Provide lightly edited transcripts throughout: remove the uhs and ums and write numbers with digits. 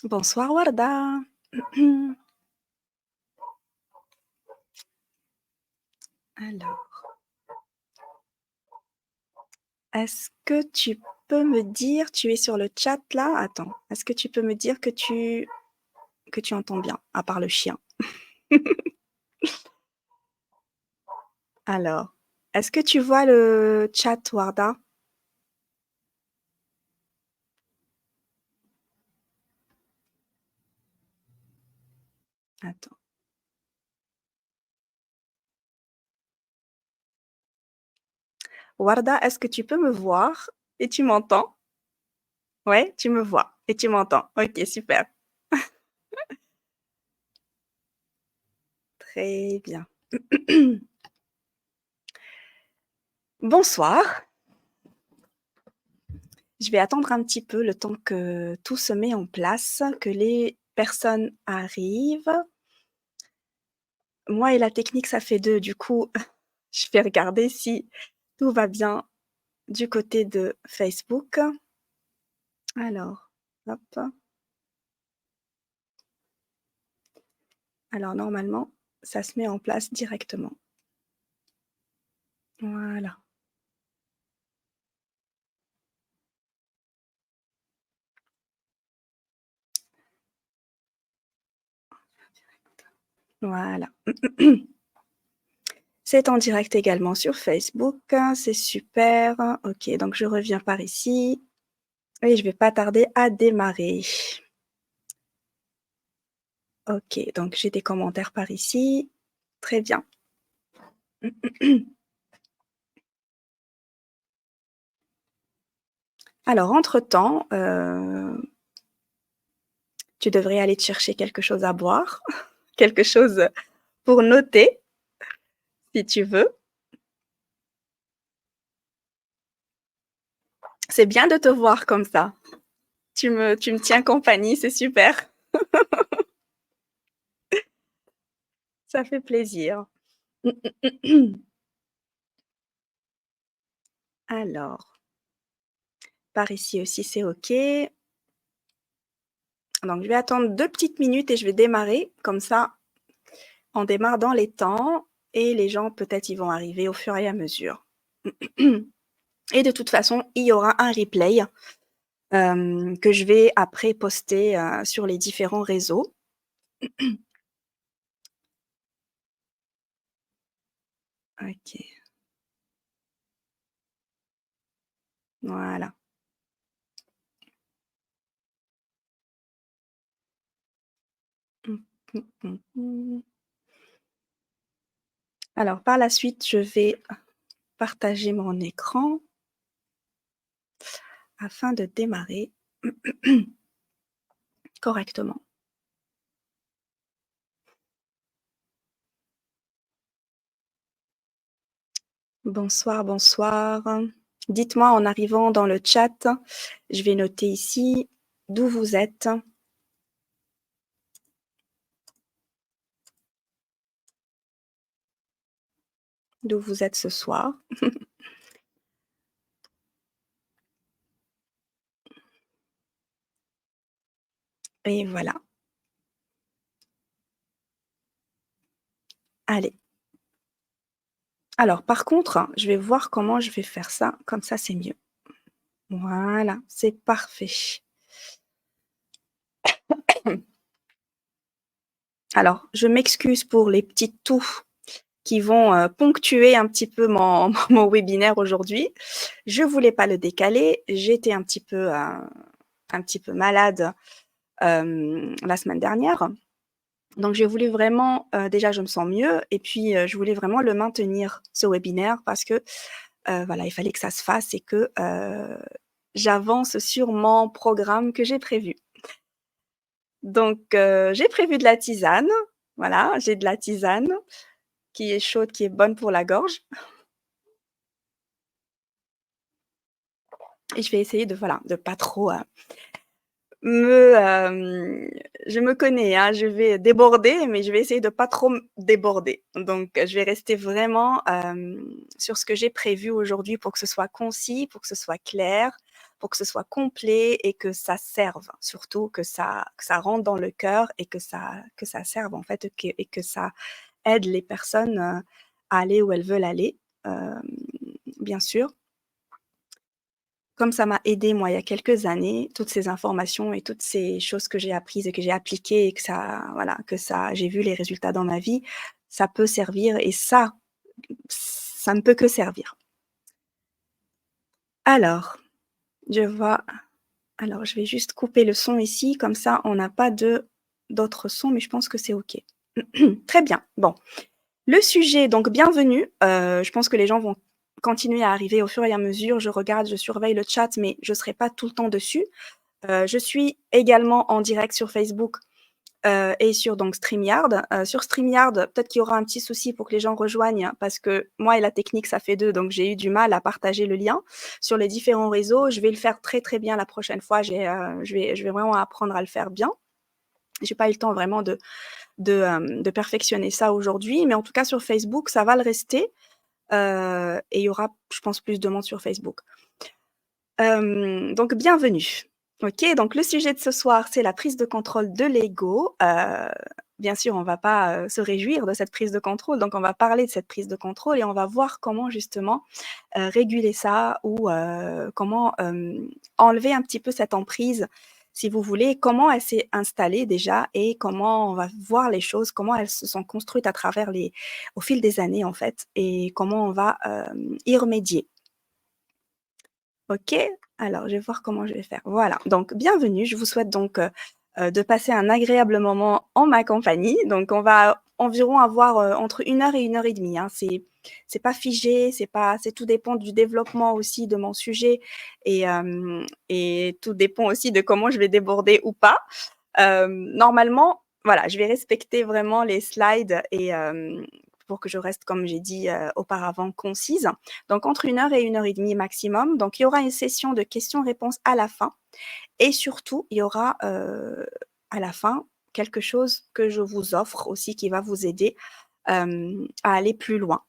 Bonsoir Warda. Alors, est-ce que tu peux me dire, tu es sur le chat là? Attends, est-ce que tu peux me dire que tu entends bien, à part le chien? Alors, est-ce que tu vois le chat Warda? Attends. Warda, est-ce que tu peux me voir et tu m'entends? Ouais, tu me vois et tu m'entends. Ok, super. Très bien. Bonsoir. Je vais attendre un petit peu le temps que tout se met en place, que les personnes arrivent. Moi et la technique, ça fait 2. Du coup, je vais regarder si tout va bien du côté de Facebook. Alors, hop. Alors normalement, ça se met en place directement. Voilà. Voilà. C'est en direct également sur Facebook, c'est super. OK, donc je reviens par ici et je vais pas tarder à démarrer. OK, donc j'ai des commentaires par ici. Très bien. Alors entre-temps, tu devrais aller te chercher quelque chose à boire, quelque chose pour noter, si tu veux. C'est bien de te voir comme ça. Tu me tiens compagnie, c'est super. Ça fait plaisir. Alors, par ici aussi, c'est OK. Donc, je vais attendre 2 petites minutes et je vais démarrer. Comme ça, on démarre dans les temps et les gens, peut-être, ils vont arriver au fur et à mesure. Et de toute façon, il y aura un replay que je vais après poster sur les différents réseaux. OK, voilà. Mmh, mmh, mmh, mmh. Alors, par la suite, je vais partager mon écran afin de démarrer correctement. Bonsoir, bonsoir. Dites-moi en arrivant dans le chat, je vais noter ici d'où vous êtes. D'où vous êtes ce soir. Et voilà. Allez. Alors, par contre, je vais voir comment je vais faire ça. Comme ça, c'est mieux. Voilà, c'est parfait. Alors, je m'excuse pour les petits toux qui vont ponctuer un petit peu mon webinaire aujourd'hui. Je voulais pas le décaler. J'étais un petit peu malade la semaine dernière. Donc, j'ai voulu vraiment, déjà, je me sens mieux et puis je voulais vraiment le maintenir, ce webinaire, parce que voilà, il fallait que ça se fasse et que j'avance sur mon programme que j'ai prévu. Donc, j'ai prévu de la tisane. Voilà, j'ai de la tisane qui est chaude, qui est bonne pour la gorge. Et je vais essayer de, voilà, de pas trop me, je me connais, hein, je vais déborder, mais je vais essayer de pas trop déborder. Donc, je vais rester vraiment sur ce que j'ai prévu aujourd'hui pour que ce soit concis, pour que ce soit clair, pour que ce soit complet et que ça serve. Surtout que ça rentre dans le cœur et que ça serve en fait, et que ça aide les personnes, à aller où elles veulent aller, hem, bien sûr. Comme ça m'a aidé moi il y a quelques années, toutes ces informations et toutes ces choses que j'ai apprises et que j'ai appliquées et que ça voilà, que ça j'ai vu les résultats dans ma vie, ça peut servir et ça ne peut que servir. Alors, je vois alors je vais juste couper le son ici, comme ça on n'a pas d'autres sons, mais je pense que c'est OK. Très bien. Bon, le sujet donc bienvenue, je pense que les gens vont continuer à arriver au fur et à mesure. Je regarde, je surveille le chat, mais je serai pas tout le temps dessus. Je suis également en direct sur Facebook, et sur donc StreamYard. Sur StreamYard, peut-être qu'il y aura un petit souci pour que les gens rejoignent parce que moi et la technique, ça fait 2, donc j'ai eu du mal à partager le lien sur les différents réseaux. Je vais le faire très, très bien la prochaine fois. Je vais vraiment apprendre à le faire bien. J'ai pas eu le temps vraiment de perfectionner ça aujourd'hui, mais en tout cas sur Facebook, ça va le rester, et il y aura, je pense, plus de monde sur Facebook. Donc bienvenue. OK, donc le sujet de ce soir, c'est la prise de contrôle de l'ego. Bien sûr, on va pas, se réjouir de cette prise de contrôle, donc on va parler de cette prise de contrôle et on va voir comment justement, réguler ça ou, comment, enlever un petit peu cette emprise, si vous voulez. Comment elle s'est installée déjà et comment on va voir les choses, comment elles se sont construites à travers les au fil des années en fait et comment on va, y remédier. OK, alors je vais voir comment je vais faire. Voilà, donc bienvenue, je vous souhaite donc, de passer un agréable moment en ma compagnie. Donc on va environ avoir, entre 1 heure et 1 heure et demie, hein. C'est pas figé, c'est tout dépend du développement aussi de mon sujet et tout dépend aussi de comment je vais déborder ou pas. Normalement, voilà, je vais respecter vraiment les slides et pour que je reste, comme j'ai dit, auparavant, concise. Donc entre 1 heure et 1 heure et demie maximum. Donc il y aura une session de questions-réponses à la fin et surtout, il y aura, à la fin, quelque chose que je vous offre aussi qui va vous aider, à aller plus loin.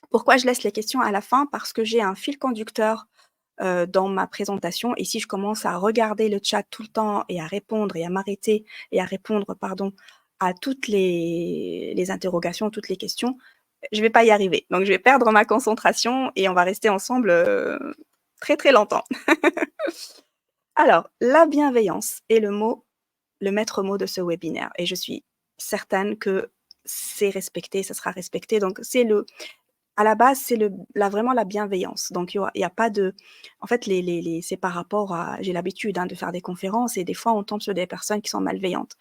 Pourquoi je laisse les questions à la fin? Parce que j'ai un fil conducteur, dans ma présentation et si je commence à regarder le chat tout le temps et à répondre et à m'arrêter et à répondre, pardon, à toutes les interrogations, toutes les questions, je vais pas y arriver. Donc je vais perdre ma concentration et on va rester ensemble, très, très longtemps. Alors, la bienveillance est le maître mot de ce webinaire et je suis certaine que c'est respecté, ça sera respecté. Donc c'est le à la base, c'est vraiment la bienveillance. Donc il y a pas de en fait, c'est par rapport à j'ai l'habitude, hein, de faire des conférences et des fois, on tombe sur des personnes qui sont malveillantes.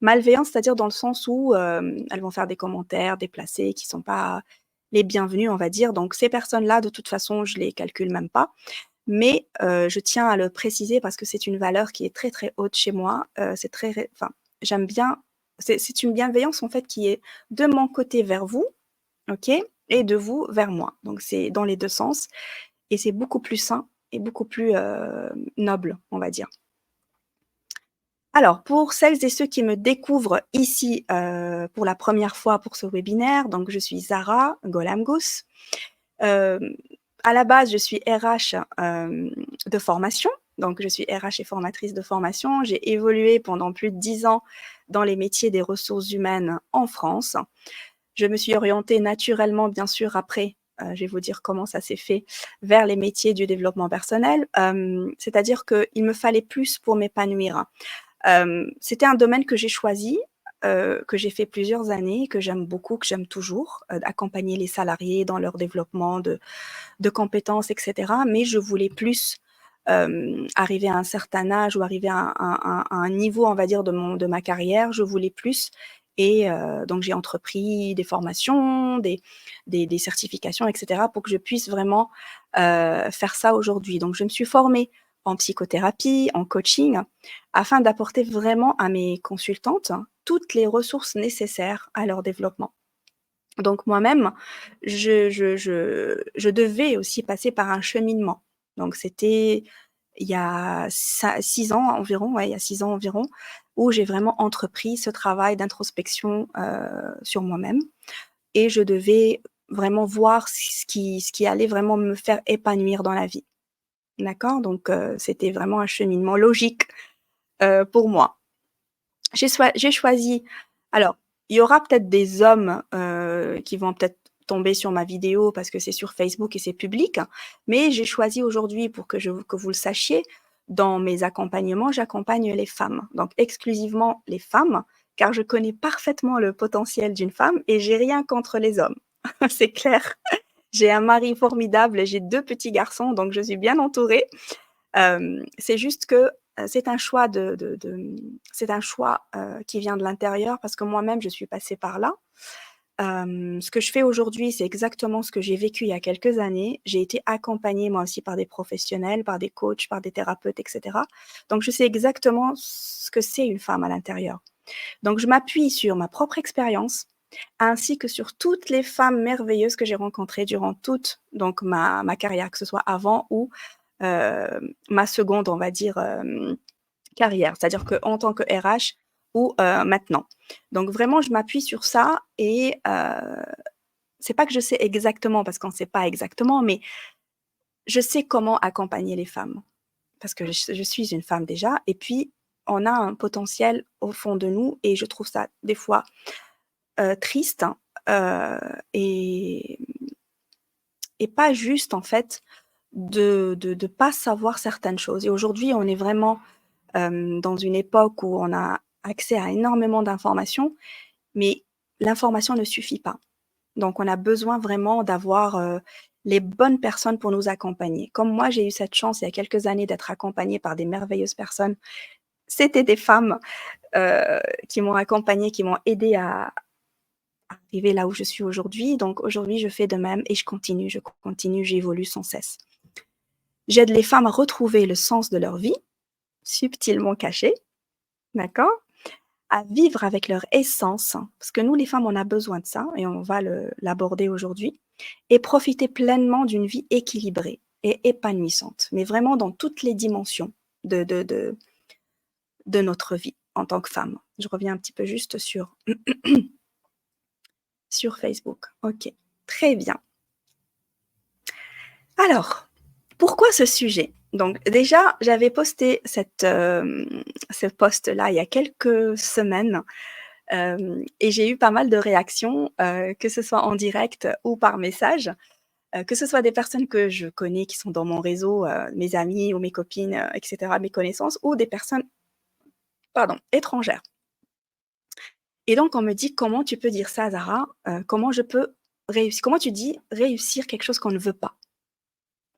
Malveillantes, c'est-à-dire dans le sens où, elles vont faire des commentaires déplacés qui sont pas les bienvenus, on va dire. Donc ces personnes-là, de toute façon, je les calcule même pas. Mais, je tiens à le préciser parce que c'est une valeur qui est très, très haute chez moi. C'est très ré enfin, j'aime bien c'est une bienveillance, en fait, qui est de mon côté vers vous, OK? Et de vous vers moi. Donc c'est dans les 2 sens et c'est beaucoup plus sain et beaucoup plus, noble, on va dire. Alors pour celles et ceux qui me découvrent ici, pour la première fois pour ce webinaire, donc je suis Zara Golamgous. Hem, à la base, je suis RH, de formation, donc je suis RH et formatrice de formation. J'ai évolué pendant plus de 10 ans dans les métiers des ressources humaines en France. Je me suis orientée naturellement, bien sûr, après, je vais vous dire comment ça s'est fait, vers les métiers du développement personnel. C'est-à-dire qu'il me fallait plus pour m'épanouir. C'était un domaine que j'ai choisi, que j'ai fait plusieurs années, que j'aime beaucoup, que j'aime toujours, accompagner les salariés dans leur développement de compétences et cetera. Mais je voulais plus, arriver à un certain âge ou arriver à un niveau, on va dire, de ma carrière, je voulais plus et donc j'ai entrepris des formations, des certifications et cetera pour que je puisse vraiment, faire ça aujourd'hui. Donc je me suis formée en psychothérapie, en coaching, afin d'apporter vraiment à mes consultantes toutes les ressources nécessaires à leur développement. Donc moi-même, je devais aussi passer par un cheminement. Donc c'était il y a 6 ans environ, ouais, il y a 6 ans environ, où j'ai vraiment entrepris ce travail d'introspection, sur moi-même et je devais vraiment voir ce qui allait vraiment me faire épanouir dans la vie. d'accord? Donc c'était vraiment un cheminement logique, pour moi. J'ai choisi alors, il y aura peut-être des hommes, qui vont peut-être tomber sur ma vidéo parce que c'est sur Facebook et c'est public, mais j'ai choisi aujourd'hui pour que vous le sachiez, dans mes accompagnements, j'accompagne les femmes, donc exclusivement les femmes, car je connais parfaitement le potentiel d'une femme et j'ai rien contre les hommes. C'est clair. J'ai un mari formidable, j'ai 2 petits garçons, donc je suis bien entourée. C'est juste que, c'est un choix c'est un choix, qui vient de l'intérieur parce que moi-même je suis passée par là. Ce que je fais aujourd'hui, c'est exactement ce que j'ai vécu il y a quelques années. J'ai été accompagnée moi aussi par des professionnels, par des coachs, par des thérapeutes et cetera. Donc je sais exactement ce que c'est une femme à l'intérieur. Donc je m'appuie sur ma propre expérience, ainsi que sur toutes les femmes merveilleuses que j'ai rencontrées durant toute donc ma carrière, que ce soit avant ou ma seconde, on va dire, carrière. C'est-à-dire qu'en tant que RH ou maintenant. Donc vraiment, je m'appuie sur ça et c'est pas que je sais exactement, parce qu'on ne sait pas exactement, mais je sais comment accompagner les femmes. Parce que je suis une femme déjà et puis on a un potentiel au fond de nous et je trouve ça des fois, triste, et pas juste en fait de pas savoir certaines choses et aujourd'hui, on est vraiment, dans une époque où on a accès à énormément d'informations, mais l'information ne suffit pas. Donc on a besoin vraiment d'avoir, les bonnes personnes pour nous accompagner. Comme moi, j'ai eu cette chance il y a quelques années d'être accompagnée par des merveilleuses personnes. C'était des femmes, qui m'ont accompagnée, qui m'ont aidée à arriver là où je suis aujourd'hui. Donc aujourd'hui, je fais de même et je continue, j'évolue sans cesse. J'aide les femmes à retrouver le sens de leur vie, subtilement caché, d'accord? À vivre avec leur essence, parce que nous, les femmes, on a besoin de ça et on va l'aborder aujourd'hui, et profiter pleinement d'une vie équilibrée et épanouissante, mais vraiment dans toutes les dimensions de, de, de, de notre vie en tant que femme. Je reviens un petit peu juste sur Facebook. Ok, très bien. Alors, pourquoi ce sujet? Donc déjà, j'avais posté ce post-là il y a quelques semaines et j'ai eu pas mal de réactions, que ce soit en direct ou par message, que ce soit des personnes que je connais qui sont dans mon réseau, mes amis ou mes copines, et cetera, mes connaissances ou des personnes, pardon, étrangères. Et donc on me dit: «Comment tu peux dire ça Zara? Comment tu dis réussir quelque chose qu'on ne veut pas?»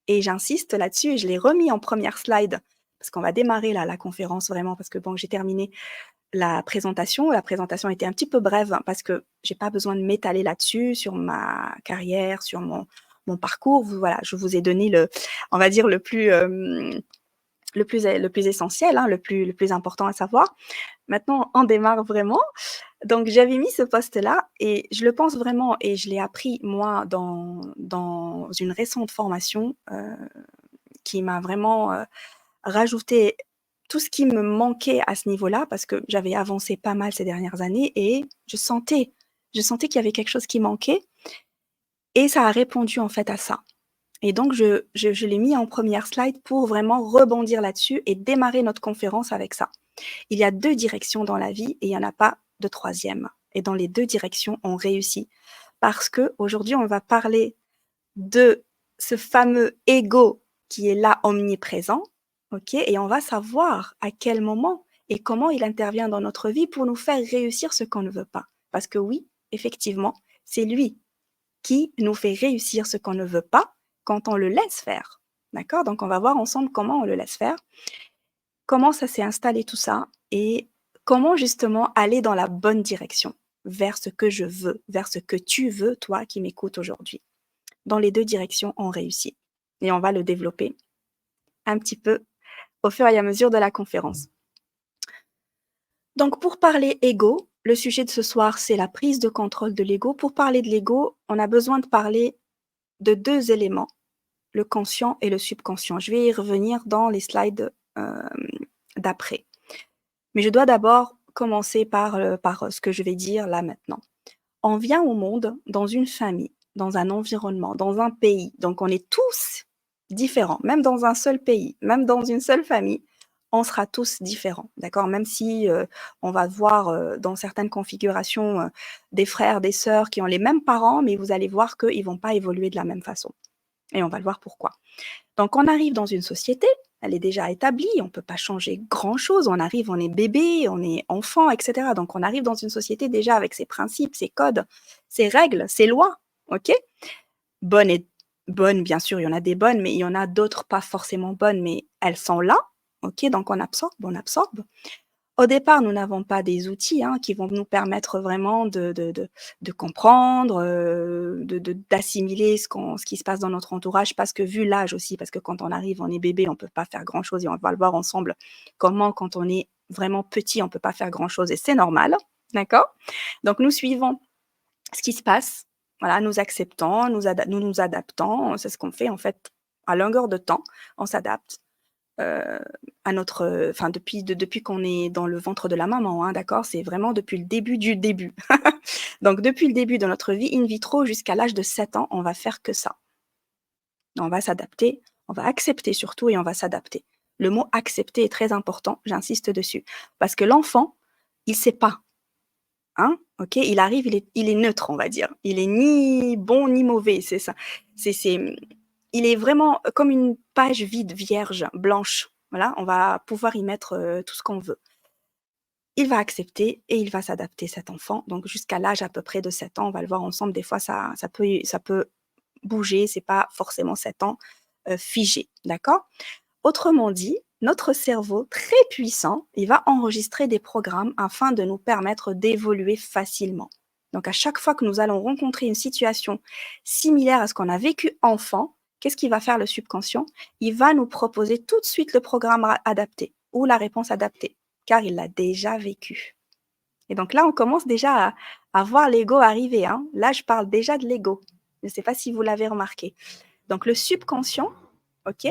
Et j'insiste là-dessus et je l'ai remis en première slide parce qu'on va démarrer là la conférence vraiment parce que bon, j'ai terminé la présentation. La présentation était un petit peu brève parce que j'ai pas besoin de m'étaler là-dessus, sur ma carrière, sur mon parcours. Voilà, je vous ai donné on va dire le plus essentiel, hein, le plus important à savoir. Maintenant, on démarre vraiment. Donc j'avais mis ce post-là et je le pense vraiment et je l'ai appris moi dans une récente formation, qui m'a vraiment, rajouté tout ce qui me manquait à ce niveau-là parce que j'avais avancé pas mal ces dernières années et je sentais qu'il y avait quelque chose qui manquait et ça a répondu en fait à ça. Et donc je l'ai mis en première slide pour vraiment rebondir là-dessus et démarrer notre conférence avec ça. Il y a 2 directions dans la vie et il y en a pas de troisième. Et dans les 2 directions, on réussit. Parce qu'aujourd'hui, on va parler de ce fameux ego qui est là omniprésent, OK? Et on va savoir à quel moment et comment il intervient dans notre vie pour nous faire réussir ce qu'on ne veut pas. Parce que oui, effectivement, c'est lui qui nous fait réussir ce qu'on ne veut pas quand on le laisse faire. D'accord? Donc on va voir ensemble comment on le laisse faire, comment ça s'est installé tout ça et comment justement aller dans la bonne direction, vers ce que je veux, vers ce que tu veux, toi qui m'écoutes aujourd'hui. Dans les 2 directions, on réussit et on va le développer un petit peu au fur et à mesure de la conférence. Donc pour parler ego, le sujet de ce soir, c'est la prise de contrôle de l'ego. Pour parler de l'ego, on a besoin de parler de 2 éléments, le conscient et le subconscient. Je vais y revenir dans les slides, d'après. Mais je dois d'abord commencer par ce que je vais dire là maintenant. On vient au monde dans une famille, dans un environnement, dans un pays, donc on est tous différents, même dans un seul pays, même dans une seule famille, on sera tous différents, d'accord? Même si, on va voir, dans certaines configurations, des frères, des sœurs qui ont les mêmes parents, mais vous allez voir qu'ils vont pas évoluer de la même façon et on va le voir pourquoi. Donc on arrive dans une société, elle est déjà établie, on ne peut pas changer grand-chose. On arrive, on est bébé, on est enfant, et cetera. Donc on arrive dans une société déjà avec ses principes, ses codes, ses règles, ses lois, OK? Bonnes et bonnes, bien sûr, il y en a des bonnes, mais il y en a d'autres pas forcément bonnes, mais elles sont là, OK? Donc on absorbe, on absorbe. Au départ, nous n'avons pas des outils, hein, qui vont nous permettre vraiment de comprendre, d'assimiler ce qui se passe dans notre entourage parce que vu l'âge aussi, parce que quand on arrive, on est bébé, on peut pas faire grand-chose et on va le voir ensemble comment quand on est vraiment petit, on peut pas faire grand-chose et c'est normal, d'accord? Donc nous suivons ce qui se passe, voilà, nous acceptons, nous nous adaptons, c'est ce qu'on fait en fait à longueur de temps, on s'adapte heu, à notre, enfin depuis qu'on est dans le ventre de la maman, hein, d'accord? C'est vraiment depuis le début du début. Donc depuis le début de notre vie in vitro jusqu'à l'âge de 7 ans, on va faire que ça. On va s'adapter, on va accepter surtout et on va s'adapter. Le mot accepter est très important, j'insiste dessus, parce que l'enfant, il sait pas, hein, OK? Il arrive, il est neutre, on va dire. Il est ni bon ni mauvais, c'est ça. C'est il est vraiment comme une page vide, vierge, blanche. Voilà, on va pouvoir y mettre, tout ce qu'on veut. Il va accepter et il va s'adapter cet enfant, donc jusqu'à l'âge à peu près de 7 ans, on va le voir ensemble, des fois ça peut bouger, c'est pas forcément 7 ans, figé, d'accord? Autrement dit, notre cerveau très puissant, il va enregistrer des programmes afin de nous permettre d'évoluer facilement. Donc à chaque fois que nous allons rencontrer une situation similaire à ce qu'on a vécu enfant, qu'est-ce qu'il va faire le subconscient? Il va nous proposer tout de suite le programme adapté ou la réponse adaptée, car il l'a déjà vécu. Et donc là, on commence déjà à voir l'ego arriver, hein. Là, je parle déjà de l'ego. Je ne sais pas si vous l'avez remarqué. Donc le subconscient, OK,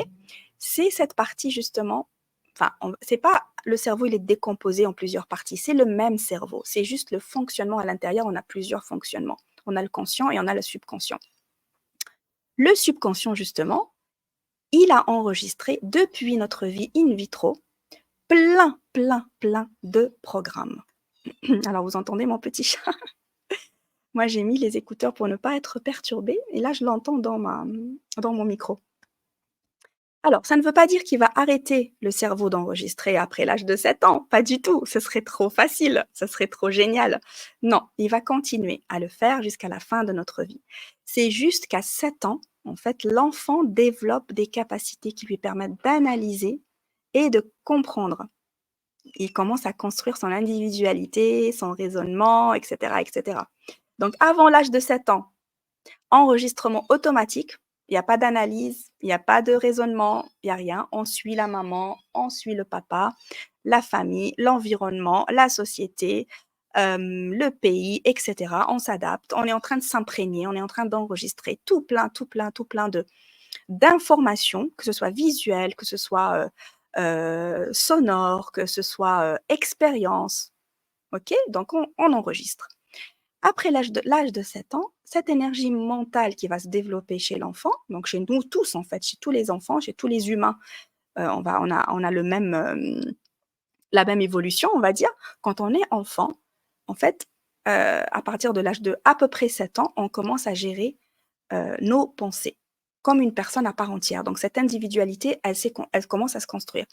c'est cette partie justement, enfin, c'est pas le cerveau, il est décomposé en plusieurs parties, c'est le même cerveau, c'est juste le fonctionnement à l'intérieur, on a plusieurs fonctionnements. On a le conscient et on a le subconscient. Le subconscient justement, il a enregistré depuis notre vie in vitro plein, plein, plein de programmes. Alors vous entendez mon petit chat? Moi j'ai mis les écouteurs pour ne pas être perturbée et là je l'entends dans mon micro. Alors, ça ne veut pas dire qu'il va arrêter le cerveau d'enregistrer après l'âge de 7 ans, pas du tout, ce serait trop facile, ce serait trop génial. Non, il va continuer à le faire jusqu'à la fin de notre vie. C'est juste qu'à 7 ans, en fait, l'enfant développe des capacités qui lui permettent d'analyser et de comprendre. Il commence à construire son individualité, son raisonnement, etc., etc. Donc, avant l'âge de 7 ans, enregistrement automatique, il y a pas d'analyse, il y a pas de raisonnement, il y a rien. On suit la maman, on suit le papa, la famille, l'environnement, la société, le pays et cetera. On s'adapte, on est en train de s'imprégner, on est en train d'enregistrer tout plein, tout plein, tout plein de d'informations, que ce soit visuel, que ce soit, sonore, que ce soit, expérience. OK? Donc on enregistre. Après l'âge de 7 ans, cette énergie mentale qui va se développer chez l'enfant, donc chez nous tous en fait, chez tous les enfants, chez tous les humains, on a le même, la même évolution, on va dire. Quand on est enfant, en fait, à partir de l'âge de à peu près 7 ans, on commence à gérer, nos pensées comme une personne à part entière. Donc cette individualité, elle commence à se construire.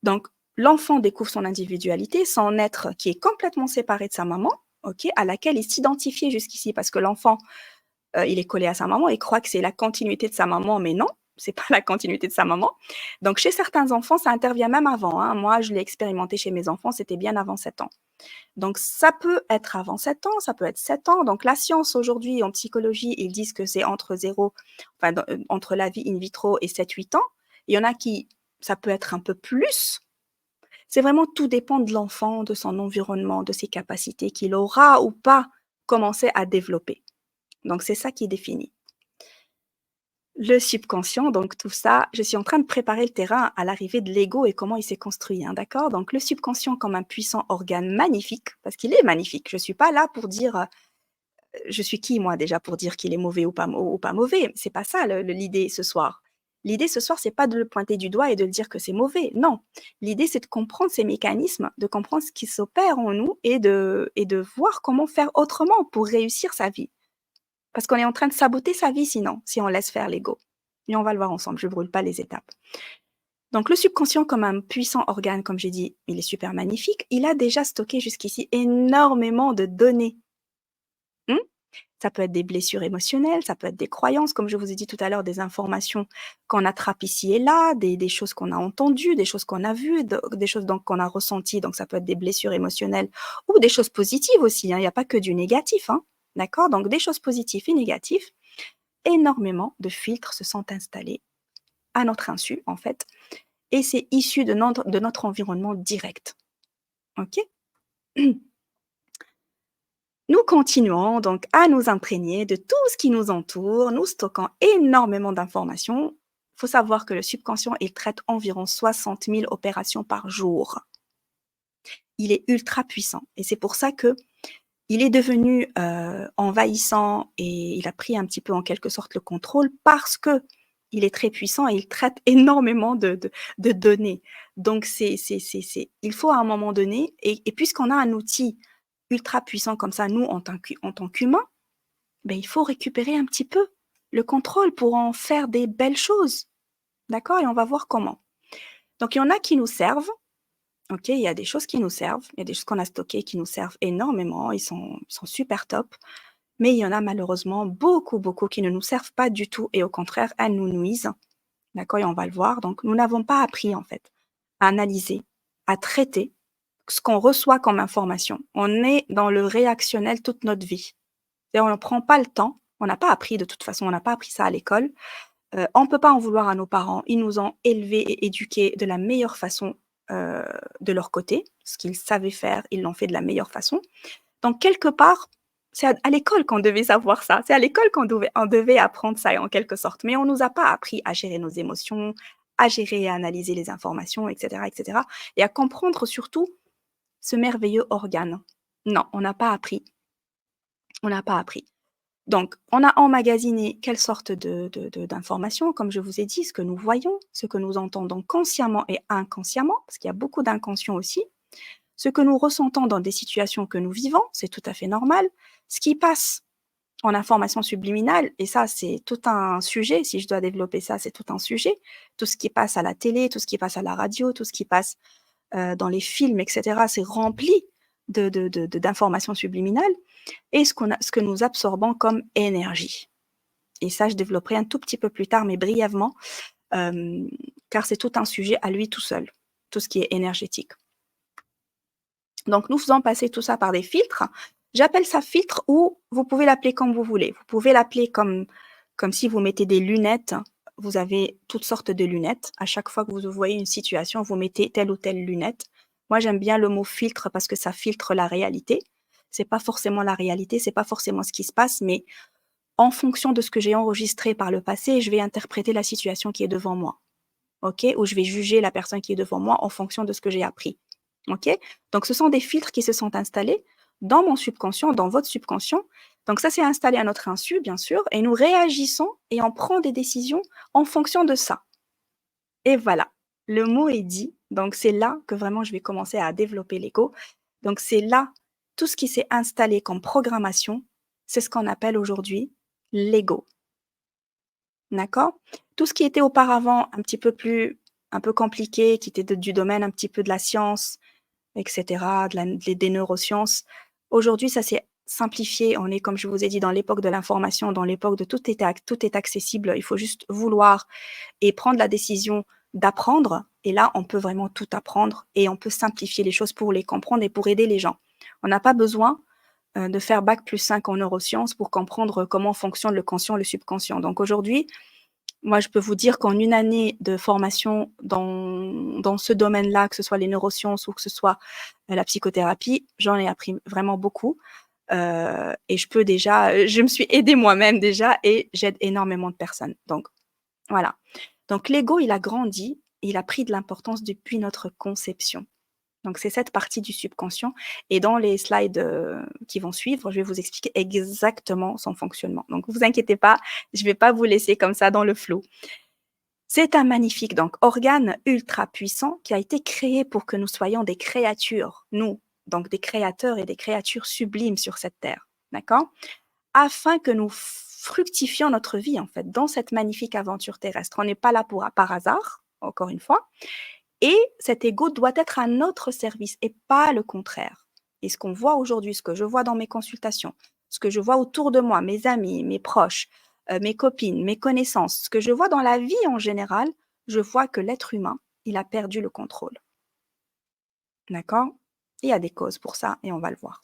Donc l'enfant découvre son individualité, son être qui est complètement séparé de sa maman, OK, à laquelle il s'identifiait jusqu'ici parce que l'enfant, il est collé à sa maman, il croit que c'est la continuité de sa maman, mais non, c'est pas la continuité de sa maman. Donc chez certains enfants, ça intervient même avant, hein. Moi, je l'ai expérimenté chez mes enfants, c'était bien avant 7 ans. Donc ça peut être avant 7 ans, ça peut être 7 ans. Donc la science aujourd'hui en psychologie, ils disent que c'est entre 0, enfin entre la vie in vitro et 7-8 ans. Il y en a qui ça peut être un peu plus. C'est vraiment tout dépend de l'enfant, de son environnement, de ses capacités qu'il aura ou pas commencé à développer. Donc c'est ça qui définit. Le subconscient, donc tout ça, je suis en train de préparer le terrain à l'arrivée de l'ego et comment il s'est construit, hein, d'accord? Donc le subconscient comme un puissant organe magnifique, parce qu'il est magnifique. Je suis pas là pour dire, je suis qui moi déjà pour dire qu'il est mauvais ou pas mauvais? C'est pas ça l'idée ce soir. L'idée ce soir, c'est pas de le pointer du doigt et de le dire que c'est mauvais. Non. L'idée, c'est de comprendre ces mécanismes, de comprendre ce qui s'opère en nous et de voir comment faire autrement pour réussir sa vie. Parce qu'on est en train de saboter sa vie sinon, si on laisse faire l'ego. Et on va le voir ensemble, je brûle pas les étapes. Donc le subconscient comme un puissant organe, comme j'ai dit, il est super magnifique. Il a déjà stocké jusqu'ici énormément de données. Hmm. Ça peut être des blessures émotionnelles, ça peut être des croyances, comme je vous ai dit tout à l'heure, des informations qu'on attrape ici et là, des choses qu'on a entendues, des choses qu'on a vues, des choses donc qu'on a ressenties. Donc ça peut être des blessures émotionnelles ou des choses positives aussi, hein. Il n'y a pas que du négatif, hein. D'accord? Donc des choses positives et négatives. Énormément de filtres se sont installés à notre insu, en fait, et c'est issu de notre environnement direct. OK? Nous continuons donc à nous imprégner de tout ce qui nous entoure, nous stockons énormément d'informations. Il faut savoir que le subconscient, il traite environ 60 000 opérations par jour. Il est ultra puissant et c'est pour ça que il est devenu envahissant et il a pris un petit peu en quelque sorte le contrôle parce que il est très puissant et il traite énormément de données. Donc il faut à un moment donné, et puisqu'on a un outil ultra puissant comme ça, nous en tant qu'humains, ben, il faut récupérer un petit peu le contrôle pour en faire des belles choses. D'accord? Et on va voir comment. Donc il y en a qui nous servent. OK, il y a des choses qui nous servent, il y a des choses qu'on a stockées qui nous servent énormément, ils sont super top, mais il y en a malheureusement beaucoup, beaucoup qui ne nous servent pas du tout et au contraire, elles nous nuisent. D'accord? Et on va le voir. Donc nous n'avons pas appris en fait à analyser, à traiter ce qu'on reçoit comme information. On est dans le réactionnel toute notre vie. Et on ne prend pas le temps, on n'a pas appris de toute façon, on n'a pas appris ça à l'école. On ne peut pas en vouloir à nos parents, ils nous ont élevés et éduqués de la meilleure façon de leur côté. Ce qu'ils savaient faire, ils l'ont fait de la meilleure façon. Donc, quelque part, c'est à l'école qu'on devait savoir ça. C'est à l'école on devait apprendre ça, en quelque sorte. Mais on ne nous a pas appris à gérer nos émotions, à gérer et à analyser les informations, etc., etc. Et à comprendre surtout ce merveilleux organe. Non, on n'a pas appris. On n'a pas appris. Donc, on a emmagasiné quelle sorte d'informations, comme je vous ai dit, ce que nous voyons, ce que nous entendons consciemment et inconsciemment, parce qu'il y a beaucoup d'inconscient aussi, ce que nous ressentons dans des situations que nous vivons, c'est tout à fait normal, ce qui passe en information subliminale, et ça, c'est tout un sujet, si je dois développer ça, c'est tout un sujet, tout ce qui passe à la télé, tout ce qui passe à la radio, tout ce qui passe dans les films, etc., c'est rempli d'informations subliminales, et ce que nous absorbons comme énergie. Et ça, je développerai un tout petit peu plus tard, mais brièvement, car c'est tout un sujet à lui tout seul, tout ce qui est énergétique. Donc, nous faisons passer tout ça par des filtres. J'appelle ça filtre ou vous pouvez l'appeler comme vous voulez. Vous pouvez l'appeler comme si vous mettez des lunettes. Vous avez toutes sortes de lunettes. À chaque fois que vous voyez une situation, vous mettez telle ou telle lunette. Moi, j'aime bien le mot filtre parce que ça filtre la réalité. C'est pas forcément la réalité, c'est pas forcément ce qui se passe, mais en fonction de ce que j'ai enregistré par le passé, je vais interpréter la situation qui est devant moi. OK? Ou je vais juger la personne qui est devant moi en fonction de ce que j'ai appris. OK? Donc, ce sont des filtres qui se sont installés dans mon subconscient, dans votre subconscient. Donc, ça s'est installé à notre insu, bien sûr, et nous réagissons et on prend des décisions en fonction de ça. Et voilà, le mot est dit. Donc, c'est là que vraiment je vais commencer à développer l'ego. Donc, c'est là, tout ce qui s'est installé comme programmation, c'est ce qu'on appelle aujourd'hui l'ego. D'accord? Tout ce qui était auparavant un peu compliqué, qui était du domaine un petit peu de la science, etc., des neurosciences, aujourd'hui, ça s'est simplifié. On est, comme je vous ai dit, dans l'époque de l'information, dans l'époque de tout est accessible. Il faut juste vouloir et prendre la décision d'apprendre. Et là, on peut vraiment tout apprendre et on peut simplifier les choses pour les comprendre et pour aider les gens. On n'a pas besoin de faire bac+5 en neurosciences pour comprendre comment fonctionne le conscient, le subconscient. Donc aujourd'hui, moi, je peux vous dire qu'en une année de formation dans ce domaine-là, que ce soit les neurosciences ou que ce soit la psychothérapie, j'en ai appris vraiment beaucoup. Et je me suis aidée moi-même déjà et j'aide énormément de personnes. Donc, voilà. Donc, l'ego, il a grandi, il a pris de l'importance depuis notre conception. Donc, c'est cette partie du subconscient. Et dans les slides qui vont suivre, je vais vous expliquer exactement son fonctionnement. Donc, ne vous inquiétez pas, je ne vais pas vous laisser comme ça dans le flou. C'est un magnifique donc organe ultra puissant qui a été créé pour que nous soyons des créatures, nous, donc des créateurs et des créatures sublimes sur cette terre, d'accord? Afin que nous fructifions notre vie en fait dans cette magnifique aventure terrestre. On n'est pas là par hasard, encore une fois, et cet ego doit être à notre service et pas le contraire. Et ce qu'on voit aujourd'hui, ce que je vois dans mes consultations, ce que je vois autour de moi, mes amis, mes proches, mes copines, mes connaissances, ce que je vois dans la vie en général, je vois que l'être humain, il a perdu le contrôle. D'accord? Il y a des causes pour ça et on va le voir.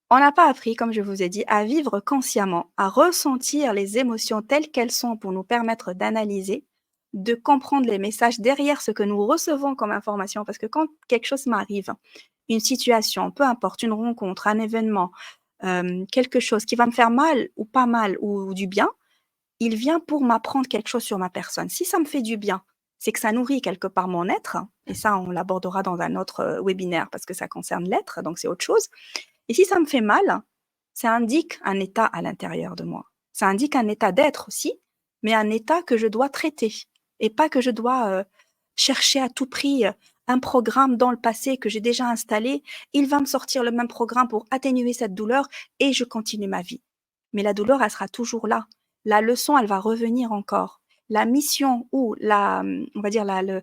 On n'a pas appris, comme je vous ai dit, à vivre consciemment, à ressentir les émotions telles qu'elles sont pour nous permettre d'analyser, de comprendre les messages derrière ce que nous recevons comme information. Parce que quand quelque chose m'arrive, une situation, peu importe, une rencontre, un événement, quelque chose qui va me faire mal ou pas mal ou du bien, il vient pour m'apprendre quelque chose sur ma personne. Si ça me fait du bien, c'est que ça nourrit quelque part mon être, et ça, on l'abordera dans un autre webinaire parce que ça concerne l'être, donc c'est autre chose. Et si ça me fait mal, ça indique un état à l'intérieur de moi. Ça indique un état d'être aussi, mais un état que je dois traiter et pas que je dois chercher à tout prix un programme dans le passé que j'ai déjà installé. Il va me sortir le même programme pour atténuer cette douleur et je continue ma vie. Mais la douleur, elle sera toujours là. La leçon, elle va revenir encore. La mission ou on va dire le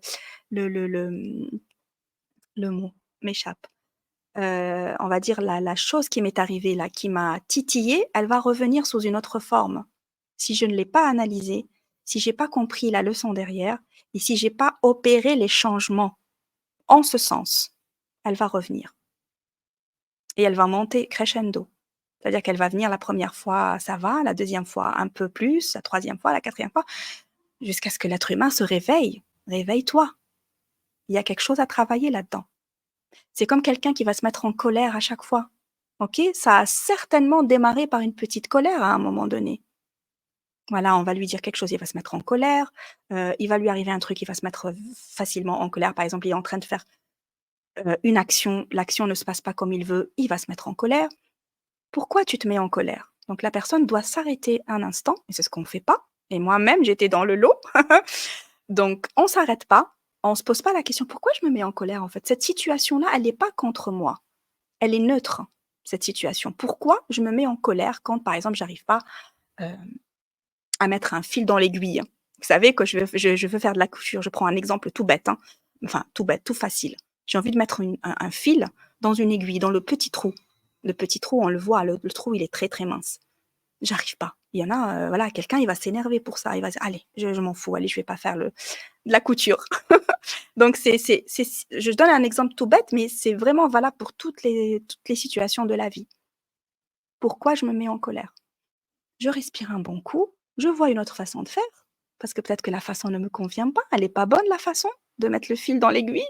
mot m'échappe. On va dire la chose qui m'est arrivée là, qui m'a titillée, elle va revenir sous une autre forme. Si je ne l'ai pas analysée, si j'ai pas compris la leçon derrière et si j'ai pas opéré les changements en ce sens, elle va revenir et elle va monter crescendo. C'est-à-dire qu'elle va venir la première fois, ça va, la deuxième fois un peu plus, la troisième fois, la quatrième fois, jusqu'à ce que l'être humain se réveille. Réveille-toi. Il y a quelque chose à travailler là-dedans. C'est comme quelqu'un qui va se mettre en colère à chaque fois. OK? Ça a certainement démarré par une petite colère à un moment donné. Voilà, on va lui dire quelque chose, il va se mettre en colère, il va lui arriver un truc, il va se mettre facilement en colère. Par exemple, il est en train de faire, une action, l'action ne se passe pas comme il veut, il va se mettre en colère. Pourquoi tu te mets en colère? Donc la personne doit s'arrêter un instant et c'est ce qu'on ne fait pas et moi-même, j'étais dans le lot. Donc on s'arrête pas, on se pose pas la question: «Pourquoi je me mets en colère, en fait? Cette situation-là, elle n'est pas contre moi». Elle est neutre, cette situation. Pourquoi je me mets en colère quand, par exemple, j'arrive pas, heu, à mettre un fil dans l'aiguille? Vous savez, que je veux faire de la couture, je prends un exemple tout bête, hein, enfin tout bête, tout facile. J'ai envie de mettre un fil dans une aiguille, dans le petit trou. Le petit trou, on le voit, le trou, il est très, très mince. J'arrive pas. Il y en a, voilà, quelqu'un, il va s'énerver pour ça. Il va dire: «Allez, je m'en fous, allez, je vais pas faire de la couture». Donc c'est je donne un exemple tout bête, mais c'est vraiment valable pour toutes les situations de la vie. Pourquoi je me mets en colère? Je respire un bon coup, je vois une autre façon de faire, parce que peut-être que la façon ne me convient pas, elle est pas bonne la façon de mettre le fil dans l'aiguille,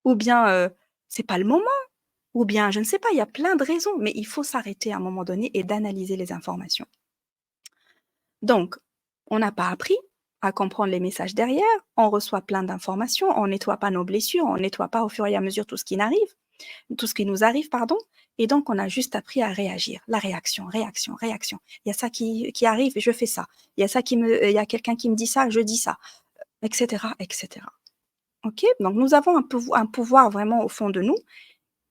ou bien, c'est pas le moment, ou bien je ne sais pas, il y a plein de raisons, mais il faut s'arrêter à un moment donné et d'analyser les informations. Donc, on n'a pas appris à comprendre les messages derrière, on reçoit plein d'informations, on nettoie pas nos blessures, on nettoie pas au fur et à mesure tout ce qui nous arrive, pardon, et donc on a juste appris à réagir. La réaction, réaction, réaction. Il y a ça qui arrive et je fais ça. Il y a quelqu'un qui me dit ça, je dis ça, et cetera, et cetera. OK? Donc nous avons un pouvoir vraiment au fond de nous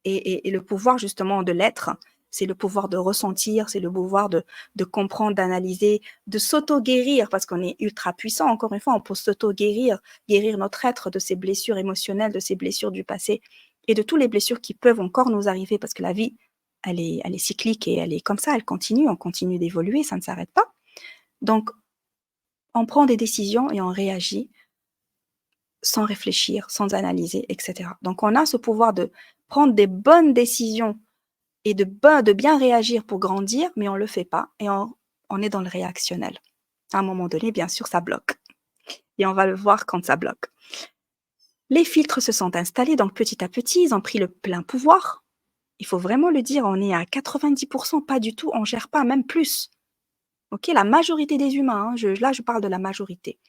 et le pouvoir justement de l'être, c'est le pouvoir de ressentir, c'est le pouvoir de comprendre, d'analyser, de s'auto-guérir parce qu'on est ultra puissant. Encore une fois, on peut s'auto-guérir, guérir notre être de ces blessures émotionnelles, de ces blessures du passé et de toutes les blessures qui peuvent encore nous arriver parce que la vie, elle est cyclique et elle est comme ça, elle continue, on continue d'évoluer, ça ne s'arrête pas. Donc, on prend des décisions et on réagit sans réfléchir, sans analyser, etc. Donc, on a ce pouvoir de prendre des bonnes décisions et de bien réagir pour grandir, mais on ne le fait pas et on est dans le réactionnel. À un moment donné, bien sûr, ça bloque. Et on va le voir quand ça bloque. Les filtres se sont installés, donc petit à petit, ils ont pris le plein pouvoir. Il faut vraiment le dire, on est à 90%, pas du tout, on ne gère pas, même plus. Ok, la majorité des humains, hein, là je parle de la majorité.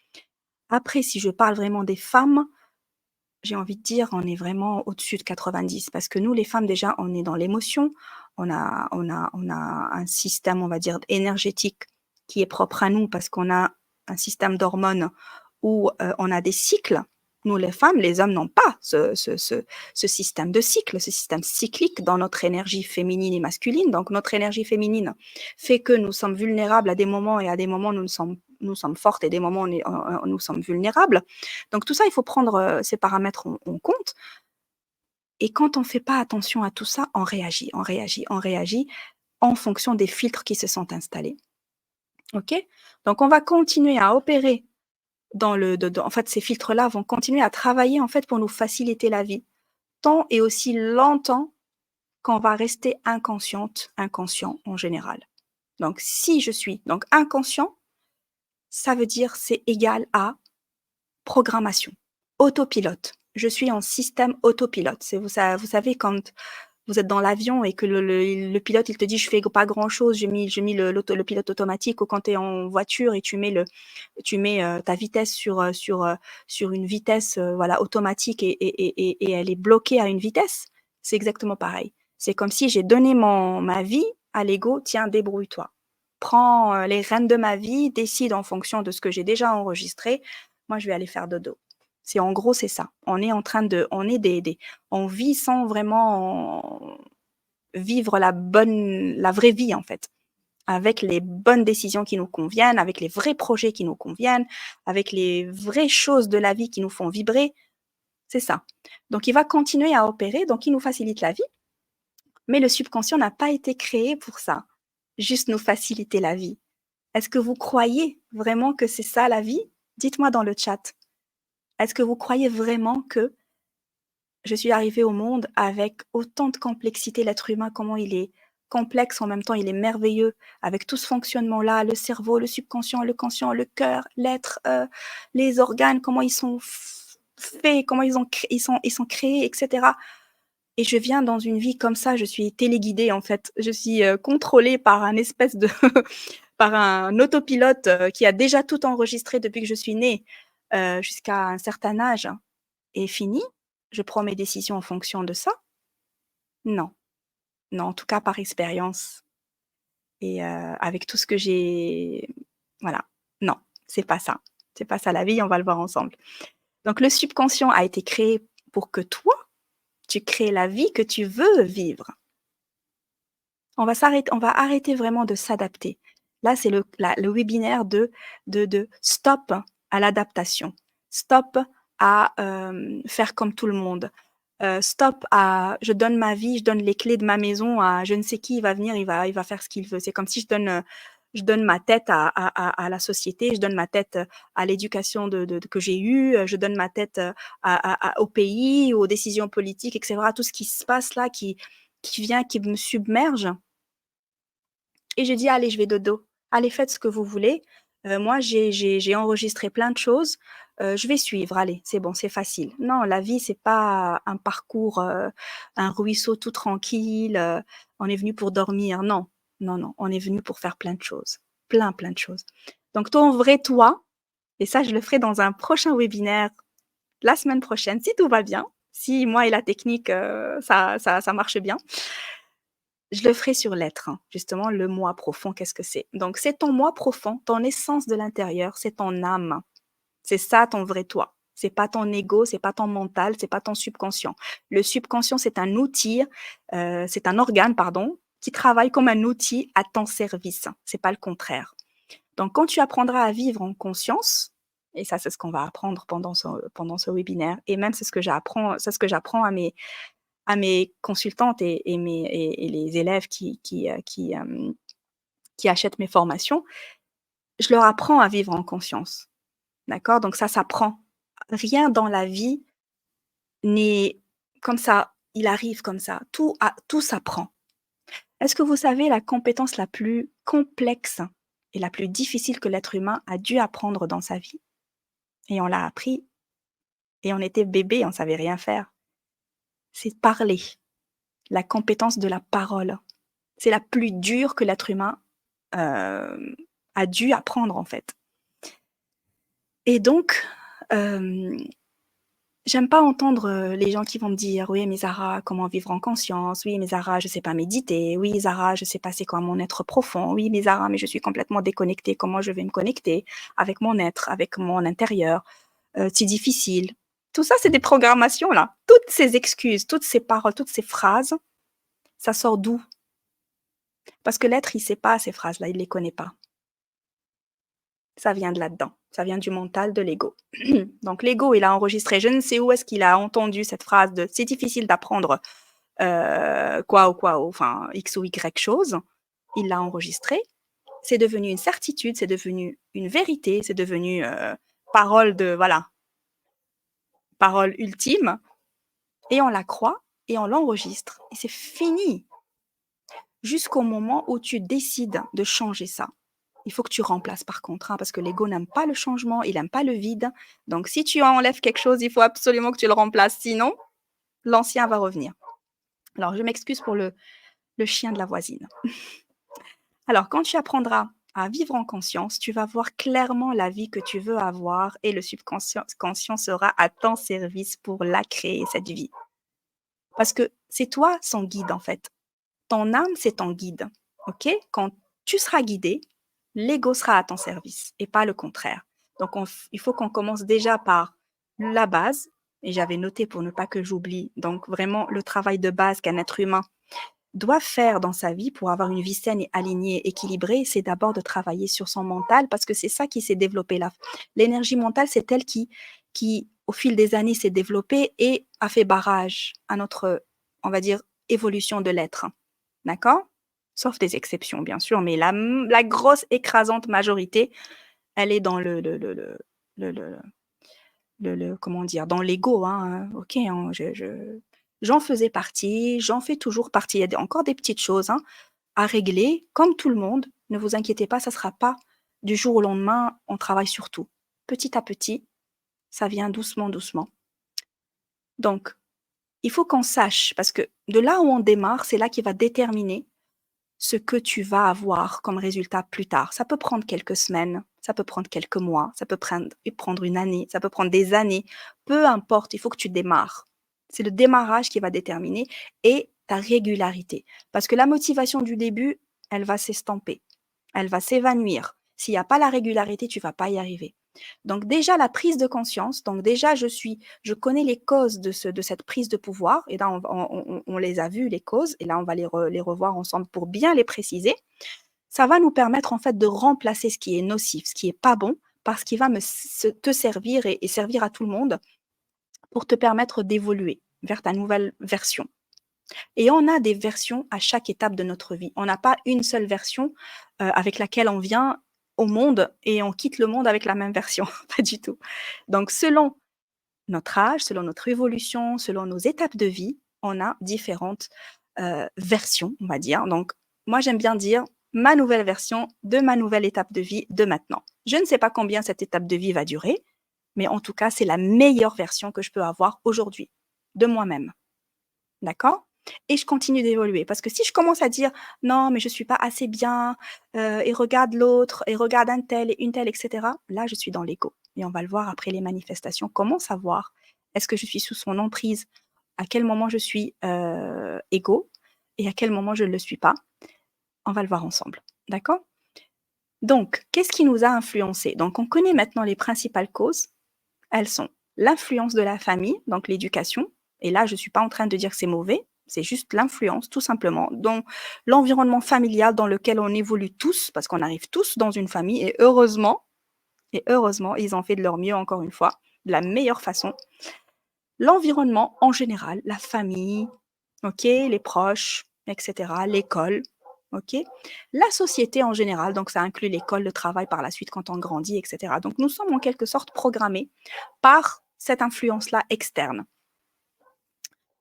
Après, si je parle vraiment des femmes, j'ai envie de dire, on est vraiment au-dessus de 90 parce que nous, les femmes, déjà, on est dans l'émotion, on a un système, on va dire, énergétique qui est propre à nous parce qu'on a un système d'hormones où on a des cycles. Nous, les femmes, les hommes n'ont pas ce système de cycle, ce système cyclique dans notre énergie féminine et masculine. Donc, notre énergie féminine fait que nous sommes vulnérables à des moments et à des moments nous sommes fortes et des moments nous sommes vulnérables. Donc, tout ça, il faut prendre ces paramètres en compte. Et quand on ne fait pas attention à tout ça, on réagit en fonction des filtres qui se sont installés. OK? Donc, on va continuer à opérer en fait, ces filtres-là vont continuer à travailler en fait pour nous faciliter la vie, tant et aussi longtemps qu'on va rester inconscient en général. Donc, si je suis donc inconscient, ça veut dire c'est égal à programmation, autopilote. Je suis en système autopilote. Vous savez, quand vous êtes dans l'avion et que le pilote, il te dit, je fais pas grand chose, j'ai mis le pilote automatique, ou quand tu es en voiture et tu mets ta vitesse sur une vitesse voilà, automatique et elle est bloquée à une vitesse, c'est exactement pareil. C'est comme si j'ai donné ma vie à l'ego, tiens, débrouille-toi. Prends les rênes de ma vie, décide en fonction de ce que j'ai déjà enregistré. Moi, je vais aller faire dodo. En gros, c'est ça. On est en train de, on vit sans vraiment vivre la vraie vie, en fait, avec les bonnes décisions qui nous conviennent, avec les vrais projets qui nous conviennent, avec les vraies choses de la vie qui nous font vibrer. C'est ça. Donc, il va continuer à opérer, donc il nous facilite la vie, mais le subconscient n'a pas été créé pour ça, juste nous faciliter la vie. Est-ce que vous croyez vraiment que c'est ça la vie? Dites-moi dans le chat. Est-ce que vous croyez vraiment que je suis arrivée au monde avec autant de complexité, l'être humain, comment il est complexe, en même temps il est merveilleux, avec tout ce fonctionnement-là, le cerveau, le subconscient, le conscient, le cœur, l'être, les organes, comment ils sont faits, comment ils sont créés, etc. Et je viens dans une vie comme ça, je suis téléguidée en fait, je suis contrôlée par un espèce de par un autopilote qui a déjà tout enregistré depuis que je suis née jusqu'à un certain âge et fini. Je prends mes décisions en fonction de ça? Non. Non, en tout cas par expérience et avec tout ce que j'ai voilà. Non, c'est pas ça. C'est pas ça la vie, on va le voir ensemble. Donc le subconscient a été créé pour que toi, tu crées la vie que tu veux vivre. On va arrêter vraiment de s'adapter. Là, c'est le webinaire de stop à l'adaptation. Stop à faire comme tout le monde. Stop à je donne ma vie, je donne les clés de ma maison à je ne sais qui, il va venir, il va faire ce qu'il veut. C'est comme si je donne ma tête à la société, je donne ma tête à l'éducation que j'ai eue, je donne ma tête au pays, aux décisions politiques, etc. Tout ce qui se passe là, qui vient, qui me submerge. Et je dis: «Allez, je vais dodo. Allez, faites ce que vous voulez. Moi, j'ai enregistré plein de choses, je vais suivre. Allez, c'est bon, c'est facile». Non, la vie, c'est pas un parcours, un ruisseau tout tranquille, on est venu pour dormir. Non, non, non, on est venu pour faire plein de choses. Plein de choses. Donc ton vrai toi, et ça, je le ferai dans un prochain webinaire la semaine prochaine, si tout va bien, si moi et la technique, ça marche bien. Je le ferai sur l'être, hein, justement, le moi profond, qu'est-ce que c'est? Donc c'est ton moi profond, ton essence de l'intérieur, c'est ton âme. C'est ça ton vrai toi. C'est pas ton ego, c'est pas ton mental, c'est pas ton subconscient. Le subconscient, c'est un outil, c'est un organe, pardon, qui travaille comme un outil à ton service. C'est pas le contraire. Donc quand tu apprendras à vivre en conscience, et ça, c'est ce qu'on va apprendre pendant ce webinaire, et même c'est ce que j'apprends à mes consultantes et les élèves qui achètent mes formations, je leur apprends à vivre en conscience. D'accord? Donc ça s'apprend. Rien dans la vie n'est comme ça, il arrive comme ça. Tout s'apprend. Est-ce que vous savez la compétence la plus complexe et la plus difficile que l'être humain a dû apprendre dans sa vie? Et on l'a appris et on était bébé, on savait rien faire. C'est parler, la compétence de la parole. C'est la plus dure que l'être humain a dû apprendre en fait. Et donc, J'aime pas entendre les gens qui vont me dire: «Oui, mais Zara, comment vivre en conscience? Oui, mais Zara, je sais pas méditer. Oui, Zara, je sais pas c'est quoi mon être profond. Oui, mais Zara, mais je suis complètement déconnectée. Comment je vais me connecter avec mon être, avec mon intérieur? C'est difficile». Tout ça, c'est des programmations là. Toutes ces excuses, toutes ces paroles, toutes ces phrases, ça sort d'où? Parce que l'être, il sait pas ces phrases-là, il les connaît pas. Ça vient de là-dedans. Ça vient du mental, de l'ego. Donc l'ego, il a enregistré, je ne sais où est-ce qu'il a entendu cette phrase de c'est difficile d'apprendre quoi ou quoi, ou enfin X ou Y chose. Il l'a enregistré. C'est devenu une certitude, c'est devenu une vérité, c'est devenu parole de, voilà, parole ultime. Et on la croit et on l'enregistre. Et c'est fini. Jusqu'au moment où tu décides de changer ça. Il faut que tu remplaces par contre, hein, parce que l'ego n'aime pas le changement, il n'aime pas le vide. Donc, si tu enlèves quelque chose, il faut absolument que tu le remplaces. Sinon, l'ancien va revenir. Alors, je m'excuse pour le chien de la voisine. Alors, quand tu apprendras à vivre en conscience, tu vas voir clairement la vie que tu veux avoir et le subconscient conscient sera à ton service pour la créer, cette vie. Parce que c'est toi son guide, en fait. Ton âme, c'est ton guide. OK? Quand tu seras guidé, l'ego sera à ton service et pas le contraire. Donc, il faut qu'on commence déjà par la base. Et j'avais noté pour ne pas que j'oublie. Donc, vraiment, le travail de base qu'un être humain doit faire dans sa vie pour avoir une vie saine et alignée, équilibrée, c'est d'abord de travailler sur son mental parce que c'est ça qui s'est développé là. L'énergie mentale, c'est elle qui, au fil des années, s'est développée et a fait barrage à notre, on va dire, évolution de l'être. D'accord? Sauf des exceptions, bien sûr, mais la grosse écrasante majorité, elle est dans le, le, comment dire, dans l'ego, hein. Ok, hein, j'en faisais partie, j'en fais toujours partie. Il y a encore des petites choses hein, à régler, comme tout le monde. Ne vous inquiétez pas, ça ne sera pas du jour au lendemain, on travaille sur tout. Petit à petit, ça vient doucement, doucement. Donc, il faut qu'on sache, parce que de là où on démarre, c'est là qui va déterminer ce que tu vas avoir comme résultat plus tard. Ça peut prendre quelques semaines, ça peut prendre quelques mois, ça peut prendre une année, ça peut prendre des années. Peu importe, il faut que tu démarres. C'est le démarrage qui va déterminer et ta régularité. Parce que la motivation du début, elle va s'estomper, elle va s'évanouir. S'il n'y a pas la régularité, tu ne vas pas y arriver. Donc déjà la prise de conscience, donc déjà je connais les causes de cette prise de pouvoir, et là on les a vues les causes, et là on va les revoir ensemble pour bien les préciser. Ça va nous permettre en fait de remplacer ce qui est nocif, ce qui est pas bon, par ce qui va te servir et servir à tout le monde pour te permettre d'évoluer vers ta nouvelle version. Et on a des versions à chaque étape de notre vie. On n'a pas une seule version avec laquelle on vient au monde et on quitte le monde avec la même version. Pas du tout. Donc, selon notre âge, selon notre évolution, selon nos étapes de vie, on a différentes versions, on va dire. Donc, moi, j'aime bien dire ma nouvelle version de ma nouvelle étape de vie de maintenant. Je ne sais pas combien cette étape de vie va durer, mais en tout cas, c'est la meilleure version que je peux avoir aujourd'hui de moi-même. D'accord? Et je continue d'évoluer parce que si je commence à dire: «Non, mais je suis pas assez bien, et regarde l'autre et regarde un tel et une telle» et cetera, là, je suis dans l'ego et on va le voir après les manifestations. Comment savoir? Est-ce que je suis sous son emprise? À quel moment je suis, égo et à quel moment je ne le suis pas? On va le voir ensemble. D'accord? Donc, qu'est-ce qui nous a influencés? Donc, on connaît maintenant les principales causes. Elles sont l'influence de la famille, donc l'éducation. Et là, je ne suis pas en train de dire que c'est mauvais, c'est juste l'influence, tout simplement, dans l'environnement familial dans lequel on évolue tous, parce qu'on arrive tous dans une famille, et heureusement, ils ont fait de leur mieux, encore une fois, de la meilleure façon. L'environnement en général, la famille, ok, les proches, etc., l'école, ok, la société en général, donc ça inclut l'école, le travail par la suite quand on grandit, etc. Donc nous sommes en quelque sorte programmés par cette influence-là externe.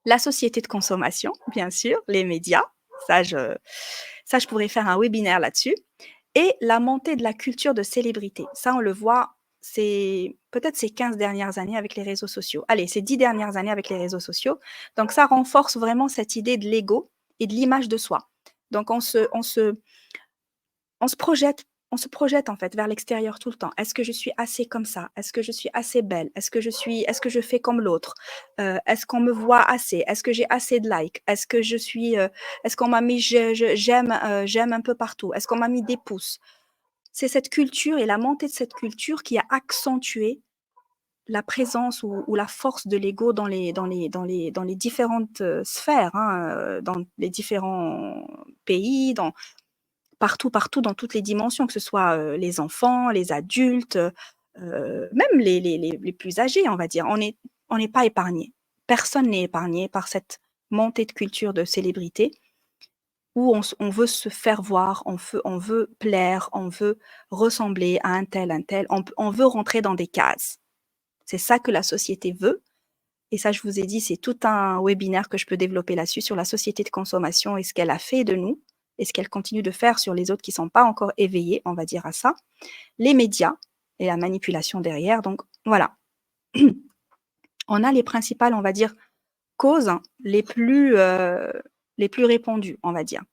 La société de consommation, bien sûr, les médias, ça je pourrais faire un webinaire là-dessus, et la montée de la culture de célébrité. Ça, on le voit, c'est peut-être ces 15 dernières années avec les réseaux sociaux. Allez, ces 10 dernières années avec les réseaux sociaux. Donc ça renforce vraiment cette idée de l'ego et de l'image de soi. Donc on se projette on se projette en fait vers l'extérieur tout le temps. Est-ce que je suis assez comme ça? Est-ce que je suis assez belle? Est-ce que je fais comme l'autre? Est-ce qu'on me voit assez? Est-ce que j'ai assez de likes? Est-ce qu'on m'a mis j'aime un peu partout? Est-ce qu'on m'a mis des pouces? C'est cette culture et la montée de cette culture qui a accentué la présence ou la force de l'ego dans les différentes sphères, hein, dans les différents pays, partout, dans toutes les dimensions, que ce soit les enfants, les adultes, même les plus âgés, on va dire. On n'est pas épargné. Personne n'est épargné par cette montée de culture de célébrité où on veut se faire voir, on veut plaire, on veut ressembler à un tel, on veut rentrer dans des cases. C'est ça que la société veut. Et ça, je vous ai dit, c'est tout un webinaire que je peux développer là-dessus, sur la société de consommation et ce qu'elle a fait de nous, et ce qu'elle continue de faire sur les autres qui ne sont pas encore éveillés, on va dire à ça. Les médias et la manipulation derrière. Donc, voilà. On a les principales, on va dire, causes les plus répandues, on va dire.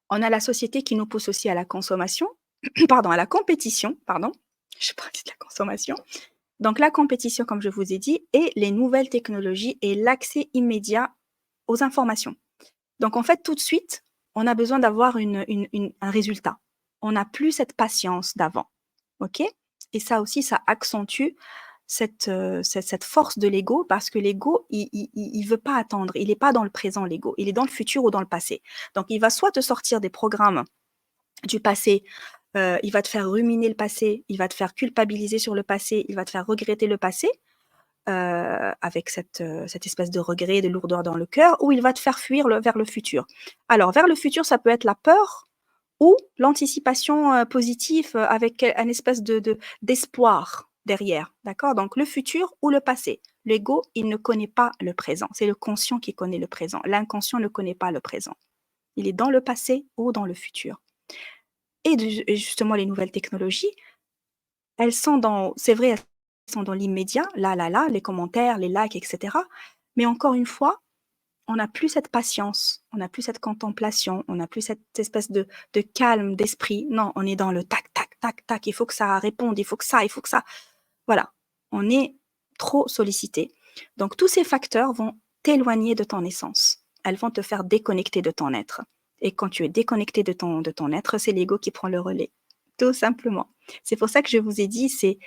On a la société qui nous pousse aussi à la consommation, pardon, à la compétition, pardon. Je parle de la consommation. Donc, la compétition, comme je vous ai dit, et les nouvelles technologies et l'accès immédiat aux informations. Donc, en fait, tout de suite, on a besoin d'avoir un résultat. On n'a plus cette patience d'avant. OK? Et ça aussi, ça accentue cette force de l'ego, parce que l'ego, il veut pas attendre. Il n'est pas dans le présent, l'ego. Il est dans le futur ou dans le passé. Donc, il va soit te sortir des programmes du passé, il va te faire ruminer le passé, il va te faire culpabiliser sur le passé, il va te faire regretter le passé, avec cette espèce de regret, de lourdeur dans le cœur, ou il va te faire fuir vers le futur. Alors, vers le futur, ça peut être la peur ou l'anticipation positive avec un espèce d'espoir derrière. D'accord? Donc, le futur ou le passé. L'ego, il ne connaît pas le présent. C'est le conscient qui connaît le présent. L'inconscient ne connaît pas le présent. Il est dans le passé ou dans le futur. Et justement, les nouvelles technologies, elles sont c'est vrai, elles sont dans l'immédiat, là, les commentaires, les likes, etc. Mais encore une fois, on n'a plus cette patience, on n'a plus cette contemplation, on n'a plus cette espèce de calme d'esprit. Non, on est dans le tac, tac, tac, tac, il faut que ça réponde, il faut que ça. Voilà, on est trop sollicité. Donc, tous ces facteurs vont t'éloigner de ton essence. Elles vont te faire déconnecter de ton être. Et quand tu es déconnecté de ton être, c'est l'ego qui prend le relais. Tout simplement. C'est pour ça que je vous ai dit, c'est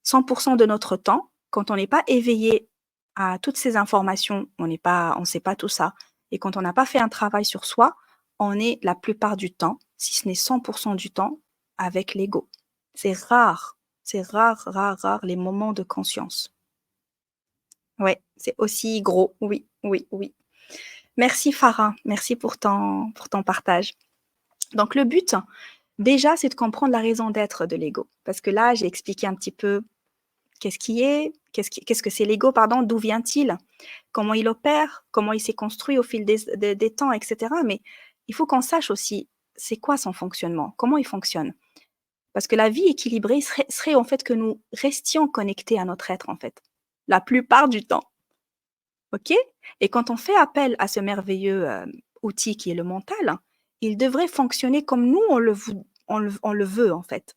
100% de notre temps. Quand on n'est pas éveillé à toutes ces informations, on ne sait pas tout ça. Et quand on n'a pas fait un travail sur soi, on est la plupart du temps, si ce n'est 100% du temps, avec l'ego. C'est rare les moments de conscience. Ouais, c'est aussi gros. Oui, oui, oui. Merci Farah, merci pour ton partage. Donc le but, déjà, c'est de comprendre la raison d'être de l'ego. Parce que là, j'ai expliqué un petit peu qu'est-ce que c'est l'ego, pardon, d'où vient-il, comment il opère, comment il s'est construit au fil des temps, etc. Mais il faut qu'on sache aussi, c'est quoi son fonctionnement, comment il fonctionne. Parce que la vie équilibrée serait en fait que nous restions connectés à notre être, en fait, la plupart du temps. OK? Et quand on fait appel à ce merveilleux outil qui est le mental, il devrait fonctionner comme nous, on le veut, en fait.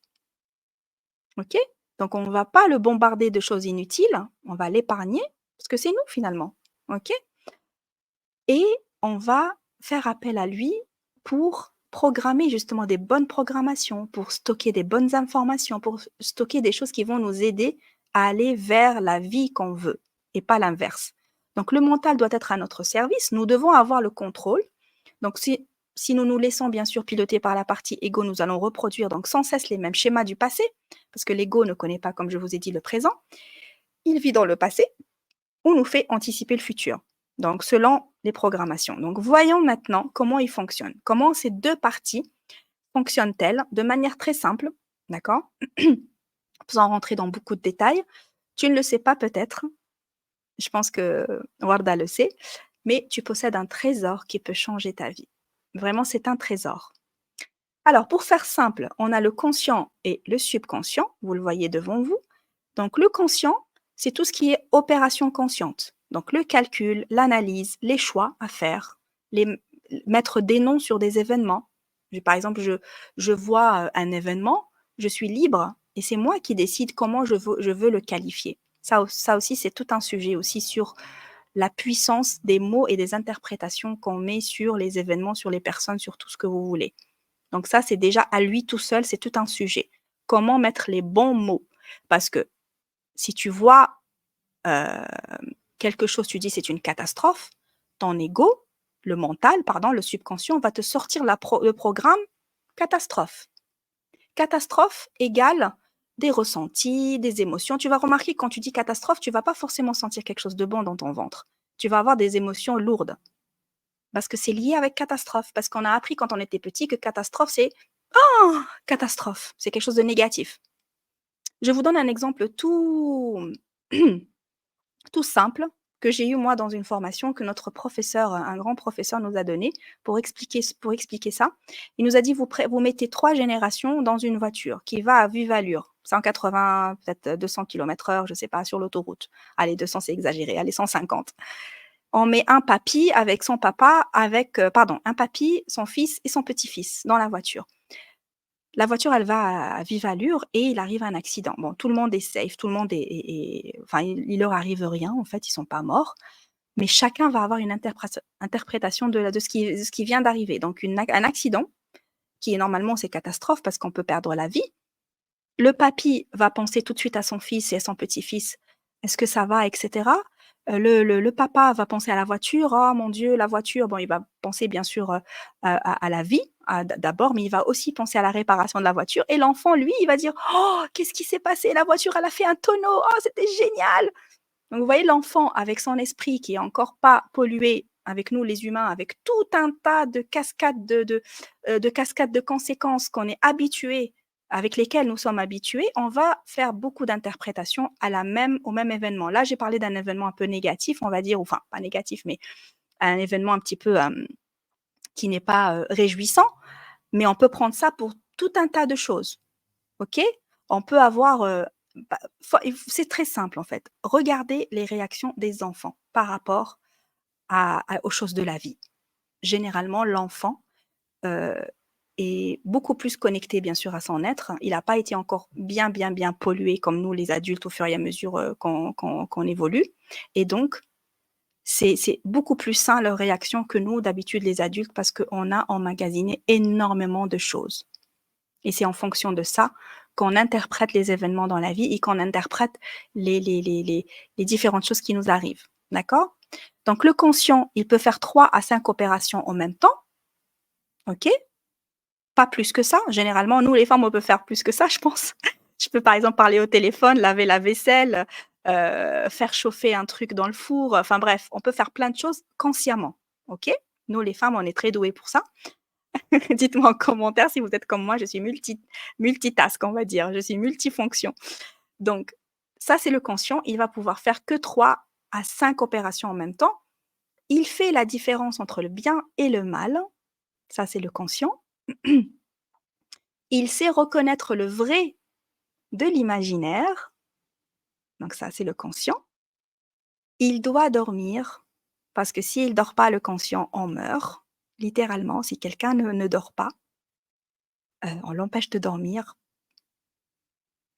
OK? Donc, on ne va pas le bombarder de choses inutiles, on va l'épargner, parce que c'est nous finalement. OK? Et on va faire appel à lui pour programmer justement des bonnes programmations, pour stocker des bonnes informations, pour stocker des choses qui vont nous aider à aller vers la vie qu'on veut et pas l'inverse. Donc, le mental doit être à notre service. Nous devons avoir le contrôle. Donc, si nous nous laissons bien sûr piloter par la partie ego, nous allons reproduire donc sans cesse les mêmes schémas du passé, parce que l'ego ne connaît pas, comme je vous ai dit, le présent. Il vit dans le passé ou nous fait anticiper le futur. Donc, selon les programmations. Donc, voyons maintenant comment ils fonctionnent. Comment ces deux parties fonctionnent-elles de manière très simple, d'accord? Sans rentrer dans beaucoup de détails. Tu ne le sais pas peut-être. Je pense que Warda le sait. Mais tu possèdes un trésor qui peut changer ta vie. Vraiment, c'est un trésor. Alors, pour faire simple, on a le conscient et le subconscient. Vous le voyez devant vous. Donc, le conscient, c'est tout ce qui est opération consciente. Donc, le calcul, l'analyse, les choix à faire, mettre des noms sur des événements. Par exemple, je vois un événement, je suis libre et c'est moi qui décide comment je veux le qualifier. Ça aussi, c'est tout un sujet aussi sur la puissance des mots et des interprétations qu'on met sur les événements, sur les personnes, sur tout ce que vous voulez. Donc ça, c'est déjà à lui tout seul, c'est tout un sujet. Comment mettre les bons mots? Parce que si tu vois quelque chose, tu dis c'est une catastrophe, ton ego, le mental, pardon, le subconscient va te sortir le programme catastrophe. Catastrophe égale des ressentis, des émotions. Tu vas remarquer quand tu dis catastrophe, tu vas pas forcément sentir quelque chose de bon dans ton ventre. Tu vas avoir des émotions lourdes. Parce que c'est lié avec catastrophe. Parce qu'on a appris quand on était petit que catastrophe, c'est oh, catastrophe. C'est quelque chose de négatif. Je vous donne un exemple tout, tout simple que j'ai eu moi dans une formation que notre professeur, un grand professeur nous a donné pour expliquer ça. Il nous a dit, vous mettez 3 générations dans une voiture qui va à vive allure, 180, peut-être 200 km/h, je ne sais pas, sur l'autoroute. Allez, 200 c'est exagéré, allez, 150. On met un papy avec son papa, un papy, son fils et son petit-fils dans la voiture. La voiture, elle va à vive allure et il arrive un accident. Bon, tout le monde est safe, tout le monde enfin, il leur arrive rien, en fait, ils sont pas morts, mais chacun va avoir une interprétation de ce qui vient d'arriver. Donc, un accident, qui est normalement, c'est catastrophe parce qu'on peut perdre la vie. Le papy va penser tout de suite à son fils et à son petit-fils. Est-ce que ça va, etc. Le papa va penser à la voiture. Oh mon Dieu, la voiture. Bon, il va penser bien sûr à la vie d'abord, mais il va aussi penser à la réparation de la voiture. Et l'enfant, lui, il va dire oh, qu'est-ce qui s'est passé? La voiture, elle a fait un tonneau. Oh, c'était génial. Donc, vous voyez, l'enfant, avec son esprit qui est encore pas pollué avec nous, les humains, avec tout un tas de cascades de cascades de conséquences qu'on est habitué, avec lesquelles nous sommes habitués, on va faire beaucoup d'interprétations au même événement. Là, j'ai parlé d'un événement un peu négatif, on va dire, enfin, pas négatif, mais un événement un petit peu qui n'est pas réjouissant, mais on peut prendre ça pour tout un tas de choses. OK? On peut avoir, c'est très simple en fait. Regardez les réactions des enfants par rapport aux choses de la vie. Généralement, l'enfant est beaucoup plus connecté bien sûr à son être. Il n'a pas été encore bien, bien, bien pollué comme nous les adultes au fur et à mesure qu'on évolue. Et donc, c'est beaucoup plus sain leur réaction que nous d'habitude les adultes parce qu'on a emmagasiné énormément de choses. Et c'est en fonction de ça qu'on interprète les événements dans la vie et qu'on interprète les différentes choses qui nous arrivent. D'accord? Donc, le conscient, il peut faire 3 à 5 opérations en même temps. OK? Pas plus que ça. Généralement, nous, les femmes, on peut faire plus que ça, je pense. Je peux, par exemple, parler au téléphone, laver la vaisselle, faire chauffer un truc dans le four. Enfin bref, on peut faire plein de choses consciemment. OK? Nous, les femmes, on est très douées pour ça. Dites-moi en commentaire si vous êtes comme moi, je suis multitask, on va dire, je suis multifonction. Donc, ça, c'est le conscient. Il va pouvoir faire que 3 à 5 opérations en même temps. Il fait la différence entre le bien et le mal. Ça, c'est le conscient. Il sait reconnaître le vrai de l'imaginaire. Donc, ça, c'est le conscient. Il doit dormir parce que s'il ne dort pas, le conscient en meurt. Littéralement, si quelqu'un ne dort pas, on l'empêche de dormir,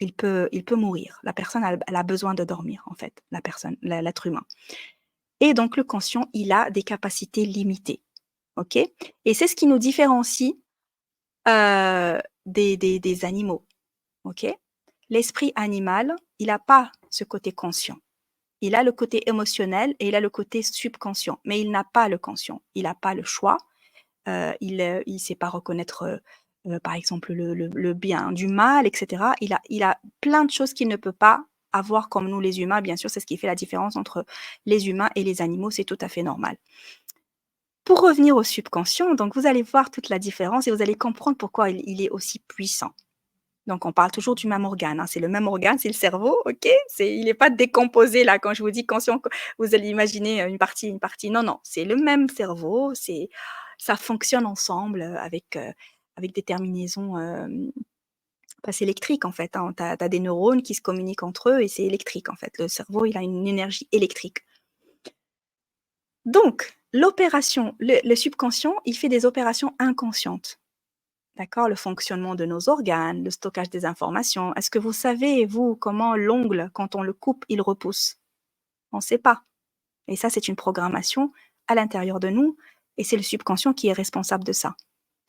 il peut mourir. La personne, elle a besoin de dormir, en fait, l'être humain. Et donc, le conscient, il a des capacités limitées. OK? Et c'est ce qui nous différencie des animaux. OK? L'esprit animal, il n'a pas ce côté conscient. Il a le côté émotionnel et il a le côté subconscient, mais il n'a pas le conscient. Il n'a pas le choix. Il ne sait pas reconnaître, par exemple, le bien du mal, etc. Il a plein de choses qu'il ne peut pas avoir comme nous les humains. Bien sûr, c'est ce qui fait la différence entre les humains et les animaux. C'est tout à fait normal. Pour revenir au subconscient, donc vous allez voir toute la différence et vous allez comprendre pourquoi il est aussi puissant. Donc, on parle toujours du même organe, hein. C'est le même organe, c'est le cerveau, OK? Il n'est pas décomposé là. Quand je vous dis conscient, vous allez imaginer une partie, une partie. Non, non, c'est le même cerveau. Ça fonctionne ensemble avec des terminaisons. C'est électrique en fait, hein. Tu as des neurones qui se communiquent entre eux et c'est électrique en fait. Le cerveau, il a une énergie électrique. Donc, le subconscient, il fait des opérations inconscientes. D'accord? Le fonctionnement de nos organes, le stockage des informations. Est-ce que vous savez, vous, comment l'ongle, quand on le coupe, il repousse? On ne sait pas. Et ça, c'est une programmation à l'intérieur de nous, et c'est le subconscient qui est responsable de ça.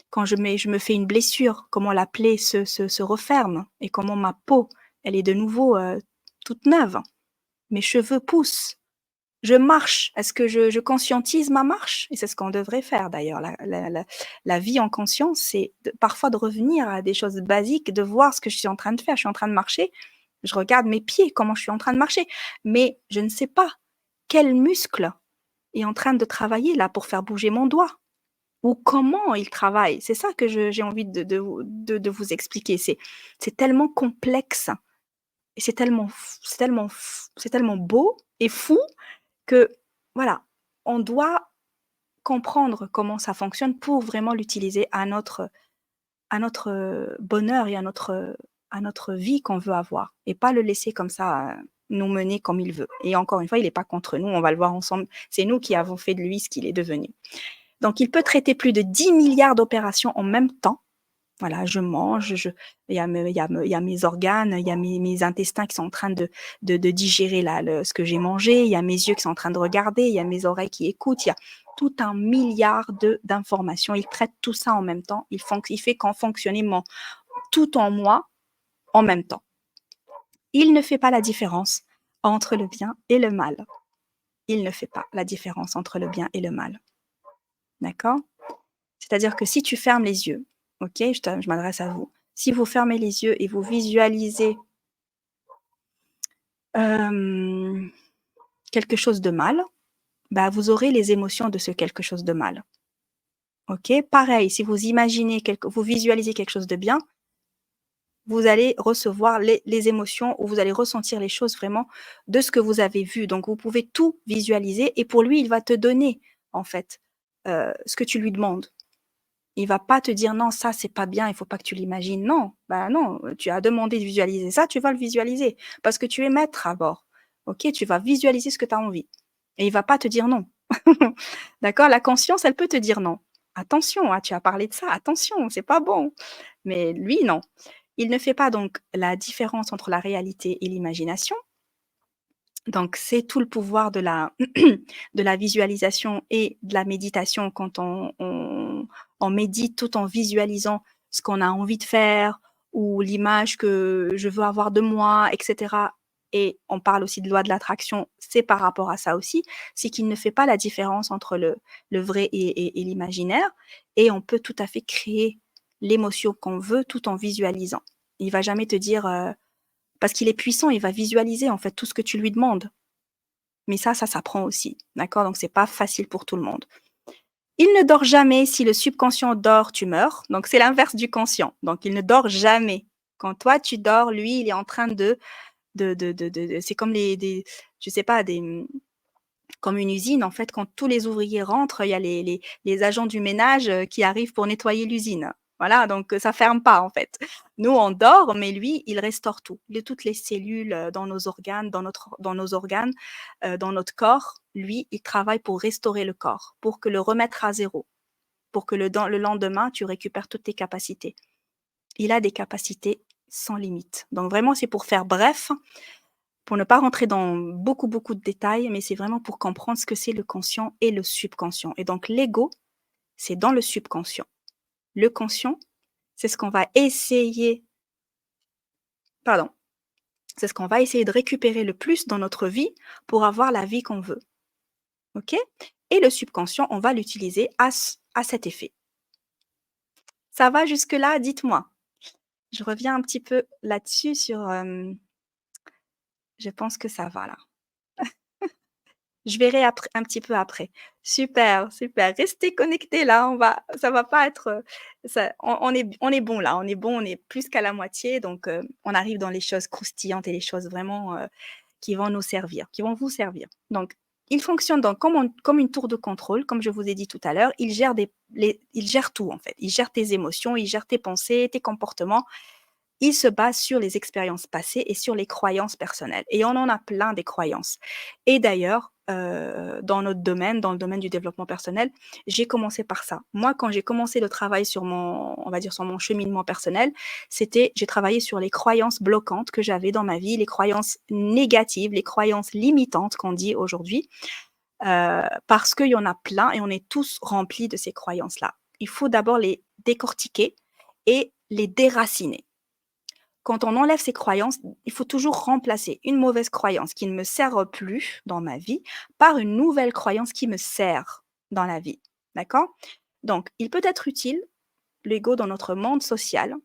Quand je me fais une blessure, comment la plaie se referme, et comment ma peau, elle est de nouveau toute neuve. Mes cheveux poussent. Je marche. Est-ce que je conscientise ma marche? Et c'est ce qu'on devrait faire d'ailleurs. La vie en conscience, c'est parfois de revenir à des choses basiques, de voir ce que je suis en train de faire. Je suis en train de marcher, je regarde mes pieds, comment je suis en train de marcher. Mais je ne sais pas quel muscle est en train de travailler là pour faire bouger mon doigt. Ou comment il travaille. C'est ça que j'ai envie de vous expliquer. C'est tellement complexe et c'est tellement beau et fou que, voilà, on doit comprendre comment ça fonctionne pour vraiment l'utiliser à notre bonheur et à notre vie qu'on veut avoir. Et pas le laisser comme ça nous mener comme il veut. Et encore une fois, il n'est pas contre nous, on va le voir ensemble. C'est nous qui avons fait de lui ce qu'il est devenu. Donc, il peut traiter plus de 10 milliards d'opérations en même temps. Voilà, je mange, il y a mes organes, il y a mes intestins qui sont en train de digérer ce que j'ai mangé, il y a mes yeux qui sont en train de regarder, il y a mes oreilles qui écoutent, il y a tout un milliard d'informations. Il traite tout ça en même temps. Il fait qu'en fonctionnement tout en moi en même temps. Il ne fait pas la différence entre le bien et le mal. Il ne fait pas la différence entre le bien et le mal. D'accord? C'est-à-dire que si tu fermes les yeux, ok, je m'adresse à vous. Si vous fermez les yeux et vous visualisez quelque chose de mal, bah, vous aurez les émotions de ce quelque chose de mal. Ok, pareil, si vous imaginez, vous visualisez quelque chose de bien, vous allez recevoir les émotions ou vous allez ressentir les choses vraiment de ce que vous avez vu. Donc, vous pouvez tout visualiser et pour lui, il va te donner, en fait, ce que tu lui demandes. Il va pas te dire non, ça c'est pas bien, il faut pas que tu l'imagines. Non, bah non, tu as demandé de visualiser ça, tu vas le visualiser parce que tu es maître à bord. Ok, tu vas visualiser ce que tu as envie. Et il va pas te dire non. D'accord? La conscience, elle peut te dire non. Attention, hein, tu as parlé de ça, attention, c'est pas bon. Mais lui, non. Il ne fait pas donc la différence entre la réalité et l'imagination. Donc, c'est tout le pouvoir de la visualisation et de la méditation quand on médite tout en visualisant ce qu'on a envie de faire ou l'image que je veux avoir de moi, etc. Et on parle aussi de loi de l'attraction, c'est par rapport à ça aussi, c'est qu'il ne fait pas la différence entre le vrai et l'imaginaire et on peut tout à fait créer l'émotion qu'on veut tout en visualisant. Il va jamais te dire parce qu'il est puissant, il va visualiser en fait tout ce que tu lui demandes. Mais ça s'apprend aussi, d'accord? Donc c'est pas facile pour tout le monde. Il ne dort jamais. Si le subconscient dort, tu meurs. Donc c'est l'inverse du conscient. Donc il ne dort jamais. Quand toi tu dors, lui, il est en train c'est comme je sais pas, comme une usine. En fait, quand tous les ouvriers rentrent, il y a les agents du ménage qui arrivent pour nettoyer l'usine. Voilà, donc ça ferme pas en fait. Nous, on dort, mais lui, il restaure tout. Toutes les cellules dans nos organes, dans notre corps, lui, il travaille pour restaurer le corps, pour que le remettre à zéro, pour que le lendemain, tu récupères toutes tes capacités. Il a des capacités sans limite. Donc vraiment, c'est pour faire bref, pour ne pas rentrer dans beaucoup, beaucoup de détails, mais c'est vraiment pour comprendre ce que c'est le conscient et le subconscient. Et donc l'ego, c'est dans le subconscient. Le conscient, c'est ce qu'on va essayer, pardon, c'est ce qu'on va essayer de récupérer le plus dans notre vie pour avoir la vie qu'on veut. OK? Et le subconscient, on va l'utiliser à cet effet. Ça va jusque-là? Dites-moi. Je reviens un petit peu là-dessus sur, je pense que ça va là. Je verrai après un petit peu après. Super, super. Restez connectés là, ça va pas être, ça on est bon là, on est bon, on est plus qu'à la moitié donc on arrive dans les choses croustillantes et les choses vraiment, qui vont nous servir, qui vont vous servir. Donc il fonctionne donc comme une tour de contrôle, comme je vous ai dit tout à l'heure. Il gère tout en fait. Il gère tes émotions, il gère tes pensées, tes comportements. il se base sur les expériences passées et sur les croyances personnelles. Et on en a plein des croyances. Et d'ailleurs, dans notre domaine, dans le domaine du développement personnel, j'ai commencé par ça. Moi, quand j'ai commencé le travail sur mon, on va dire, sur mon cheminement personnel, j'ai travaillé sur les croyances bloquantes que j'avais dans ma vie, les croyances négatives, les croyances limitantes qu'on dit aujourd'hui, parce qu'il y en a plein et on est tous remplis de ces croyances-là. Il faut d'abord les décortiquer et les déraciner. Quand on enlève ces croyances, il faut toujours remplacer une mauvaise croyance qui ne me sert plus dans ma vie par une nouvelle croyance qui me sert dans la vie. D'accord? Donc, il peut être utile, l'ego, dans notre monde social,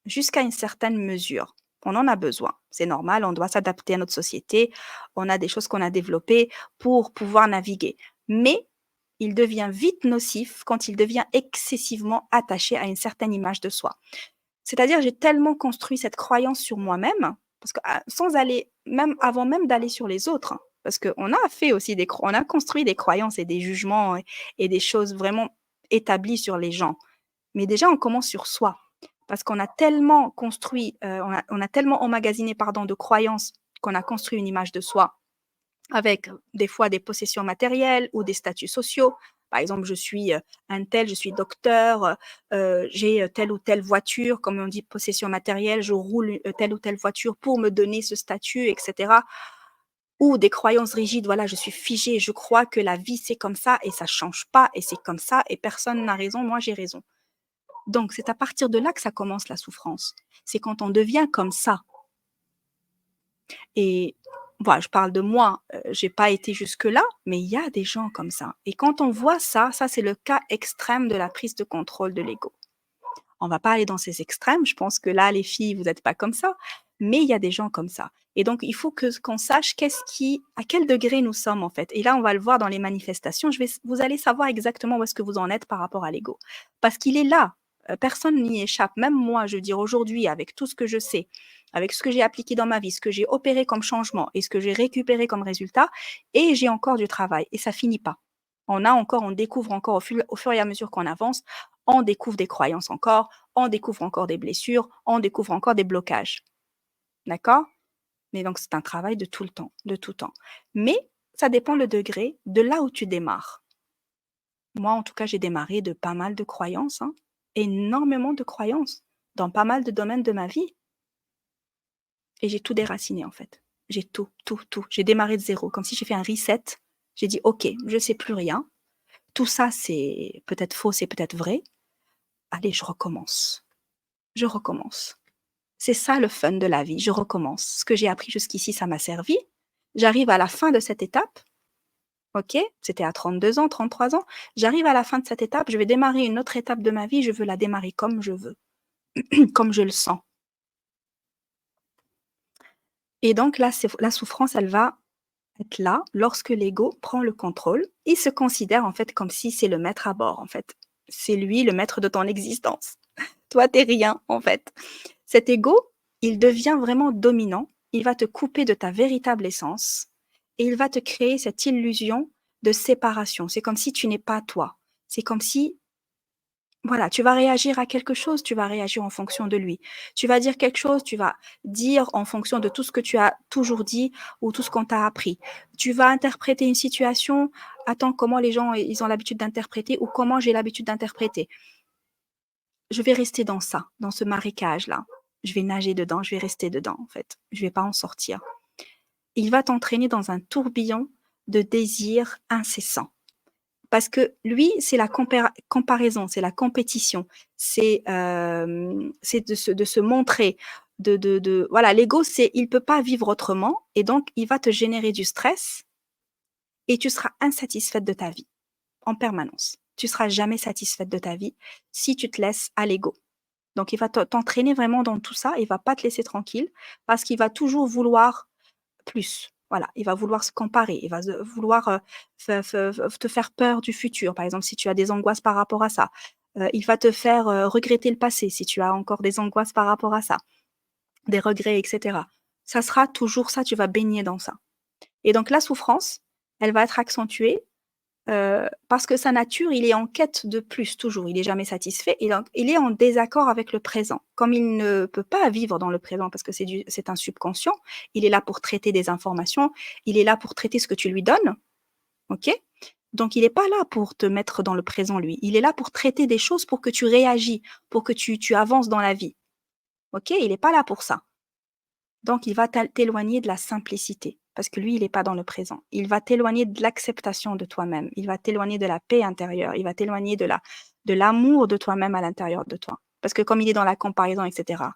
jusqu'à une certaine mesure. On en a besoin. C'est normal, on doit s'adapter à notre société. On a des choses qu'on a développées pour pouvoir naviguer. Mais il devient vite nocif quand il devient excessivement attaché à une certaine image de soi. C'est-à-dire, j'ai tellement construit cette croyance sur moi-même, parce que sans aller, même avant même d'aller sur les autres, hein, parce qu'on a fait aussi on a construit des croyances et des jugements et des choses vraiment établies sur les gens. Mais déjà, on commence sur soi, parce qu'on a tellement construit, on a tellement emmagasiné, pardon, de croyances qu'on a construit une image de soi avec des fois des possessions matérielles ou des statuts sociaux. Par exemple, je suis un tel, je suis docteur, j'ai telle ou telle voiture, comme on dit possession matérielle, je roule telle ou telle voiture pour me donner ce statut, etc. Ou des croyances rigides, voilà, je suis figée, je crois que la vie c'est comme ça et ça change pas et c'est comme ça et personne n'a raison, moi j'ai raison. Donc c'est à partir de là que ça commence la souffrance. C'est quand on devient comme ça. Et voilà, je parle de moi, j'ai pas été jusque-là, mais il y a des gens comme ça. Et quand on voit ça, ça c'est le cas extrême de la prise de contrôle de l'ego. On va pas aller dans ces extrêmes, je pense que là, les filles, vous n'êtes pas comme ça, mais il y a des gens comme ça. Et donc, il faut qu'on sache à quel degré nous sommes en fait. Et là, on va le voir dans les manifestations. Vous allez savoir exactement où est-ce que vous en êtes par rapport à l'ego. Parce qu'il est là. Personne n'y échappe. Même moi, je veux dire aujourd'hui, avec tout ce que je sais, avec ce que j'ai appliqué dans ma vie, ce que j'ai opéré comme changement et ce que j'ai récupéré comme résultat, et j'ai encore du travail. Et ça finit pas. On découvre encore au fur et à mesure qu'on avance, on découvre des croyances encore, on découvre encore des blessures, on découvre encore des blocages. D'accord? Mais donc, c'est un travail de tout le temps, de tout temps. Mais ça dépend le degré de là où tu démarres. Moi, en tout cas, j'ai démarré de pas mal de croyances, hein, énormément de croyances, dans pas mal de domaines de ma vie. Et j'ai tout déraciné, en fait. J'ai tout, tout, tout. J'ai démarré de zéro, comme si j'ai fait un reset. J'ai dit, OK, je ne sais plus rien. Tout ça, c'est peut-être faux, c'est peut-être vrai. Allez, je recommence. Je recommence. C'est ça le fun de la vie, je recommence. Ce que j'ai appris jusqu'ici, ça m'a servi. J'arrive à la fin de cette étape. OK, c'était à 32 ans, 33 ans. J'arrive à la fin de cette étape, je vais démarrer une autre étape de ma vie, je veux la démarrer comme je veux, comme je le sens. Et donc là, la souffrance, elle va être là lorsque l'ego prend le contrôle. Il se considère en fait comme si c'est le maître à bord, en fait. C'est lui le maître de ton existence. Toi, t'es rien, en fait. Cet ego, il devient vraiment dominant. Il va te couper de ta véritable essence et il va te créer cette illusion de séparation. C'est comme si tu n'es pas toi. C'est comme si, voilà, tu vas réagir à quelque chose, tu vas réagir en fonction de lui. Tu vas dire quelque chose, tu vas dire en fonction de tout ce que tu as toujours dit ou tout ce qu'on t'a appris. Tu vas interpréter une situation, attends, comment les gens, ils ont l'habitude d'interpréter ou comment j'ai l'habitude d'interpréter. Je vais rester dans ça, dans ce marécage-là. Je vais nager dedans, je vais rester dedans, en fait. Je vais pas en sortir. Il va t'entraîner dans un tourbillon de désirs incessants. Parce que lui, c'est la comparaison, c'est la compétition, c'est de se montrer, voilà, l'ego, il peut pas vivre autrement, et donc il va te générer du stress, et tu seras insatisfaite de ta vie en permanence. Tu seras jamais satisfaite de ta vie si tu te laisses à l'ego. Donc, il va t'entraîner vraiment dans tout ça. Il va pas te laisser tranquille parce qu'il va toujours vouloir plus. Voilà, il va vouloir se comparer. Il va vouloir te faire peur du futur. Par exemple, si tu as des angoisses par rapport à ça. Il va te faire regretter le passé si tu as encore des angoisses par rapport à ça, des regrets, etc. Ça sera toujours ça, tu vas baigner dans ça. Et donc, la souffrance, elle va être accentuée Parce que sa nature, il est en quête de plus toujours, il est jamais satisfait, il est en désaccord avec le présent. Comme il ne peut pas vivre dans le présent parce que c'est un subconscient, il est là pour traiter des informations, il est là pour traiter ce que tu lui donnes, OK? Donc il est pas là pour te mettre dans le présent lui, il est là pour traiter des choses pour que tu réagis, pour que tu avances dans la vie, OK? Il est pas là pour ça. Donc il va t'éloigner de la simplicité parce que lui, il est pas dans le présent. Il va t'éloigner de l'acceptation de toi-même, il va t'éloigner de la paix intérieure, il va t'éloigner de l'amour de toi-même à l'intérieur de toi. Parce que comme il est dans la comparaison et cetera,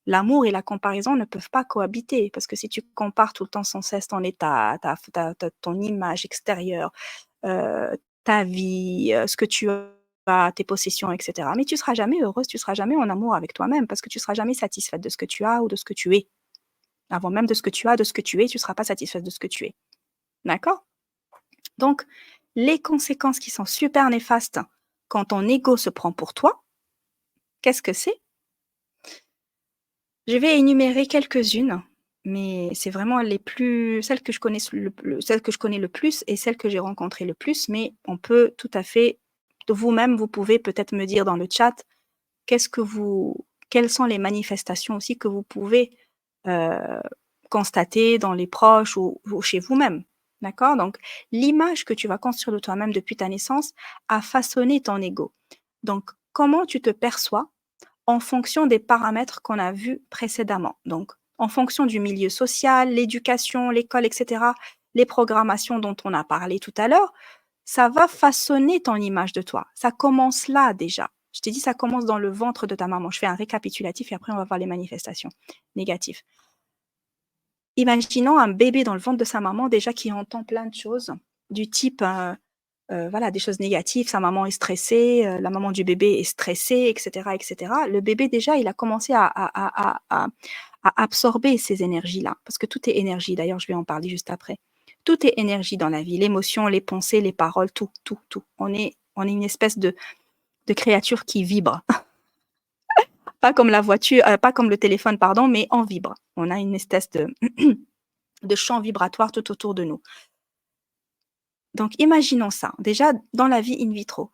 l'amour et la comparaison ne peuvent pas cohabiter parce que si tu compares tout le temps sans cesse ton état, ton image extérieure, ta vie, ce que tu as, tes possessions et cetera, mais tu seras jamais heureuse, tu seras jamais en amour avec toi-même parce que tu seras jamais satisfaite de ce que tu as ou de ce que tu es. Avant même de ce que tu as, de ce que tu es, tu ne seras pas satisfaite de ce que tu es. D'accord? Donc, les conséquences qui sont super néfastes quand ton ego se prend pour toi, qu'est-ce que c'est? Je vais énumérer quelques-unes, mais c'est vraiment celles que je connais celles que je connais le plus et celles que j'ai rencontrées le plus, mais on peut tout à fait, vous-même, vous pouvez peut-être me dire dans le chat, quelles sont les manifestations aussi que vous pouvez euh, constater dans les proches ou chez vous-même. D'accord? Donc, l'image que tu vas construire de toi-même depuis ta naissance a façonné ton ego. Donc, comment tu te perçois en fonction des paramètres qu'on a vus précédemment. Donc, en fonction du milieu social, l'éducation, l'école, etc., les programmations dont on a parlé tout à l'heure, ça va façonner ton image de toi. Ça commence là déjà. Je t'ai dit, ça commence dans le ventre de ta maman. Je fais un récapitulatif et après, on va voir les manifestations négatives. Imaginons un bébé dans le ventre de sa maman déjà qui entend plein de choses du type voilà, des choses négatives, sa maman est stressée, la maman du bébé est stressée, etc., etc. Le bébé déjà, il a commencé à absorber ces énergies-là, parce que tout est énergie. D'ailleurs, je vais en parler juste après. Tout est énergie dans la vie, l'émotion, les pensées, les paroles, tout, tout, tout. On est une espèce de créature qui vibre, pas comme la voiture, pas comme le téléphone, pardon, mais on vibre. On a une espèce de champ vibratoire tout autour de nous. Donc, imaginons ça, déjà dans la vie in vitro.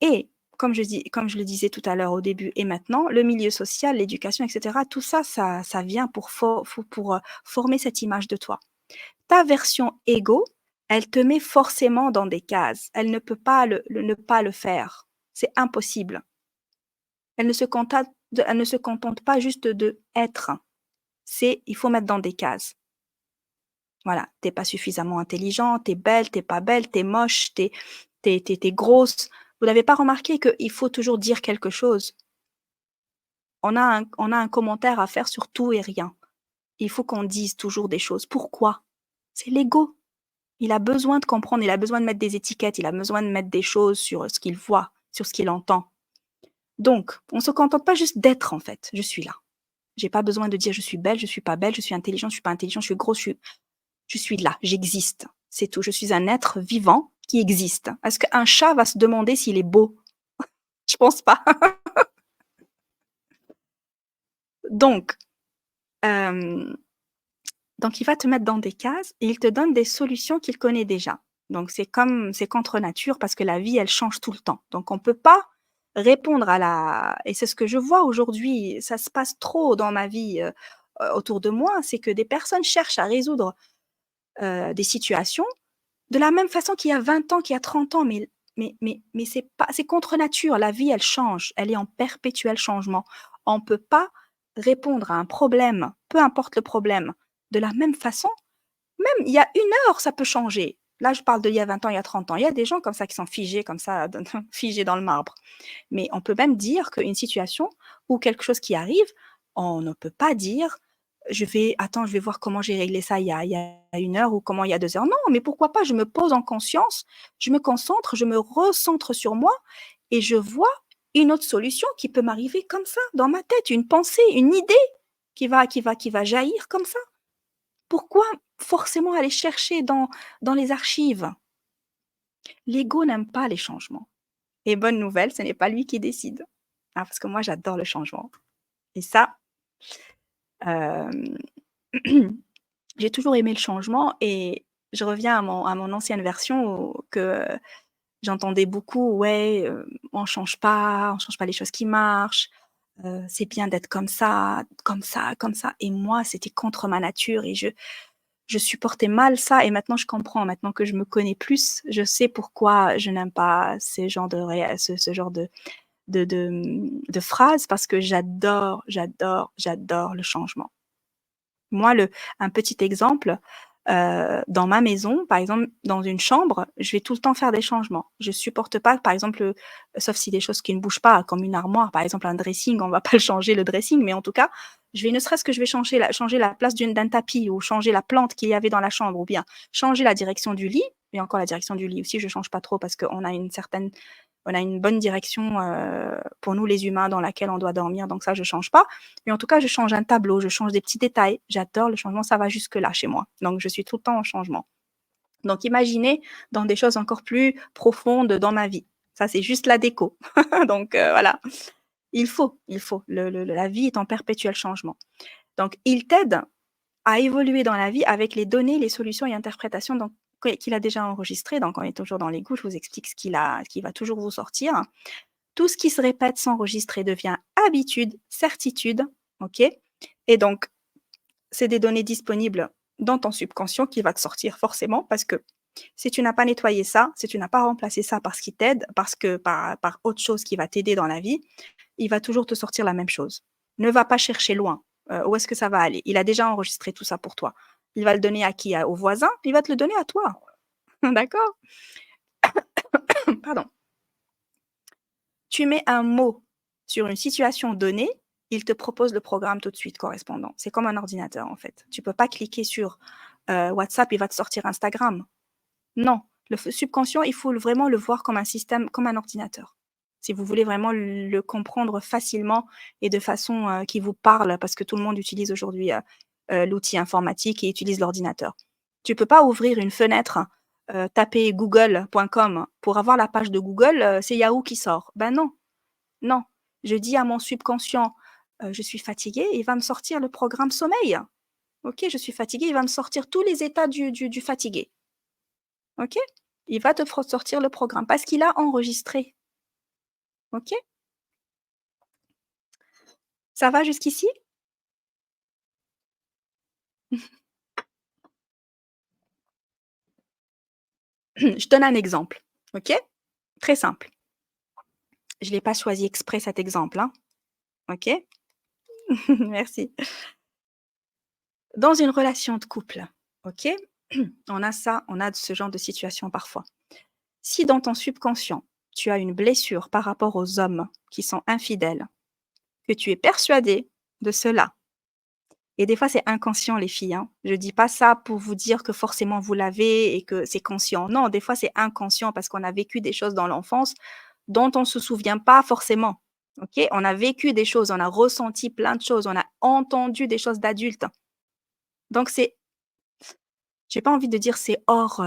Et comme je le disais tout à l'heure au début et maintenant, le milieu social, l'éducation, etc., tout ça, ça vient pour former cette image de toi. Ta version ego, elle te met forcément dans des cases. Elle ne peut pas ne pas le faire. C'est impossible. Elle ne se contente pas juste de être. Il faut mettre dans des cases. Voilà, t'es pas suffisamment intelligent, t'es belle, t'es pas belle, t'es moche, t'es grosse. Vous n'avez pas remarqué qu'il faut toujours dire quelque chose. On a un commentaire à faire sur tout et rien. Il faut qu'on dise toujours des choses. Pourquoi? C'est l'ego. Il a besoin de comprendre, il a besoin de mettre des étiquettes, il a besoin de mettre des choses sur ce qu'il voit, sur ce qu'il entend. Donc, on ne se contente pas juste d'être en fait. Je suis là. J'ai pas besoin de dire je suis belle, je suis pas belle, je suis intelligent, je suis pas intelligent, je suis grosse, je suis là, j'existe. C'est tout. Je suis un être vivant qui existe. Est-ce qu'un chat va se demander s'il est beau? Je pense pas. Donc, euh, donc, il va te mettre dans des cases et il te donne des solutions qu'il connaît déjà. Donc, c'est contre nature parce que la vie, elle change tout le temps. Donc, on ne peut pas répondre et c'est ce que je vois aujourd'hui, ça se passe trop dans ma vie autour de moi, c'est que des personnes cherchent à résoudre des situations de la même façon qu'il y a 20 ans, qu'il y a 30 ans, mais c'est contre nature. La vie, elle change, elle est en perpétuel changement. On ne peut pas répondre à un problème, peu importe le problème, de la même façon. Même il y a 1 heure, ça peut changer. Là, je parle d'il y a 20 ans, il y a 30 ans. Il y a des gens comme ça qui sont figés, comme ça, figés dans le marbre. Mais on peut même dire qu'une situation ou quelque chose qui arrive, on ne peut pas dire je vais voir comment j'ai réglé ça il y a 1 heure ou comment il y a 2 heures. Non, mais pourquoi pas? Je me pose en conscience, je me concentre, je me recentre sur moi et je vois une autre solution qui peut m'arriver comme ça, dans ma tête, une pensée, une idée qui va jaillir comme ça. Pourquoi forcément aller chercher dans les archives? L'ego n'aime pas les changements. Et bonne nouvelle, ce n'est pas lui qui décide. Ah, parce que moi, j'adore le changement. Et ça, euh, j'ai toujours aimé le changement et Je reviens à mon ancienne version que j'entendais beaucoup: «Ouais, on change pas les choses qui marchent, c'est bien d'être comme ça, comme ça, comme ça» et moi, c'était contre ma nature et je supportais mal ça et maintenant je comprends. Maintenant que je me connais plus, je sais pourquoi je n'aime pas ces genres de ce genre de phrases parce que j'adore, j'adore, j'adore le changement. Moi, un petit exemple, dans ma maison, par exemple, dans une chambre, je vais tout le temps faire des changements. Je supporte pas, par exemple, sauf si des choses qui ne bougent pas, comme une armoire, par exemple un dressing, on va pas le changer le dressing, mais en tout cas, je vais ne serait-ce que je vais changer la place d'un tapis ou changer la plante qu'il y avait dans la chambre ou bien changer la direction du lit et encore la direction du lit aussi, je change pas trop parce qu'on a on a une bonne direction pour nous les humains dans laquelle on doit dormir, donc ça je change pas. Mais en tout cas, je change un tableau, je change des petits détails. J'adore le changement, ça va jusque là chez moi. Donc je suis tout le temps en changement. Donc imaginez dans des choses encore plus profondes dans ma vie. Ça c'est juste la déco. Donc voilà, il faut. La vie est en perpétuel changement. Donc il t'aide à évoluer dans la vie avec les données, les solutions et interprétations qu'il a déjà enregistrées. Donc on est toujours dans les goûts, je vous explique ce qui va toujours vous sortir. Tout ce qui se répète s'enregistre et devient habitude, certitude, ok. Et donc, c'est des données disponibles dans ton subconscient qui va te sortir forcément parce que si tu n'as pas nettoyé ça, si tu n'as pas remplacé ça par ce qui t'aide, parce que par autre chose qui va t'aider dans la vie, il va toujours te sortir la même chose. Ne va pas chercher loin. Où est-ce que ça va aller? Il a déjà enregistré tout ça pour toi. Il va le donner à qui? Au voisin? Il va te le donner à toi. D'accord? Pardon. Tu mets un mot sur une situation donnée, il te propose le programme tout de suite correspondant. C'est comme un ordinateur en fait. Tu peux pas cliquer sur WhatsApp, il va te sortir Instagram. Non, subconscient, il faut vraiment le voir comme un système, comme un ordinateur. Si vous voulez vraiment le comprendre facilement et de façon qui vous parle, parce que tout le monde utilise aujourd'hui l'outil informatique et utilise l'ordinateur. Tu peux pas ouvrir une fenêtre, taper google.com pour avoir la page de Google, c'est Yahoo qui sort. Ben non, non. Je dis à mon subconscient, je suis fatiguée, il va me sortir le programme sommeil. Ok, je suis fatiguée, il va me sortir tous les états du fatigué. Ok? Il va te sortir le programme parce qu'il a enregistré. Ok? Ça va jusqu'ici? Je donne un exemple. Ok? Très simple. Je ne l'ai pas choisi exprès cet exemple. Hein. Ok? Merci. Dans une relation de couple, ok? On a ça, on a ce genre de situation parfois. Si dans ton subconscient, tu as une blessure par rapport aux hommes qui sont infidèles, que tu es persuadé de cela, et des fois c'est inconscient les filles, hein. Je dis pas ça pour vous dire que forcément vous l'avez et que c'est conscient. Non, des fois c'est inconscient parce qu'on a vécu des choses dans l'enfance dont on se souvient pas forcément. OK? On a vécu des choses, on a ressenti plein de choses, on a entendu des choses d'adultes. Donc c'est j'ai pas envie de dire c'est hors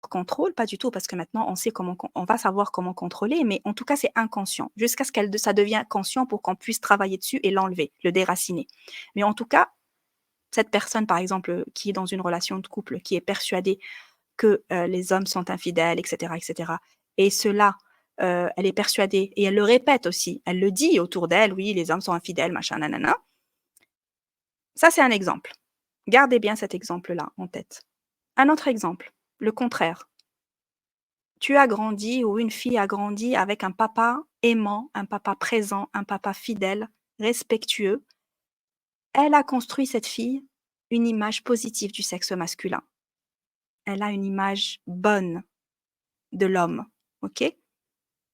contrôle, pas du tout, parce que maintenant on sait on va savoir comment contrôler, mais en tout cas c'est inconscient, jusqu'à ce que ça devienne conscient pour qu'on puisse travailler dessus et l'enlever, le déraciner. Mais en tout cas, cette personne, par exemple, qui est dans une relation de couple, qui est persuadée que les hommes sont infidèles, etc., etc., et cela, elle est persuadée, et elle le répète aussi, elle le dit autour d'elle, oui, les hommes sont infidèles, machin, nanana. Ça, c'est un exemple. Gardez bien cet exemple-là en tête. Un autre exemple, le contraire. Tu as grandi ou une fille a grandi avec un papa aimant, un papa présent, un papa fidèle, respectueux. Elle a construit, cette fille, une image positive du sexe masculin. Elle a une image bonne de l'homme, ok?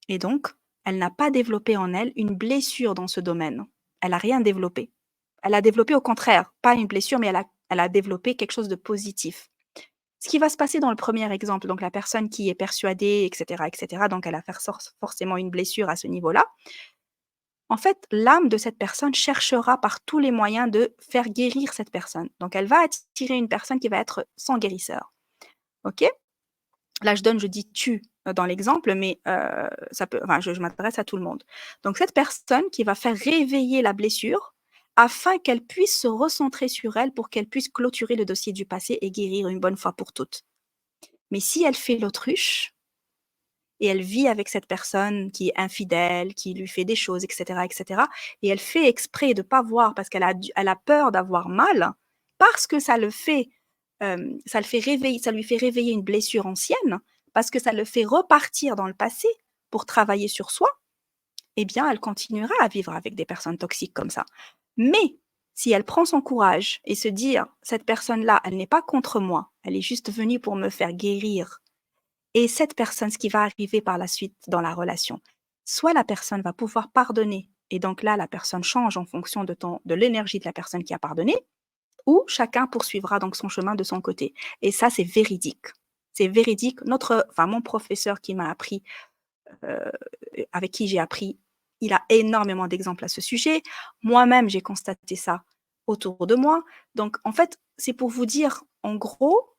Et donc, elle n'a pas développé en elle une blessure dans ce domaine. Elle n'a rien développé. Elle a développé au contraire, pas une blessure, mais elle a développé quelque chose de positif. Ce qui va se passer dans le premier exemple, donc la personne qui est persuadée, etc., donc elle a forcément une blessure à ce niveau-là. En fait, l'âme de cette personne cherchera par tous les moyens de faire guérir cette personne. Donc, elle va attirer une personne qui va être sans guérisseur. OK? Là, je dis tu dans l'exemple, mais ça peut, enfin, je m'adresse à tout le monde. Donc, cette personne qui va faire réveiller la blessure, afin qu'elle puisse se recentrer sur elle pour qu'elle puisse clôturer le dossier du passé et guérir une bonne fois pour toutes. Mais si elle fait l'autruche et elle vit avec cette personne qui est infidèle, qui lui fait des choses, etc., et elle fait exprès de ne pas voir parce elle a peur d'avoir mal, parce que ça lui fait réveiller une blessure ancienne, parce que ça le fait repartir dans le passé pour travailler sur soi, eh bien, elle continuera à vivre avec des personnes toxiques comme ça. Mais si elle prend son courage et se dit, cette personne-là, elle n'est pas contre moi, elle est juste venue pour me faire guérir. Et cette personne, ce qui va arriver par la suite dans la relation, soit la personne va pouvoir pardonner, et donc là, la personne change en fonction de l'énergie de la personne qui a pardonné, ou chacun poursuivra donc son chemin de son côté. Et ça, c'est véridique. C'est véridique. Mon professeur qui m'a appris, avec qui j'ai appris, il a énormément d'exemples à ce sujet. Moi-même, j'ai constaté ça autour de moi. Donc, en fait, c'est pour vous dire, en gros,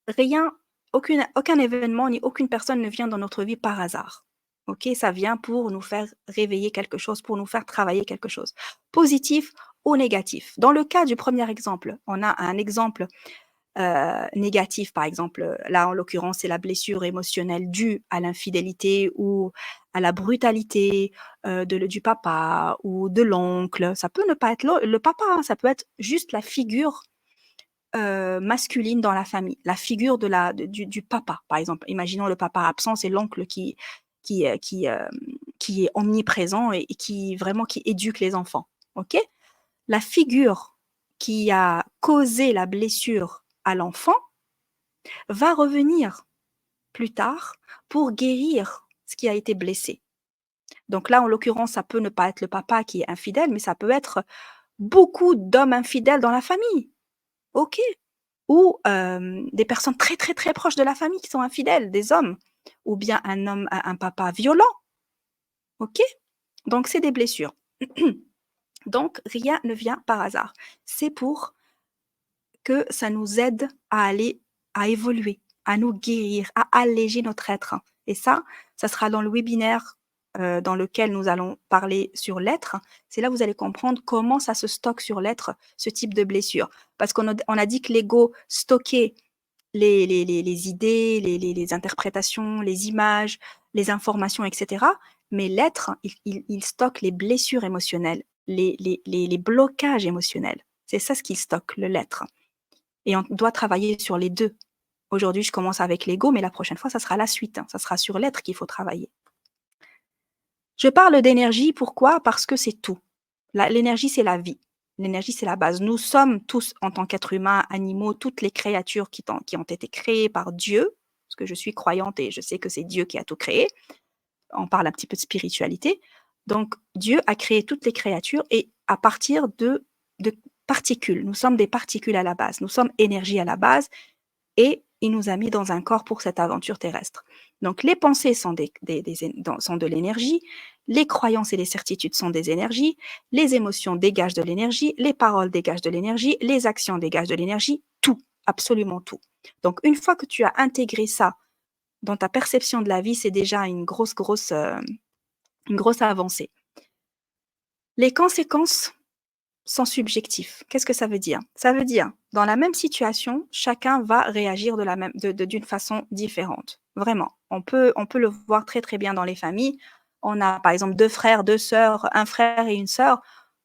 rien, aucun événement ni aucune personne ne vient dans notre vie par hasard. Ok, ça vient pour nous faire réveiller quelque chose, pour nous faire travailler quelque chose, positif ou négatif. Dans le cas du premier exemple, on a un exemple négatif, par exemple, là en l'occurrence, c'est la blessure émotionnelle due à l'infidélité ou à la brutalité du papa ou de l'oncle. Ça peut ne pas être le papa, hein, ça peut être juste la figure masculine dans la famille, la figure du papa, par exemple. Imaginons le papa absent, c'est l'oncle qui, euh, qui, euh, qui est omniprésent et qui éduque les enfants. Ok? La figure qui a causé la blessure à l'enfant va revenir plus tard pour guérir ce qui a été blessé. Donc là, en l'occurrence, ça peut ne pas être le papa qui est infidèle, mais ça peut être beaucoup d'hommes infidèles dans la famille. Ok? Ou des personnes très, très, très proches de la famille qui sont infidèles, des hommes, ou bien un papa violent. Ok? Donc, c'est des blessures. Donc, rien ne vient par hasard. C'est pour que ça nous aide à aller, à évoluer, à nous guérir, à alléger notre être. Et ça sera dans le webinaire dans lequel nous allons parler sur l'être. C'est là que vous allez comprendre comment ça se stocke sur l'être, ce type de blessure. Parce qu'on a dit que l'ego stockait les idées, les interprétations, les images, les informations, etc. Mais l'être, il stocke les blessures émotionnelles, les blocages émotionnels. C'est ça ce qu'il stocke, l'être. Et on doit travailler sur les deux. Aujourd'hui, je commence avec l'ego, mais la prochaine fois, ça sera la suite. Ça sera sur l'être qu'il faut travailler. Je parle d'énergie, pourquoi? Parce que c'est tout. L'énergie, c'est la vie. L'énergie, c'est la base. Nous sommes tous, en tant qu'êtres humains, animaux, toutes les créatures qui ont été créées par Dieu, parce que je suis croyante et je sais que c'est Dieu qui a tout créé. On parle un petit peu de spiritualité. Donc, Dieu a créé toutes les créatures et à partir de particules. Nous sommes des particules à la base. Nous sommes énergie à la base et il nous a mis dans un corps pour cette aventure terrestre. Donc, les pensées sont de l'énergie, les croyances et les certitudes sont des énergies, les émotions dégagent de l'énergie, les paroles dégagent de l'énergie, les actions dégagent de l'énergie, tout, absolument tout. Donc, une fois que tu as intégré ça dans ta perception de la vie, c'est déjà une grosse avancée. Les conséquences sont subjectifs. Qu'est-ce que ça veut dire? Ça veut dire, dans la même situation, chacun va réagir d'une façon différente. Vraiment. On peut le voir très, très bien dans les familles. On a, par exemple, 2 frères, 2 sœurs, un frère et une sœur.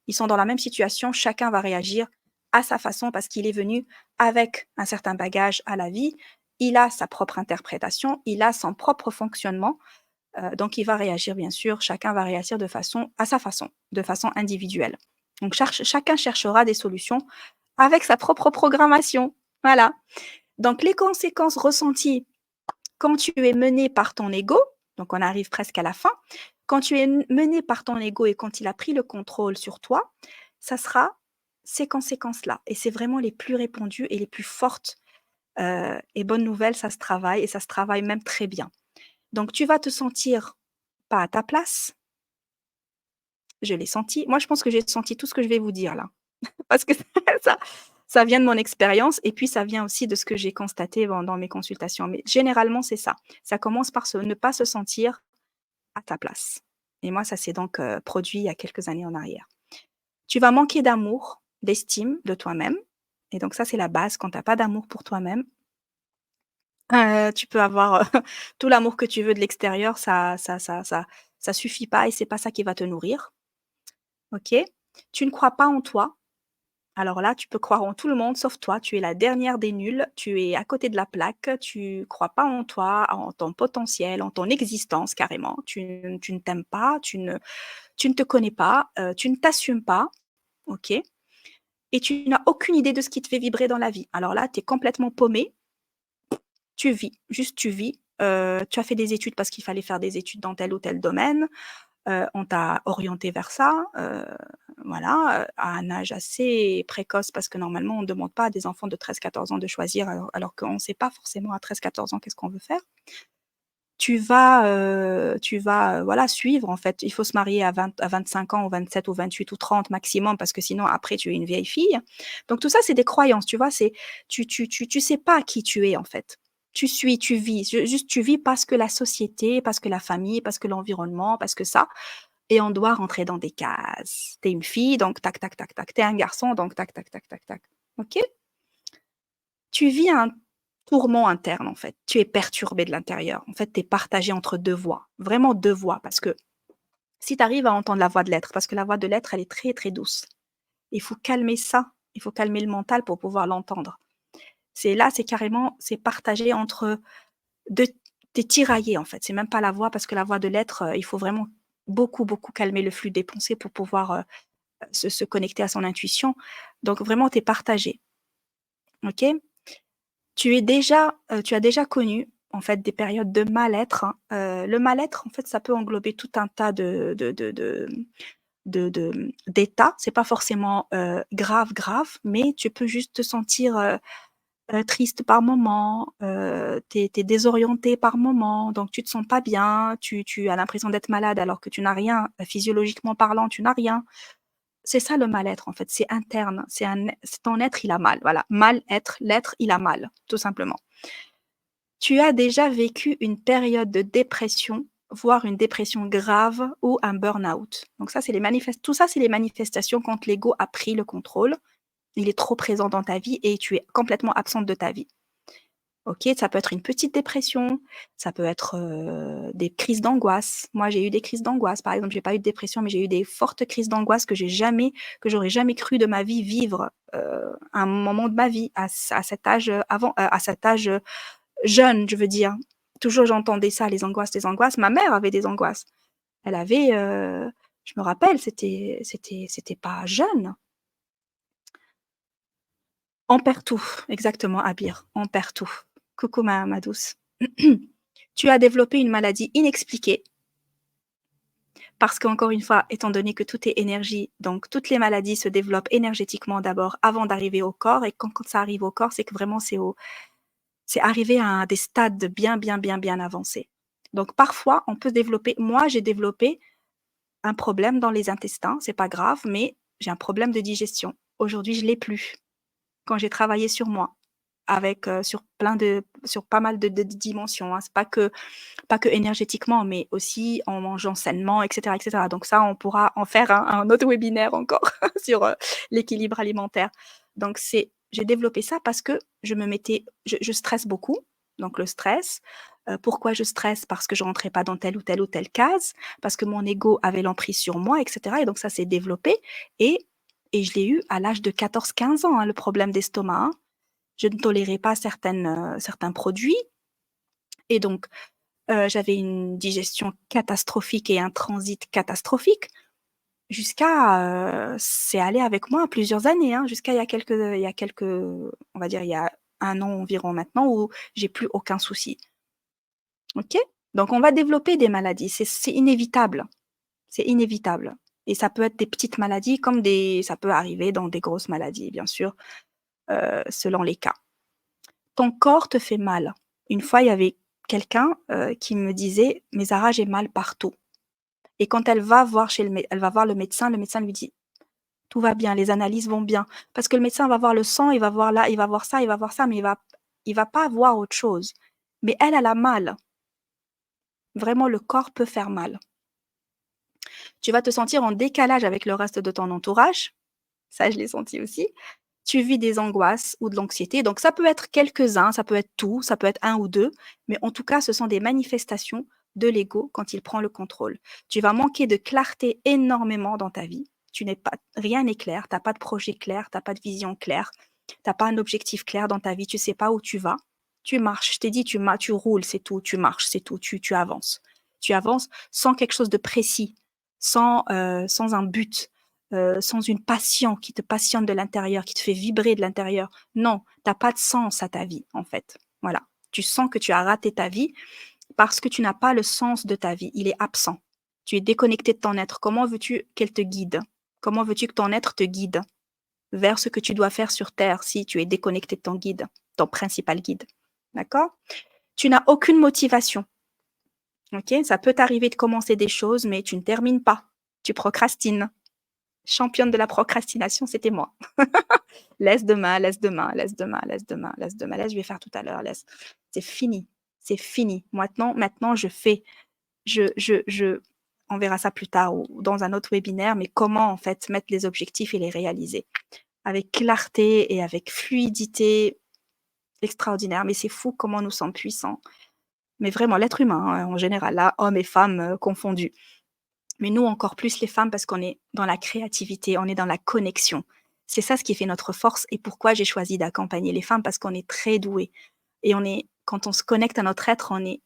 Ils sont dans la même situation. Chacun va réagir à sa façon parce qu'il est venu avec un certain bagage à la vie. Il a sa propre interprétation. Il a son propre fonctionnement. Donc, il va réagir, bien sûr. Chacun va réagir à sa façon, de façon individuelle. Donc, chacun cherchera des solutions avec sa propre programmation. Voilà. Donc, les conséquences ressenties quand tu es mené par ton ego, donc on arrive presque à la fin, quand tu es mené par ton ego et quand il a pris le contrôle sur toi, ça sera ces conséquences-là. Et c'est vraiment les plus répandues et les plus fortes. Et bonne nouvelle, ça se travaille et ça se travaille même très bien. Donc, tu vas te sentir pas à ta place. Je l'ai senti. Moi, je pense que j'ai senti tout ce que je vais vous dire là. Parce que ça, ça vient de mon expérience et puis ça vient aussi de ce que j'ai constaté dans mes consultations. Mais généralement, c'est ça. Ça commence par ne pas se sentir à ta place. Et moi, ça s'est donc produit il y a quelques années en arrière. Tu vas manquer d'amour, d'estime de toi-même et donc ça, c'est la base. Quand tu as pas d'amour pour toi-même, tu peux avoir, tout l'amour que tu veux de l'extérieur, ça suffit pas et c'est pas ça qui va te nourrir, OK? Tu ne crois pas en toi. Alors là, tu peux croire en tout le monde sauf toi. Tu es la dernière des nuls, tu es à côté de la plaque, tu crois pas en toi, en ton potentiel, en ton existence carrément. Tu ne t'aimes pas, tu ne te connais pas, tu ne t'assumes pas, OK? Et tu n'as aucune idée de ce qui te fait vibrer dans la vie. Alors là, tu es complètement paumé, tu vis, juste tu vis. Tu as fait des études parce qu'il fallait faire des études dans tel ou tel domaine, on t'a orienté vers ça, voilà, à un âge assez précoce parce que normalement on ne demande pas à des enfants de 13-14 ans de choisir alors qu'on ne sait pas forcément à 13-14 ans qu'est-ce qu'on veut faire. Tu vas, voilà, suivre en fait. Il faut se marier à 25 ans ou 27 ou 28 ou 30 maximum parce que sinon après tu es une vieille fille. Donc tout ça, c'est des croyances, tu vois? C'est tu sais pas qui tu es en fait. Tu suis, tu vis, juste tu vis parce que la société, parce que la famille, parce que l'environnement, parce que ça et on doit rentrer dans des cases. Tu es une fille, donc tac, tac, tac, tac. Tu es un garçon, donc tac, tac, tac, tac, tac. OK? Tu vis un tourment interne, en fait. Tu es perturbé de l'intérieur. En fait, tu es partagé entre 2 voix, vraiment 2 voix parce que si tu arrives à entendre la voix de l'être, parce que la voix de l'être, elle est très, très douce. Il faut calmer ça, il faut calmer le mental pour pouvoir l'entendre. C'est là, c'est carrément c'est partagé entre 2 tu es tiraillé, en fait. C'est même pas la voix parce que la voix de l'être, il faut vraiment beaucoup, beaucoup calmer le flux des pensées pour pouvoir, se connecter à son intuition. Donc vraiment, tu es partagé, OK? Tu as déjà connu, en fait, des périodes de mal-être, hein. Le mal-être, en fait, ça peut englober tout un tas d'états. C'est pas forcément, grave, grave, mais tu peux juste te sentir, triste par moment, tu es désorienté par moment, donc tu te sens pas bien, tu as l'impression d'être malade alors que tu n'as rien, physiologiquement parlant, tu n'as rien. C'est ça le mal-être, en fait, c'est interne, c'est ton être, il a mal, voilà. Mal-être, l'être, il a mal, tout simplement. Tu as déjà vécu une période de dépression, voire une dépression grave ou un burn-out. Donc ça, c'est tout ça, c'est les manifestations quand l'ego a pris le contrôle. Il est trop présent dans ta vie et tu es complètement absente de ta vie. OK, ça peut être une petite dépression, ça peut être, des crises d'angoisse. Moi, j'ai eu des crises d'angoisse, par exemple, j'ai pas eu de dépression, mais j'ai eu des fortes crises d'angoisse que j'aurais jamais cru de ma vie vivre, à un moment de ma vie, à cet âge, à cet âge, jeune, je veux dire. Toujours j'entendais ça, les angoisses, les angoisses. Ma mère avait des angoisses. Elle avait, je me rappelle, c'était pas jeune. On perd tout, exactement, Abir, on perd tout. Coucou ma douce. Tu as développé une maladie inexpliquée parce qu'encore une fois, étant donné que tout est énergie, donc toutes les maladies se développent énergétiquement d'abord avant d'arriver au corps et quand ça arrive au corps, c'est que vraiment c'est arrivé à des stades bien, bien, bien, bien avancés. Donc parfois, on peut développer moi, j'ai développé un problème dans les intestins, c'est pas grave, mais j'ai un problème de digestion. Aujourd'hui, je l'ai plus. Quand j'ai travaillé sur moi, avec, sur pas mal de dimensions, hein. C'est pas que énergétiquement, mais aussi en mangeant sainement et cetera et cetera. Donc ça, on pourra en faire un autre webinaire encore sur, l'équilibre alimentaire. Donc j'ai développé ça parce que je stresse beaucoup, donc le stress. Pourquoi je stresse? Parce que je rentrais pas dans telle ou telle case, parce que mon ego avait l'emprise sur moi et cetera et donc ça s'est développé et je l'ai eu à l'âge de 14-15 ans, hein, le problème d'estomac, hein. Je ne tolérais pas certains produits et donc j'avais une digestion catastrophique et un transit catastrophique c'est allé avec moi plusieurs années, hein, jusqu'à il y a quelques, on va dire il y a 1 an environ maintenant où j'ai plus aucun souci. OK? Donc on va développer des maladies, c'est inévitable, c'est inévitable et ça peut être des petites maladies comme ça peut arriver dans des grosses maladies bien sûr, selon les cas. Ton corps te fait mal. Une fois, il y avait quelqu'un, qui me disait: «Mais Zara, j'ai mal partout» et quand elle va voir le médecin lui dit: «Tout va bien, les analyses vont bien». Parce que le médecin va voir le sang, il va voir là, il va voir ça, il va voir ça, mais il va pas voir autre chose. Mais elle a mal. Vraiment, le corps peut faire mal. Tu vas te sentir en décalage avec le reste de ton entourage. Ça, je l'ai senti aussi. Tu vis des angoisses ou de l'anxiété. Donc, ça peut être quelques-uns, ça peut être tout, ça peut être un ou deux, mais en tout cas, ce sont des manifestations de l'ego quand il prend le contrôle. Tu vas manquer de clarté énormément dans ta vie. Rien n'est clair, tu n'as pas de projet clair, tu n'as pas de vision claire, tu n'as pas un objectif clair dans ta vie, tu ne sais pas où tu vas. Tu marches, je t'ai dit, tu roules, c'est tout, tu marches, c'est tout, tu avances. Tu avances sans quelque chose de précis, sans un but, sans une passion qui te passionne de l'intérieur, qui te fait vibrer de l'intérieur. Non, tu n'as pas de sens à ta vie, en fait. Voilà. Tu sens que tu as raté ta vie parce que tu n'as pas le sens de ta vie. Il est absent. Tu es déconnecté de ton être. Comment veux-tu qu'elle te guide? Comment veux-tu que ton être te guide vers ce que tu dois faire sur Terre si tu es déconnecté de ton guide, ton principal guide? D'accord? Tu n'as aucune motivation. Ok? Ça peut t'arriver de commencer des choses, mais tu ne termines pas. Tu procrastines. Championne de la procrastination, c'était moi. Laisse demain, laisse demain, laisse demain, laisse demain, laisse demain, laisse, je vais faire tout à l'heure, laisse. C'est fini. C'est fini. Maintenant, je fais. On verra ça plus tard ou dans un autre webinaire, mais comment en fait mettre les objectifs et les réaliser avec clarté et avec fluidité extraordinaire. Mais c'est fou comment nous sommes puissants. Mais vraiment, l'être humain hein, en général, là, hommes et femmes confondus. Mais nous, encore plus les femmes, parce qu'on est dans la créativité, on est dans la connexion. C'est ça ce qui fait notre force et pourquoi j'ai choisi d'accompagner les femmes, parce qu'on est très doués. Et quand on se connecte à notre être, on est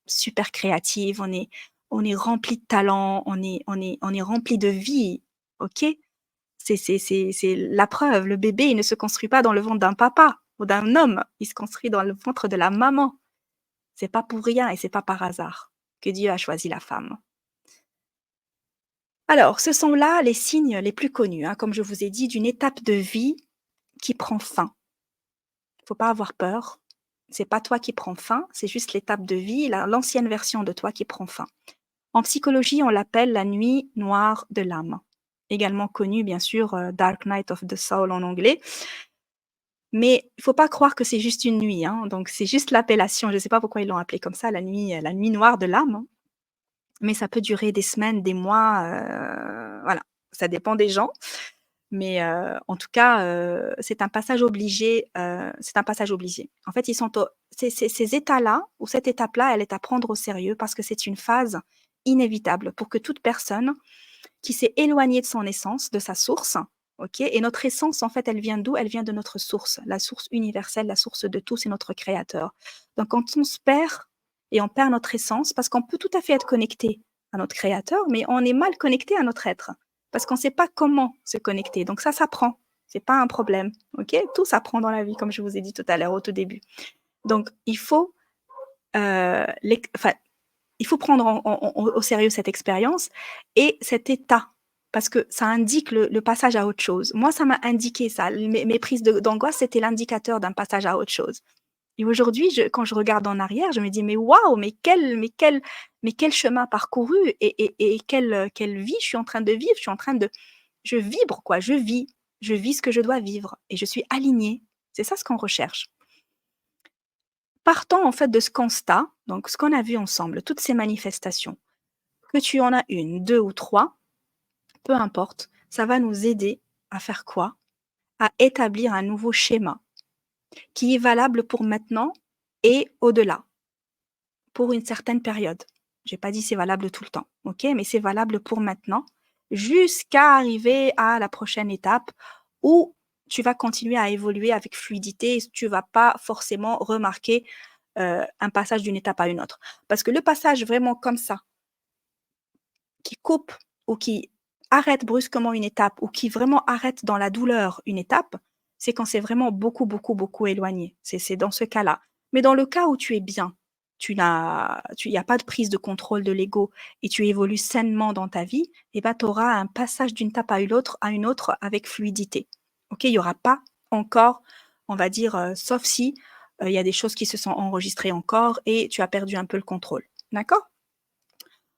super créative, on est rempli de talent, on est rempli de vie. OK? C'est la preuve. Le bébé, il ne se construit pas dans le ventre d'un papa ou d'un homme. Il se construit dans le ventre de la maman. C'est pas pour rien et c'est pas par hasard que Dieu a choisi la femme. Alors, ce sont là les signes les plus connus, hein, comme je vous ai dit, d'une étape de vie qui prend fin. Il ne faut pas avoir peur. C'est pas toi qui prends fin, c'est juste l'étape de vie, l'ancienne version de toi qui prend fin. En psychologie, on l'appelle la nuit noire de l'âme, également connue bien sûr Dark Night of the Soul en anglais. Mais il ne faut pas croire que c'est juste une nuit, hein, donc c'est juste l'appellation. Je ne sais pas pourquoi ils l'ont appelée comme ça, la nuit noire de l'âme. Hein. Mais ça peut durer des semaines, des mois, voilà, ça dépend des gens. Mais en tout cas, c'est un passage obligé, c'est un passage obligé. En fait, ces états-là ou cette étape-là, elle est à prendre au sérieux parce que c'est une phase inévitable pour que toute personne qui s'est éloignée de son essence, de sa source, OK? Et notre essence, en fait, elle vient d'où? Elle vient de notre source, la source universelle, la source de tout, c'est notre créateur. Donc quand on se perd et on perd notre essence, parce qu'on peut tout à fait être connecté à notre créateur, mais on est mal connecté à notre être, parce qu'on ne sait pas comment se connecter. Donc ça s'apprend, c'est pas un problème, OK? Tout s'apprend dans la vie, comme je vous ai dit tout à l'heure, au tout début. Donc il faut, il faut prendre au sérieux cette expérience et cet état, parce que ça indique le passage à autre chose. Moi, ça m'a indiqué ça. Mes prises d'angoisse, c'était l'indicateur d'un passage à autre chose. Et aujourd'hui, quand je regarde en arrière, je me dis, mais waouh, mais quel chemin parcouru et quelle vie je suis en train de vivre. Je vibre, quoi. Je vis ce que je dois vivre et je suis alignée. C'est ça ce qu'on recherche. Partant en fait de ce constat, donc ce qu'on a vu ensemble, toutes ces manifestations, que tu en as une, deux ou trois, peu importe, ça va nous aider à faire quoi? À établir un nouveau schéma qui est valable pour maintenant et au-delà, pour une certaine période. J'ai pas dit c'est valable tout le temps, ok? Mais c'est valable pour maintenant, jusqu'à arriver à la prochaine étape où tu vas continuer à évoluer avec fluidité et tu vas pas forcément remarquer un passage d'une étape à une autre. Parce que le passage vraiment comme ça, qui coupe ou qui arrête brusquement une étape ou qui vraiment arrête dans la douleur une étape, c'est quand c'est vraiment beaucoup, beaucoup, beaucoup éloigné. C'est dans ce cas-là. Mais dans le cas où tu es bien, il n'y a pas de prise de contrôle de l'ego et tu évolues sainement dans ta vie, et ben, tu auras un passage d'une étape à une autre avec fluidité. Ok, il n'y aura pas encore, on va dire, sauf si il y a des choses qui se sont enregistrées encore et tu as perdu un peu le contrôle. D'accord?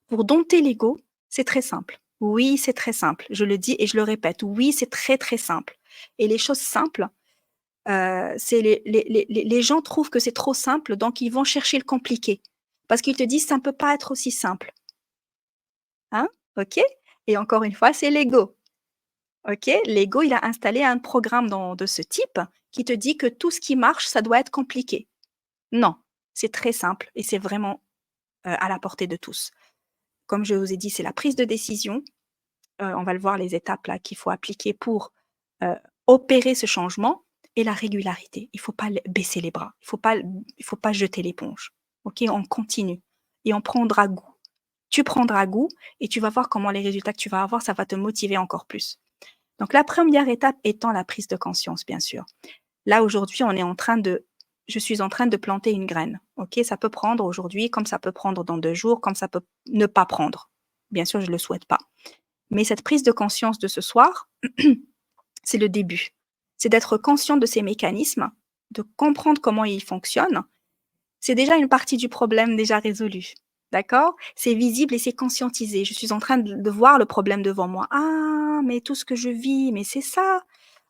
Pour dompter l'ego, c'est très simple. Oui, c'est très simple. Je le dis et je le répète. Oui, c'est très, très simple. Et les choses simples, c'est les gens trouvent que c'est trop simple, donc ils vont chercher le compliqué. Parce qu'ils te disent, ça ne peut pas être aussi simple. Hein? OK? Et encore une fois, c'est l'ego. OK? L'ego, il a installé un programme de ce type qui te dit que tout ce qui marche, ça doit être compliqué. Non, c'est très simple et c'est vraiment, à la portée de tous. Comme je vous ai dit, c'est la prise de décision. On va le voir les étapes là qu'il faut appliquer pour, heu, opérer ce changement et la régularité. Il faut pas baisser les bras. Il faut pas jeter l'éponge. OK? On continue et on prendra goût. Tu prendras goût et tu vas voir comment les résultats que tu vas avoir, ça va te motiver encore plus. Donc la première étape étant la prise de conscience, bien sûr. Là, aujourd'hui, je suis en train de planter une graine. OK? Ça peut prendre aujourd'hui, comme ça peut prendre dans 2 jours, comme ça peut ne pas prendre. Bien sûr, je ne le souhaite pas. Mais cette prise de conscience de ce soir, c'est le début. C'est d'être conscient de ces mécanismes, de comprendre comment ils fonctionnent. C'est déjà une partie du problème déjà résolue. D'accord? C'est visible et c'est conscientisé. Je suis en train de voir le problème devant moi. Ah, mais tout ce que je vis, mais c'est ça.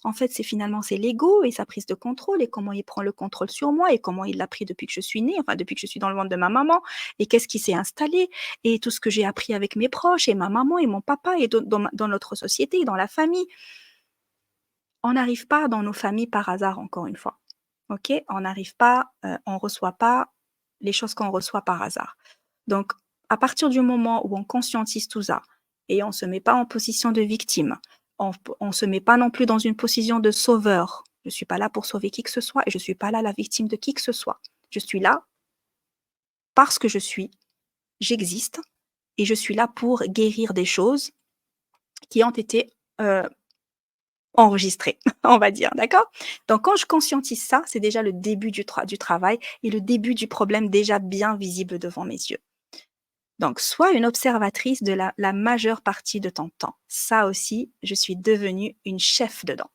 En fait, c'est l'ego et sa prise de contrôle et comment il prend le contrôle sur moi et comment il l'a pris depuis que je suis née, enfin depuis que je suis dans le ventre de ma maman et qu'est-ce qui s'est installé et tout ce que j'ai appris avec mes proches et ma maman et mon papa et dans notre société, dans la famille. On n'arrive pas dans nos familles par hasard, encore une fois. OK? On n'arrive pas, on reçoit pas les choses qu'on reçoit par hasard. Donc, à partir du moment où on conscientise tout ça et on se met pas en position de victime, on se met pas non plus dans une position de sauveur. Je suis pas là pour sauver qui que ce soit et je suis pas là la victime de qui que ce soit. Je suis là parce que j'existe et je suis là pour guérir des choses qui ont été, enregistrées, on va dire, d'accord? Donc quand je conscientise ça, c'est déjà le début du travail et le début du problème déjà bien visible devant mes yeux. Donc, sois une observatrice de la majeure partie de ton temps. Ça aussi, je suis devenue une chef dedans.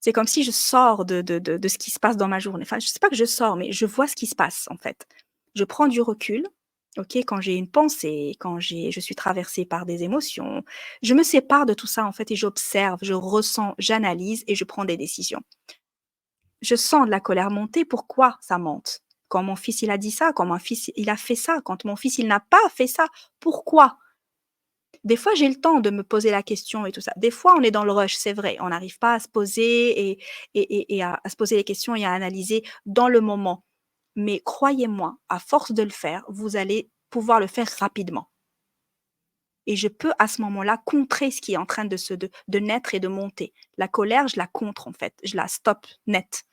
C'est comme si je sors de ce qui se passe dans ma journée. Enfin, je sais pas que je sors, mais je vois ce qui se passe, en fait. Je prends du recul, OK, quand j'ai une pensée, je suis traversée par des émotions, je me sépare de tout ça, en fait, et j'observe, je ressens, j'analyse et je prends des décisions. Je sens de la colère monter, pourquoi ça monte? Quand mon fils, il a dit ça, quand mon fils, il a fait ça, quand mon fils, il n'a pas fait ça, pourquoi? Des fois, j'ai le temps de me poser la question et tout ça. Des fois, on est dans le rush, c'est vrai, on n'arrive pas à se poser et à se poser les questions et à analyser dans le moment. Mais croyez-moi, à force de le faire, vous allez pouvoir le faire rapidement et je peux à ce moment-là contrer ce qui est en train de naître et de monter. La colère, je la contre en fait, je la stoppe net.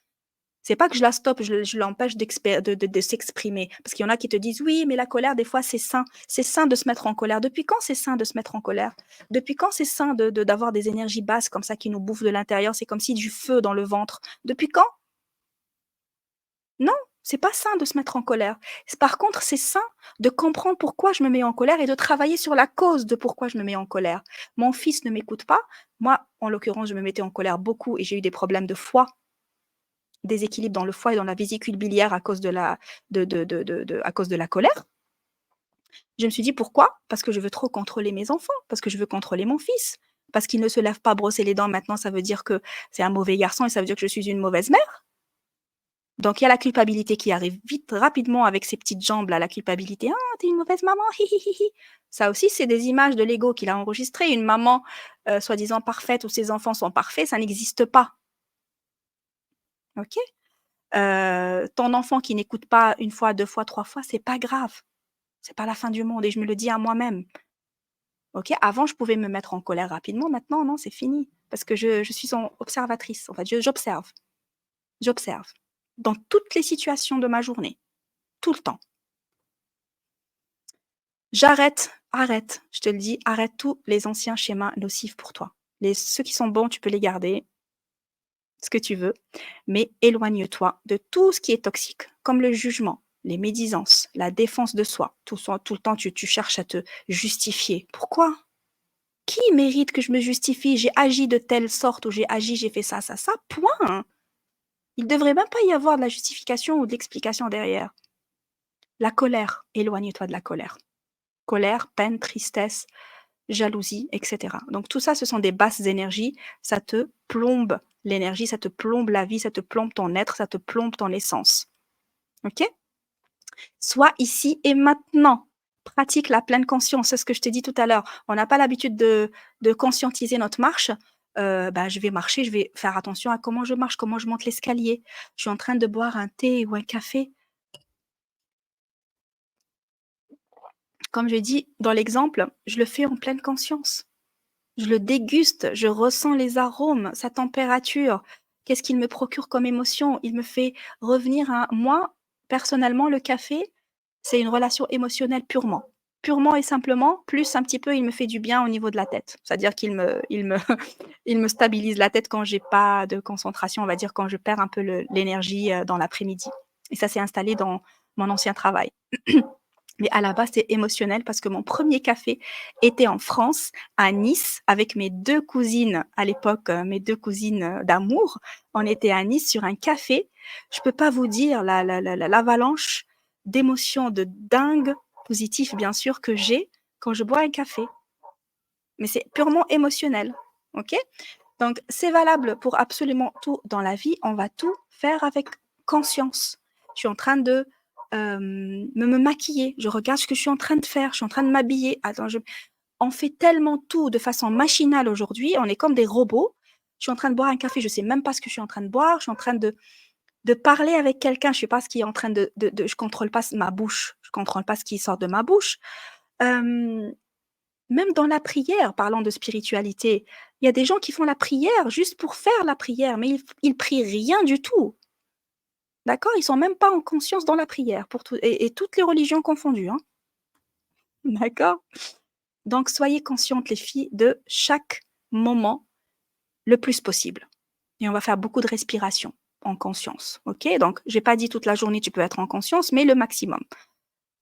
C'est pas que je la stoppe, je l'empêche de s'exprimer. Parce qu'il y en a qui te disent: «Oui, mais la colère, des fois, c'est sain. C'est sain de se mettre en colère». Depuis quand c'est sain de se mettre en colère? Depuis quand c'est sain d'avoir des énergies basses comme ça qui nous bouffent de l'intérieur? C'est comme si du feu dans le ventre. Depuis quand? Non, c'est pas sain de se mettre en colère. Par contre, c'est sain de comprendre pourquoi je me mets en colère et de travailler sur la cause de pourquoi je me mets en colère. Mon fils ne m'écoute pas. Moi, en l'occurrence, je me mettais en colère beaucoup et j'ai eu des problèmes de foie. Déséquilibre dans le foie et dans la vésicule biliaire à cause à cause de la colère. Je me suis dit: «Pourquoi?» Parce que je veux trop contrôler mes enfants, parce que je veux contrôler mon fils, parce qu'il ne se lève pas brosser les dents maintenant, ça veut dire que c'est un mauvais garçon et ça veut dire que je suis une mauvaise mère. Donc il y a la culpabilité qui arrive vite, rapidement avec ses petites jambes là, la culpabilité: «Ah, tu es une mauvaise maman, hi hi hi hi». Ça aussi, c'est des images de l'ego qu'il a enregistrées. Une maman, soi-disant parfaite où ses enfants sont parfaits, ça n'existe pas, OK? Ton enfant qui n'écoute pas une fois, 2 fois, 3 fois, c'est pas grave. C'est pas la fin du monde et je me le dis à moi-même, OK? Avant, je pouvais me mettre en colère rapidement, maintenant, non, c'est fini parce que je suis en observatrice, en fait, j'observe, j'observe dans toutes les situations de ma journée, tout le temps. Arrête, je te le dis, arrête tous les anciens schémas nocifs pour toi. Ceux qui sont bons, tu peux les garder, ce que tu veux, mais éloigne-toi de tout ce qui est toxique, comme le jugement, les médisances, la défense de soi. Tout le temps, tu cherches à te justifier. Pourquoi? Qui mérite que je me justifie? J'ai agi de telle sorte ou j'ai fait ça, ça, ça, point. Il ne devrait même pas y avoir de la justification ou de l'explication derrière. La colère, éloigne-toi de la colère. Colère, peine, tristesse, jalousie, etc. Donc tout ça, ce sont des basses énergies. Ça te plombe l'énergie, ça te plombe la vie, ça te plombe ton être, ça te plombe ton essence. OK? Sois ici et maintenant. pratique la pleine conscience. C'est ce que je t'ai dit tout à l'heure. On n'a pas l'habitude de conscientiser notre marche. Je vais marcher, je vais faire attention à comment je marche, comment je monte l'escalier. Je suis en train de boire un thé ou un café. Comme je dis dans l'exemple, je le fais en pleine conscience. Je le déguste, je ressens les arômes, sa température. Qu'est-ce qu'il me procure comme émotion? Il me fait revenir à moi, personnellement, le café, c'est une relation émotionnelle purement. Purement et simplement, plus un petit peu, il me fait du bien au niveau de la tête. C'est-à-dire il me stabilise la tête quand j'ai pas de concentration, on va dire quand je perds un peu l'énergie dans l'après-midi. Et ça s'est installé dans mon ancien travail. Mais à la base, c'est émotionnel parce que mon premier café était en France, à Nice, avec mes deux cousines à l'époque, mes deux cousines d'amour. On était à Nice sur un café. Je peux pas vous dire l'avalanche d'émotions de dingue, positif bien sûr, que j'ai quand je bois un café. Mais c'est purement émotionnel. OK? Donc, c'est valable pour absolument tout dans la vie. On va tout faire avec conscience. Je suis en train de me maquiller. Je regarde ce que je suis en train de faire. Je suis en train de m'habiller. Attends, on fait tellement tout de façon machinale aujourd'hui. On est comme des robots. Je suis en train de boire un café. Je ne sais même pas ce que je suis en train de boire. Je suis en train de parler avec quelqu'un. Je ne sais pas ce qui est en train je ne contrôle pas ma bouche. Je ne contrôle pas ce qui sort de ma bouche. Même dans la prière, parlant de spiritualité, il y a des gens qui font la prière juste pour faire la prière, mais ils prient rien du tout. D'accord? Ils sont même pas en conscience dans la prière, pour tout, et toutes les religions confondues. Hein. D'accord? Donc, soyez conscientes, les filles, de chaque moment le plus possible. Et on va faire beaucoup de respiration en conscience. OK? Donc, j'ai pas dit toute la journée tu peux être en conscience, mais le maximum.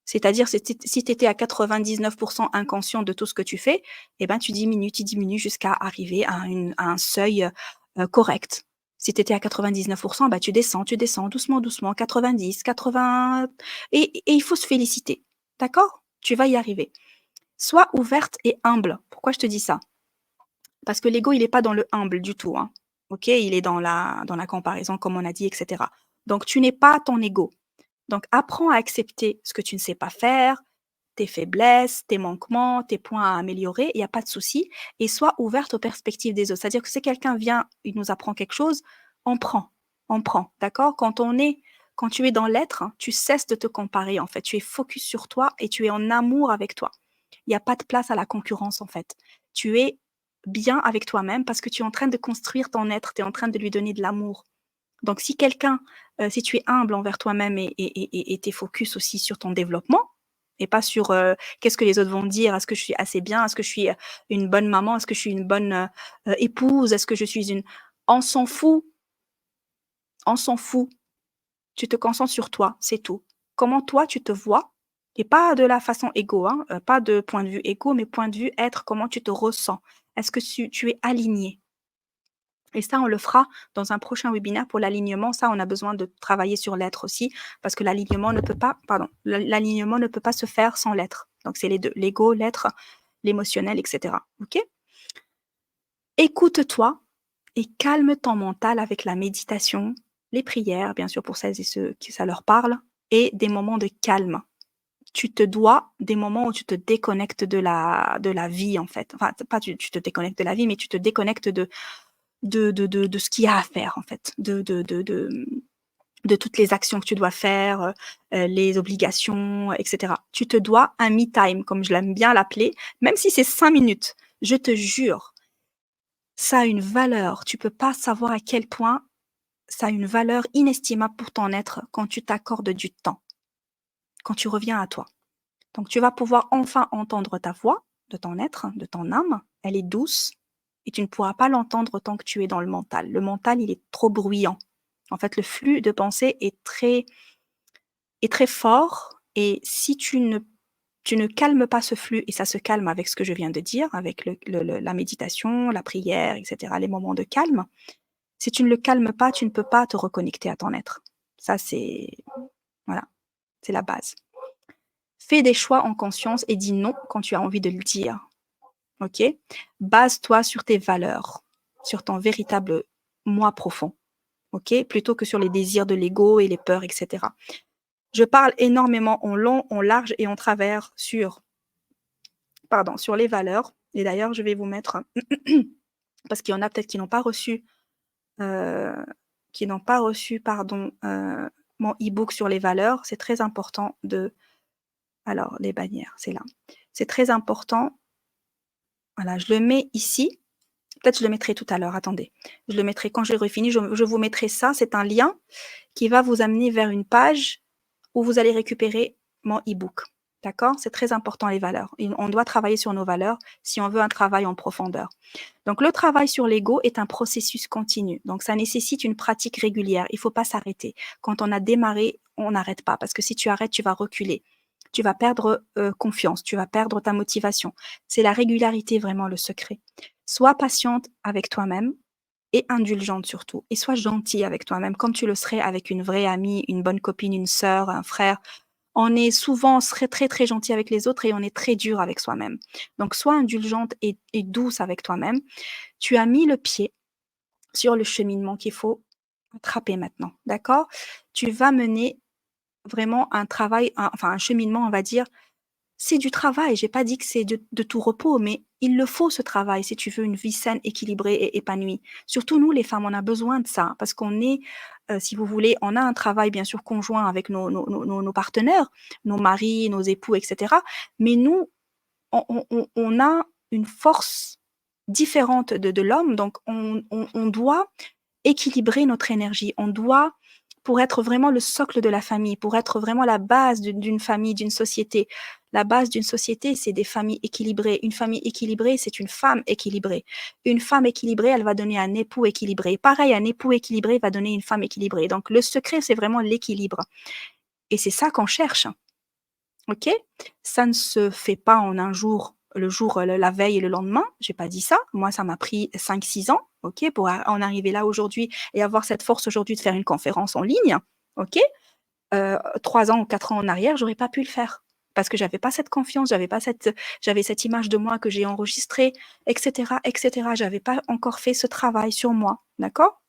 C'est-à-dire, si tu étais à 99% inconscient de tout ce que tu fais, eh ben, tu diminues jusqu'à arriver à un seuil correct. Si tu étais à 99%, bah, tu descends doucement, doucement, 90, 80, et il faut se féliciter. D'accord? Tu vas y arriver. Sois ouverte et humble. Pourquoi je te dis ça? Parce que l'ego, il n'est pas dans le humble du tout. Hein. OK? Il est dans la comparaison, comme on a dit, etc. Donc, tu n'es pas ton ego. Donc, apprends à accepter ce que tu ne sais pas faire, tes faiblesses, tes manquements, tes points à améliorer, il n'y a pas de souci, et sois ouverte aux perspectives des autres. C'est-à-dire que si quelqu'un vient, il nous apprend quelque chose, on prend, d'accord? Quand tu es dans l'être, hein, tu cesses de te comparer, en fait. Tu es focus sur toi et tu es en amour avec toi. Il n'y a pas de place à la concurrence, en fait. Tu es bien avec toi-même parce que tu es en train de construire ton être, tu es en train de lui donner de l'amour. Donc, si tu es humble envers toi-même et t'es focus aussi sur ton développement, et pas sur qu'est-ce que les autres vont dire, est-ce que je suis assez bien, est-ce que je suis une bonne maman, est-ce que je suis une bonne épouse, est-ce que je suis une... On s'en fout, on s'en fout. Tu te concentres sur toi, c'est tout. Comment toi, tu te vois, et pas de la façon égo, hein, pas de point de vue égo, mais point de vue être, comment tu te ressens. Est-ce que tu es aligné? Et ça, on le fera dans un prochain webinaire pour l'alignement. Ça, on a besoin de travailler sur l'être aussi, parce que l'alignement ne peut pas, l'alignement ne peut pas se faire sans l'être. Donc, c'est les deux, l'ego, l'être, l'émotionnel, etc. OK? Écoute-toi et calme ton mental avec la méditation, les prières, bien sûr, pour celles et ceux qui ça leur parle, et des moments de calme. Tu te dois des moments où tu te déconnectes de la vie, en fait. Enfin, pas tu te déconnectes de la vie, mais tu te déconnectes de ce qu'il y a à faire, en fait, de toutes les actions que tu dois faire, les obligations, etc. Tu te dois un me time, comme je l'aime bien l'appeler, même si c'est 5 minutes. Je te jure, ça a une valeur. Tu peux pas savoir à quel point ça a une valeur inestimable pour ton être quand tu t'accordes du temps, quand tu reviens à toi. Donc, tu vas pouvoir enfin entendre ta voix de ton être, de ton âme. Elle est douce et tu ne pourras pas l'entendre tant que tu es dans le mental. Le mental, il est trop bruyant. En fait, le flux de pensée est très fort et si tu ne calmes pas ce flux, et ça se calme avec ce que je viens de dire, avec la méditation, la prière, etc., les moments de calme, si tu ne le calmes pas, tu ne peux pas te reconnecter à ton être. Ça, voilà, c'est la base. Fais des choix en conscience et dis non quand tu as envie de le dire. OK? Base-toi sur tes valeurs, sur ton véritable moi profond. OK? Plutôt que sur les désirs de l'ego et les peurs, etc. Je parle énormément en long, en large et en travers sur les valeurs. Et d'ailleurs, je vais vous mettre, parce qu'il y en a peut-être euh, qui n'ont pas reçu, pardon, mon e-book sur les valeurs. C'est très important de... Alors, les bannières, c'est là. C'est très important. Voilà, je le mets ici. Peut-être je le mettrai tout à l'heure. Attendez. Je le mettrai quand j'aurai fini. Je vous mettrai ça. C'est un lien qui va vous amener vers une page où vous allez récupérer mon e-book. D'accord? C'est très important, les valeurs. On doit travailler sur nos valeurs si on veut un travail en profondeur. Donc, le travail sur l'ego est un processus continu. Donc, ça nécessite une pratique régulière. Il ne faut pas s'arrêter. Quand on a démarré, on n'arrête pas. Parce que si tu arrêtes, tu vas reculer. Tu vas perdre confiance. Tu vas perdre ta motivation. C'est la régularité vraiment le secret. Sois patiente avec toi-même et indulgente surtout. Et sois gentil avec toi-même, comme tu le serais avec une vraie amie, une bonne copine, une sœur, un frère. On est souvent très, très, très gentil avec les autres et on est très dur avec soi-même. Donc, sois indulgente et douce avec toi-même. Tu as mis le pied sur le cheminement qu'il faut attraper maintenant, d'accord? Tu vas mener vraiment un travail, enfin un cheminement, on va dire, c'est du travail. J'ai pas dit que c'est de tout repos, mais il le faut ce travail si tu veux une vie saine, équilibrée et épanouie. Surtout nous, les femmes, on a besoin de ça parce qu'on est, si vous voulez, on a un travail bien sûr conjoint avec nos partenaires, nos maris, nos époux, etc. Mais nous, on a une force différente de l'homme, donc on doit équilibrer notre énergie. On doit, pour être vraiment le socle de la famille, pour être vraiment la base d'une famille, d'une société. La base d'une société, c'est des familles équilibrées. Une famille équilibrée, c'est une femme équilibrée. Une femme équilibrée, elle va donner un époux équilibré. Pareil, un époux équilibré va donner une femme équilibrée. Donc, le secret, c'est vraiment l'équilibre. Et c'est ça qu'on cherche. OK? Ça ne se fait pas en un jour, le jour, la veille et le lendemain. J'ai pas dit ça. Moi, ça m'a pris 5-6 ans, OK, pour en arriver là aujourd'hui et avoir cette force aujourd'hui de faire une conférence en ligne, OK? 3 ans ou 4 ans en arrière, j'aurais pas pu le faire parce que j'avais pas cette confiance, j'avais cette image de moi que j'ai enregistrée, et cetera, et cetera. J'avais pas encore fait ce travail sur moi, d'accord?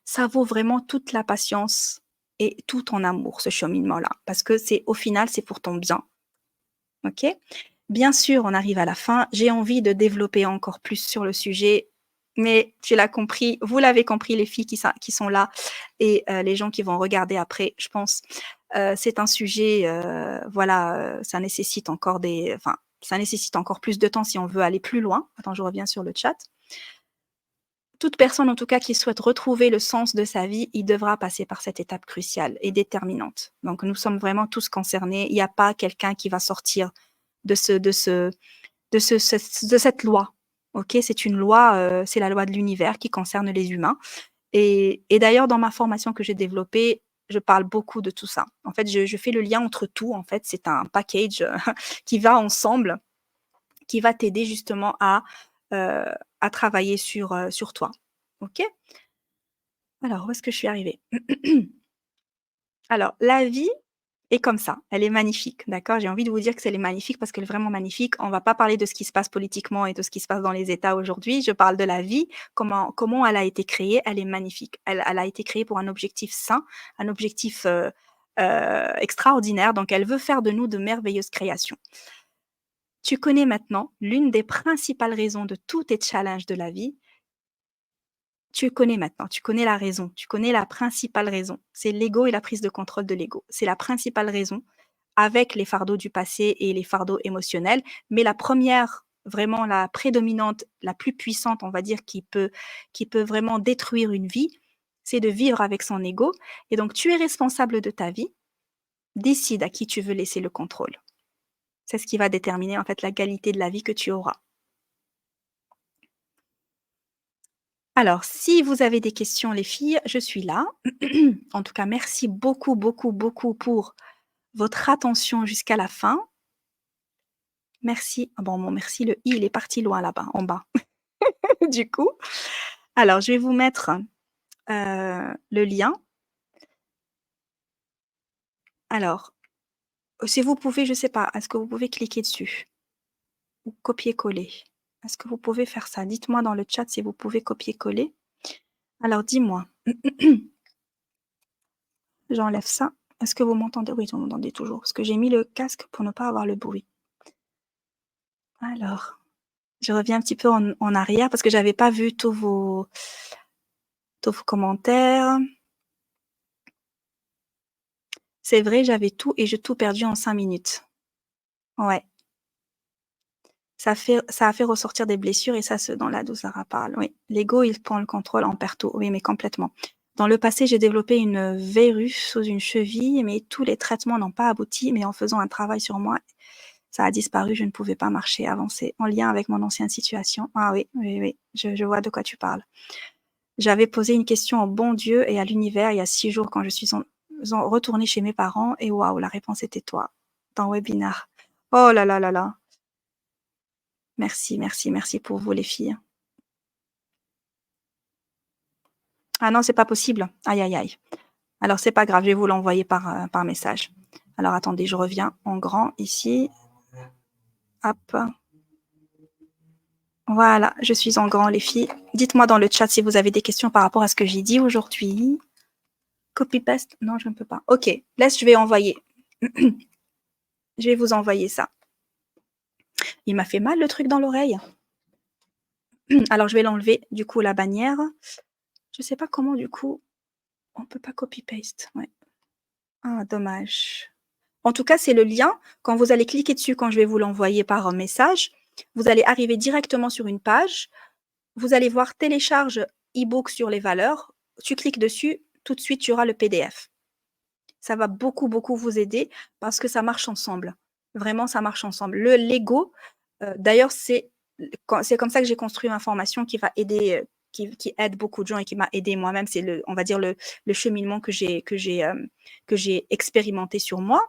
Ça vaut vraiment toute la patience et tout ton amour, ce cheminement-là, parce que c'est au final, c'est pour ton bien. OK? Bien sûr, on arrive à la fin. J'ai envie de développer encore plus sur le sujet, mais tu l'as compris, vous l'avez compris, les filles qui sont là et les gens qui vont regarder après, je pense. C'est un sujet, voilà, ça nécessite encore plus de temps si on veut aller plus loin. Attends, je reviens sur le chat. Toute personne, en tout cas, qui souhaite retrouver le sens de sa vie, il devra passer par cette étape cruciale et déterminante. Donc, nous sommes vraiment tous concernés. Il n'y a pas quelqu'un qui va sortir de cette loi. Ok, c'est une loi, c'est la loi de l'univers qui concerne les humains. Et d'ailleurs, dans ma formation que j'ai développée, je parle beaucoup de tout ça. En fait, je fais le lien entre tout. En fait, c'est un package qui va ensemble, qui va t'aider justement euh, à travailler sur toi. Ok? Alors, où est-ce que je suis arrivée? Alors, la vie est comme ça, elle est magnifique, d'accord? J'ai envie de vous dire que c'est magnifique parce qu'elle est vraiment magnifique. On va pas parler de ce qui se passe politiquement et de ce qui se passe dans les États aujourd'hui. Je parle de la vie, comment elle a été créée. Elle est magnifique. Elle a été créée pour un objectif sain, un objectif extraordinaire. Donc, elle veut faire de nous de merveilleuses créations. Tu connais maintenant l'une des principales raisons de tous tes challenges de la vie. Tu connais maintenant, tu connais la raison, tu connais la principale raison. C'est l'ego et la prise de contrôle de l'ego. C'est la principale raison avec les fardeaux du passé et les fardeaux émotionnels. Mais la première, vraiment la prédominante, la plus puissante, on va dire, qui peut vraiment détruire une vie, c'est de vivre avec son ego. Et donc, tu es responsable de ta vie. Décide à qui tu veux laisser le contrôle. C'est ce qui va déterminer en fait la qualité de la vie que tu auras. Alors, si vous avez des questions, les filles, je suis là. En tout cas, merci beaucoup, beaucoup, beaucoup pour votre attention jusqu'à la fin. Merci. Ah bon, merci, le i, il est parti loin là-bas, en bas. Du coup, alors, je vais vous mettre le lien. Alors, si vous pouvez, je ne sais pas, est-ce que vous pouvez cliquer dessus ou copier-coller? Est-ce que vous pouvez faire ça? Dites-moi dans le chat si vous pouvez copier-coller. Alors, dis-moi. J'enlève ça. Est-ce que vous m'entendez? Oui, vous m'entendez toujours, parce que j'ai mis le casque pour ne pas avoir le bruit. Alors, je reviens un petit peu en arrière parce que j'avais pas vu tous vos commentaires. C'est vrai, j'avais tout et j'ai tout perdu en 5 minutes. Ouais. Ça a fait ressortir des blessures et ça, ce dont la Sarah parle, oui. L'ego, il prend le contrôle, on perd tout. Oui, mais complètement. Dans le passé, j'ai développé une verrue sous une cheville, mais tous les traitements n'ont pas abouti, mais en faisant un travail sur moi, ça a disparu, je ne pouvais pas marcher, avancer, en lien avec mon ancienne situation. Ah oui, oui, oui, je vois de quoi tu parles. J'avais posé une question au bon Dieu et à l'univers il y a 6 jours quand je suis retournée chez mes parents et waouh, la réponse était toi, dans Webinar. Oh là là là là. Merci, merci, merci pour vous les filles. Ah non, c'est pas possible. Aïe, aïe, aïe. Alors c'est pas grave, je vais vous l'envoyer par message. Alors attendez, je reviens en grand ici. Hop. Voilà, je suis en grand les filles. Dites-moi dans le chat si vous avez des questions par rapport à ce que j'ai dit aujourd'hui. Copy-paste? Non, je ne peux pas. Ok, laisse, je vais envoyer. Je vais vous envoyer ça. Il m'a fait mal le truc dans l'oreille. Alors je vais l'enlever, du coup, la bannière. Je sais pas comment, du coup, on peut pas copy-paste. Ouais. Ah, dommage. En tout cas, c'est le lien. Quand vous allez cliquer dessus, quand je vais vous l'envoyer par message, vous allez arriver directement sur une page. Vous allez voir télécharge e-book sur les valeurs. Tu cliques dessus, tout de suite, tu auras le PDF. Ça va beaucoup, beaucoup vous aider parce que ça marche ensemble. Vraiment, ça marche ensemble. Le Lego, d'ailleurs, c'est comme ça que j'ai construit ma formation qui va aider, qui aide beaucoup de gens et qui m'a aidé moi-même. C'est on va dire le cheminement que j'ai expérimenté sur moi.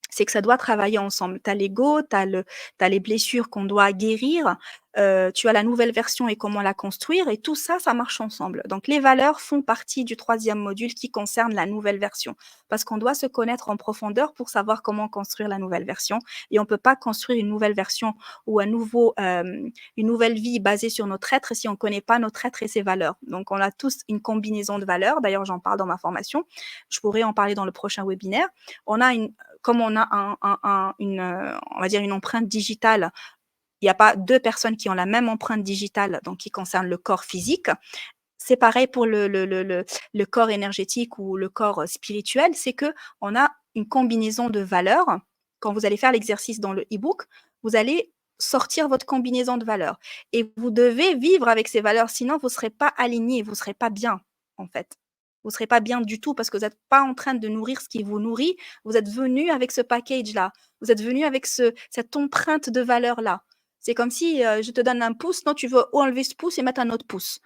C'est que ça doit travailler ensemble. Tu as l'ego, tu as les blessures qu'on doit guérir, tu as la nouvelle version et comment la construire, et tout ça, ça marche ensemble. Donc les valeurs font partie du 3e module qui concerne la nouvelle version, parce qu'on doit se connaître en profondeur pour savoir comment construire la nouvelle version, et on peut pas construire une nouvelle version ou une nouvelle vie basée sur notre être si on connaît pas notre être et ses valeurs. Donc on a tous une combinaison de valeurs, d'ailleurs j'en parle dans ma formation, je pourrais en parler dans le prochain webinaire. Comme on a on va dire une empreinte digitale, il n'y a pas 2 personnes qui ont la même empreinte digitale, donc qui concerne le corps physique. C'est pareil pour le corps énergétique ou le corps spirituel, c'est que on a une combinaison de valeurs. Quand vous allez faire l'exercice dans le e-book, vous allez sortir votre combinaison de valeurs et vous devez vivre avec ces valeurs, sinon vous ne serez pas aligné, vous ne serez pas bien, en fait. Vous ne serez pas bien du tout parce que vous n'êtes pas en train de nourrir ce qui vous nourrit. Vous êtes venu avec ce package-là. Vous êtes venu avec cette empreinte de valeur-là. C'est comme si je te donne un pouce, non, tu veux enlever ce pouce et mettre un autre pouce.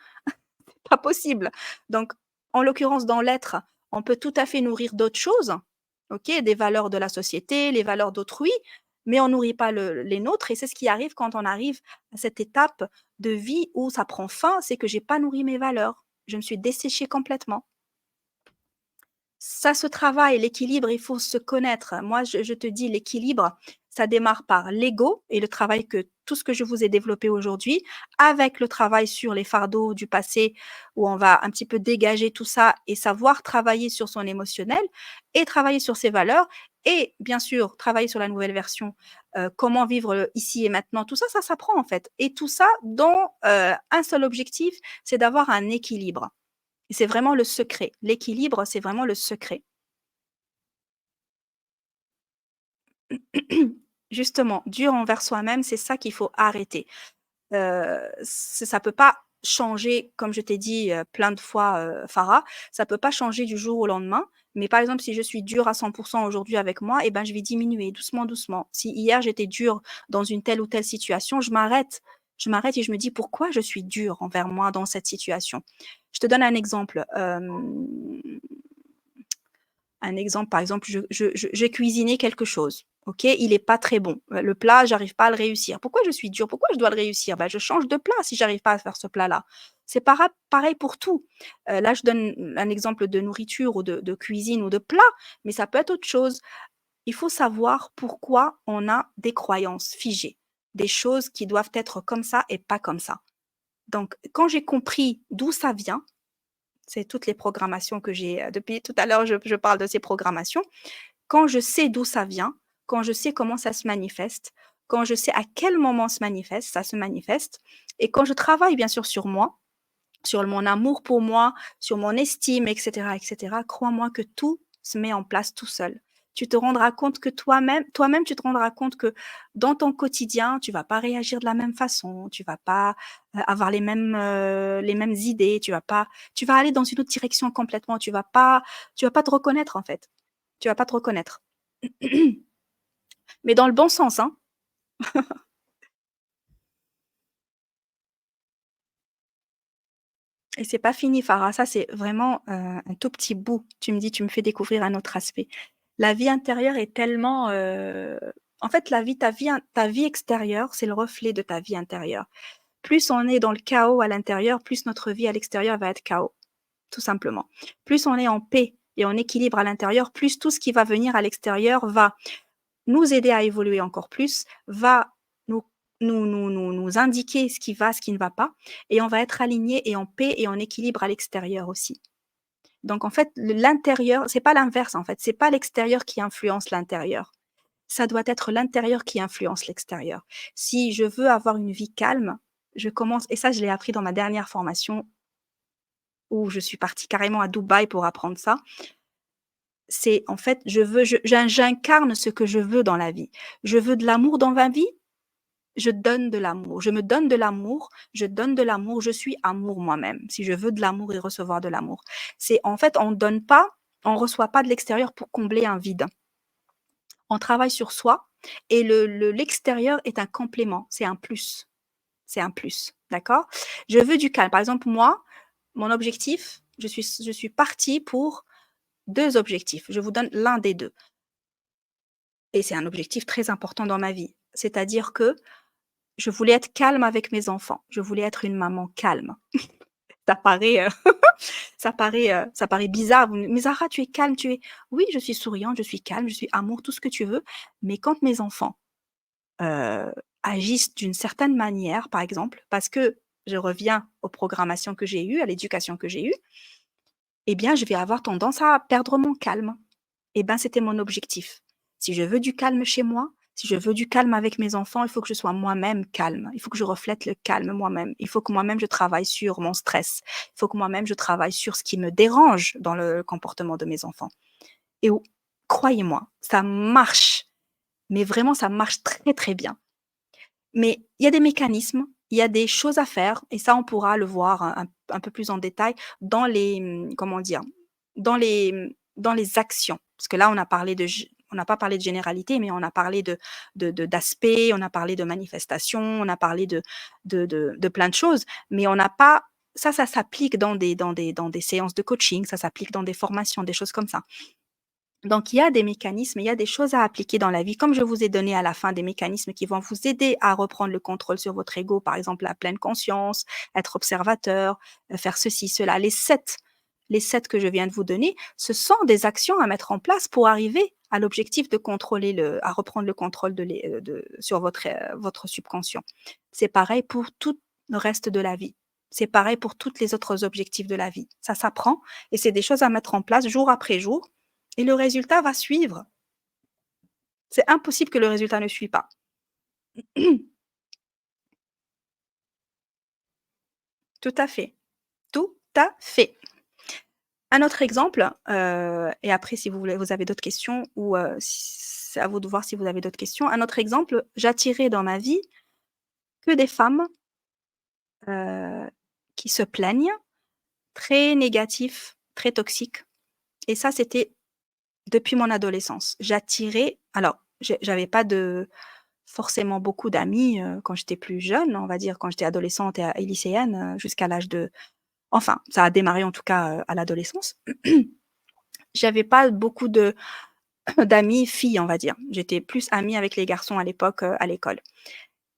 Pas possible. Donc, en l'occurrence, dans l'être, on peut tout à fait nourrir d'autres choses, ok, des valeurs de la société, les valeurs d'autrui, mais on nourrit pas les nôtres. Et c'est ce qui arrive quand on arrive à cette étape de vie où ça prend fin, c'est que j'ai pas nourri mes valeurs. Je me suis desséchée complètement. Ça se travaille, l'équilibre, il faut se connaître. Moi, je te dis, l'équilibre, ça démarre par l'ego et le travail tout ce que je vous ai développé aujourd'hui, avec le travail sur les fardeaux du passé, où on va un petit peu dégager tout ça et savoir travailler sur son émotionnel et travailler sur ses valeurs et bien sûr travailler sur la nouvelle version, comment vivre ici et maintenant. Tout ça, ça s'apprend en fait. Et tout ça dans un seul objectif, c'est d'avoir un équilibre. Et c'est vraiment le secret. L'équilibre, c'est vraiment le secret. Justement, dur envers soi-même, c'est ça qu'il faut arrêter. Ça peut pas changer, comme je t'ai dit, plein de fois, Farah, ça peut pas changer du jour au lendemain. Mais par exemple, si je suis dure à 100 aujourd'hui avec moi, eh ben, je vais diminuer doucement, doucement. Si hier j'étais dure dans une telle ou telle situation, je m'arrête. Je m'arrête et je me dis: «Pourquoi je suis dure envers moi dans cette situation?» Je te donne un exemple, par exemple, j'ai cuisiné quelque chose, ok, il n'est pas très bon. Le plat, j'arrive pas à le réussir. Pourquoi je suis dure? Pourquoi je dois le réussir? Ben, je change de plat si j'arrive pas à faire ce plat-là. C'est pareil pour tout. Là, je donne un exemple de nourriture ou de cuisine ou de plat, mais ça peut être autre chose. Il faut savoir pourquoi on a des croyances figées, des choses qui doivent être comme ça et pas comme ça. Donc, quand j'ai compris d'où ça vient, C'est toutes les programmations que j'ai, depuis tout à l'heure, je parle de ces programmations. Quand je sais d'où ça vient, quand je sais comment ça se manifeste, quand je sais à quel moment ça se manifeste et quand je travaille bien sûr sur moi, sur mon amour pour moi, sur mon estime et cetera, crois-moi que tout se met en place tout seul. Tu te rendras compte que toi-même, tu te rendras compte que dans ton quotidien, tu vas pas réagir de la même façon, tu vas pas, avoir les mêmes idées, tu vas aller dans une autre direction complètement, tu vas pas te reconnaître en fait. Tu vas pas te reconnaître. Mais dans le bon sens, hein. Et c'est pas fini, Farah. Ça, c'est vraiment, un tout petit bout. Tu me dis, tu me fais découvrir un autre aspect. La vie intérieure est tellement, en fait, ta vie extérieure, c'est le reflet de ta vie intérieure. Plus on est dans le chaos à l'intérieur, plus notre vie à l'extérieur va être chaos, tout simplement. Plus on est en paix et en équilibre à l'intérieur, plus tout ce qui va venir à l'extérieur va nous aider à évoluer encore plus, va nous, nous indiquer ce qui va, ce qui ne va pas, et on va être aligné et en paix et en équilibre à l'extérieur aussi. Donc en fait, l'intérieur, c'est pas l'inverse en fait, c'est pas l'extérieur qui influence l'intérieur. Ça doit être l'intérieur qui influence l'extérieur. Si je veux avoir une vie calme, je commence, et ça je l'ai appris dans ma dernière formation où je suis partie carrément à Dubaï pour apprendre ça. C'est en fait, j'incarne ce que je veux dans la vie. Je veux de l'amour dans ma vie, je donne de l'amour. Je me donne de l'amour, je donne de l'amour, je suis amour moi-même. Si je veux de l'amour et recevoir de l'amour. C'est en fait, on donne pas, on reçoit pas de l'extérieur pour combler un vide. On travaille sur soi et l'extérieur est un complément, c'est un plus. C'est un plus, d'accord? Je veux du calme. Par exemple, moi, mon objectif, je suis partie pour 2 objectifs. Je vous donne l'un des 2. Et c'est un objectif très important dans ma vie. C'est-à-dire que je voulais être calme avec mes enfants. Je voulais être une maman calme. Ça paraît, ça paraît bizarre. Mais Zahra, tu es calme, tu es... Oui, je suis souriante, je suis calme, je suis amour, tout ce que tu veux. Mais quand mes enfants agissent d'une certaine manière, par exemple, parce que je reviens aux programmations que j'ai eues, à l'éducation que j'ai eue, eh bien, je vais avoir tendance à perdre mon calme. Eh ben, c'était mon objectif. Si je veux du calme chez moi, si je veux du calme avec mes enfants, il faut que je sois moi-même calme. Il faut que je reflète le calme moi-même. Il faut que moi-même je travaille sur mon stress. Il faut que moi-même je travaille sur ce qui me dérange dans le comportement de mes enfants. Et croyez-moi, ça marche. Mais vraiment, ça marche très, très bien. Mais il y a des mécanismes, il y a des choses à faire, et ça, on pourra le voir un peu plus en détail dans les, comment dire, dans les actions. Parce que là, on n'a pas parlé de généralité, mais on a parlé d'aspects, on a parlé de manifestations, on a parlé de plein de choses, mais on n'a pas, ça s'applique dans des séances de coaching, ça s'applique dans des formations, des choses comme ça. Donc, il y a des mécanismes, il y a des choses à appliquer dans la vie, comme je vous ai donné à la fin des mécanismes qui vont vous aider à reprendre le contrôle sur votre ego, par exemple la pleine conscience, être observateur, faire ceci, cela. Les 7 que je viens de vous donner, ce sont des actions à mettre en place pour arriver à l'objectif de contrôler à reprendre le contrôle sur votre subconscient. C'est pareil pour tout le reste de la vie. C'est pareil pour tous les autres objectifs de la vie. Ça s'apprend et c'est des choses à mettre en place jour après jour et le résultat va suivre. C'est impossible que le résultat ne suive pas. Tout à fait. Tout à fait. Un autre exemple, et après si vous voulez, vous avez d'autres questions ou c'est à vous de voir si vous avez d'autres questions. Un autre exemple, j'attirais dans ma vie que des femmes qui se plaignent, très négatifs, très toxiques. Et ça, c'était depuis mon adolescence. J'attirais, alors, j'avais pas forcément beaucoup d'amis quand j'étais plus jeune, on va dire quand j'étais adolescente et lycéenne, jusqu'à l'âge de... Enfin, ça a démarré en tout cas à l'adolescence. J'avais pas beaucoup d'amis filles, on va dire. J'étais plus amie avec les garçons à l'époque à l'école.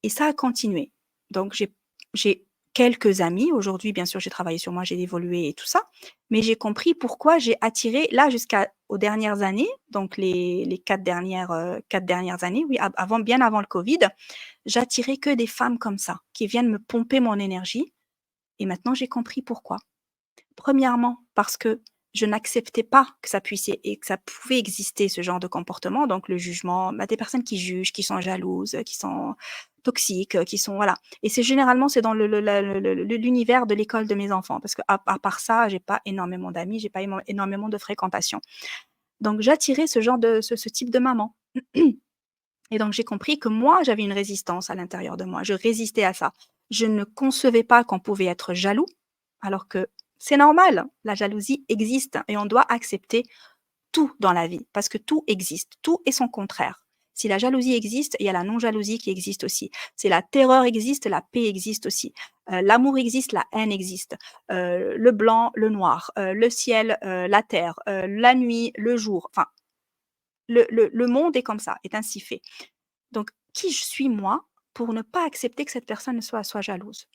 Et ça a continué. Donc j'ai quelques amis. Aujourd'hui, bien sûr, j'ai travaillé sur moi, j'ai évolué et tout ça. Mais j'ai compris pourquoi j'ai attiré, là, jusqu'aux dernières années, donc les 4 dernières années, oui, bien avant le Covid, j'attirais que des femmes comme ça, qui viennent me pomper mon énergie. Et maintenant, j'ai compris pourquoi. Premièrement, parce que je n'acceptais pas que ça puisse et que ça pouvait exister ce genre de comportement, donc le jugement, bah, des personnes qui jugent, qui sont jalouses, qui sont toxiques, qui sont voilà. Et c'est généralement c'est dans l'univers de l'école de mes enfants, parce que à part ça, j'ai pas énormément d'amis, j'ai pas énormément de fréquentation. Donc j'attirais ce type de maman. Et donc j'ai compris que moi, j'avais une résistance à l'intérieur de moi. Je résistais à ça. Je ne concevais pas qu'on pouvait être jaloux, alors que c'est normal. La jalousie existe et on doit accepter tout dans la vie, parce que tout existe, tout est son contraire. Si la jalousie existe, il y a la non-jalousie qui existe aussi. Si la terreur existe, la paix existe aussi. L'amour existe, la haine existe. Le blanc, le noir, le ciel, la terre, la nuit, le jour. Enfin, le monde est comme ça, est ainsi fait. Donc, qui je suis moi pour ne pas accepter que cette personne soit jalouse?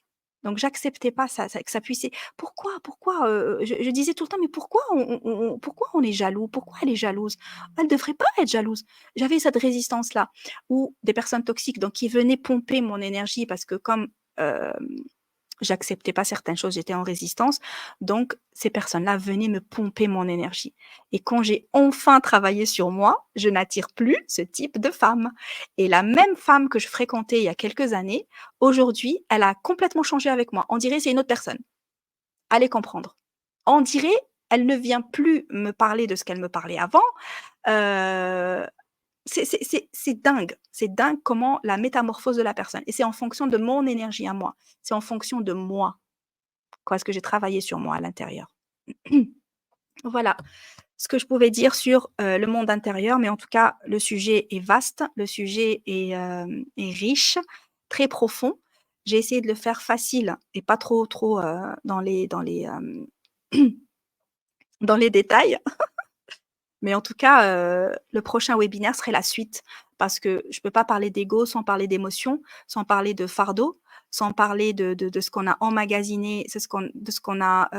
Donc j'acceptais pas que ça puisse pourquoi, je disais tout le temps: «Mais pourquoi on est jaloux? Pourquoi elle est jalouse? Elle devrait pas être jalouse». J'avais cette résistance-là. Ou des personnes toxiques donc qui venaient pomper mon énergie parce que comme, j'acceptais pas certaines choses, j'étais en résistance. Donc, ces personnes-là venaient me pomper mon énergie. Et quand j'ai enfin travaillé sur moi, je n'attire plus ce type de femme. Et la même femme que je fréquentais il y a quelques années, aujourd'hui, elle a complètement changé avec moi. On dirait c'est une autre personne. Allez comprendre. On dirait, elle ne vient plus me parler de ce qu'elle me parlait avant. Euh, c'est dingue comment la métamorphose de la personne. Et c'est en fonction de mon énergie à moi. C'est en fonction de moi. Quoi, ce que j'ai travaillé sur moi à l'intérieur. Voilà ce que je pouvais dire sur le monde intérieur, mais en tout cas, le sujet est vaste, le sujet est riche, très profond. J'ai essayé de le faire facile et pas trop dans les détails. Mais en tout cas, le prochain webinaire serait la suite parce que je peux pas parler d'ego sans parler d'émotion, sans parler de fardeau, sans parler de ce qu'on a emmagasiné, de ce qu'on a,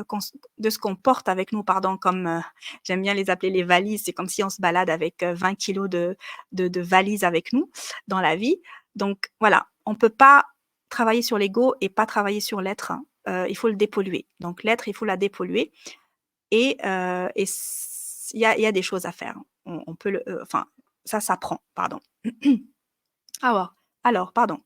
de ce qu'on porte avec nous, pardon, comme, j'aime bien les appeler les valises. C'est comme si on se balade avec, 20 kilogrammes de valises avec nous dans la vie. Donc voilà, on peut pas travailler sur l'ego et pas travailler sur l'être, hein. Il faut le dépolluer. Donc l'être, il faut la dépolluer et il y a des choses à faire. On peut enfin, ça s'apprend, pardon. Alors, pardon.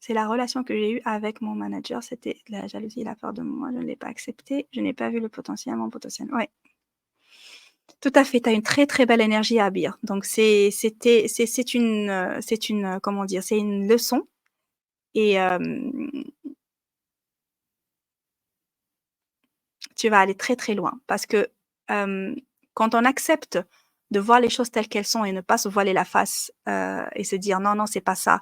C'est la relation que j'ai eue avec mon manager, c'était de la jalousie et la peur de moi, je ne l'ai pas accepté, je n'ai pas vu le potentiel, mon potentiel. Ouais, tout à fait, tu as une très, très belle énergie à Abir. Donc c'est une, comment dire? C'est une leçon et tu vas aller très, très loin parce que, hem, quand on accepte de voir les choses telles qu'elles sont et ne pas se voiler la face, et se dire: «Non, non, c'est pas ça»,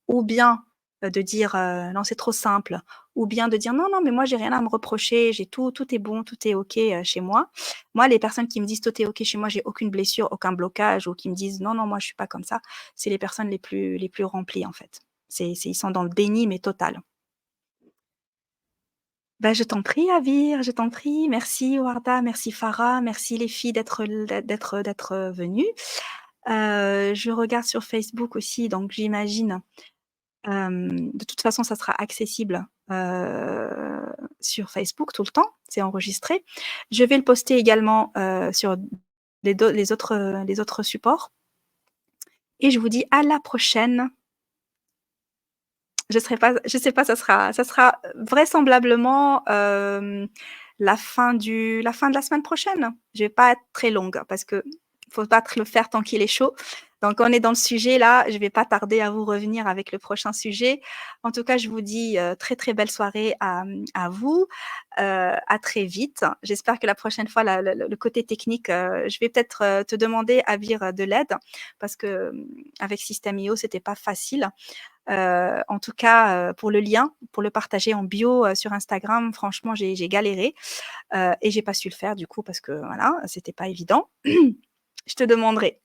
ou bien, de dire, «Non, c'est trop simple», ou bien de dire: «Non, non, mais moi j'ai rien à me reprocher, j'ai tout est bon, tout est OK, chez moi». Moi, les personnes qui me disent: «Tout est OK chez moi, j'ai aucune blessure, aucun blocage» ou qui me disent: «Non, non, moi je suis pas comme ça», c'est les personnes les plus remplies, en fait. Ils sont dans le déni, mais total. Bah, je t'en prie, Avir, je t'en prie. Merci Warda, merci Farah, merci les filles d'être venues. Je regarde sur Facebook aussi, donc j'imagine, de toute façon, ça sera accessible, sur Facebook tout le temps, c'est enregistré. Je vais le poster également, sur les autres supports et je vous dis à la prochaine. Je sais pas, ça sera vraisemblablement, la fin de la semaine prochaine. Je vais pas être très longue parce que faut pas le faire tant qu'il est chaud. Donc on est dans le sujet là, je vais pas tarder à vous revenir avec le prochain sujet. En tout cas, je vous dis, très, très belle soirée à vous, à très vite. J'espère que la prochaine fois le côté technique, je vais peut-être, te demander, Abir, de l'aide parce que, avec System.io, c'était pas facile. En tout cas, pour le lien, pour le partager en bio, sur Instagram, franchement, j'ai galéré, et j'ai pas su le faire du coup parce que voilà, c'était pas évident. Je te demanderai.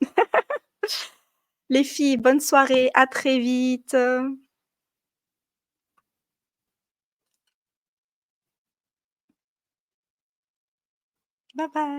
Les filles, bonne soirée, à très vite. Bye bye.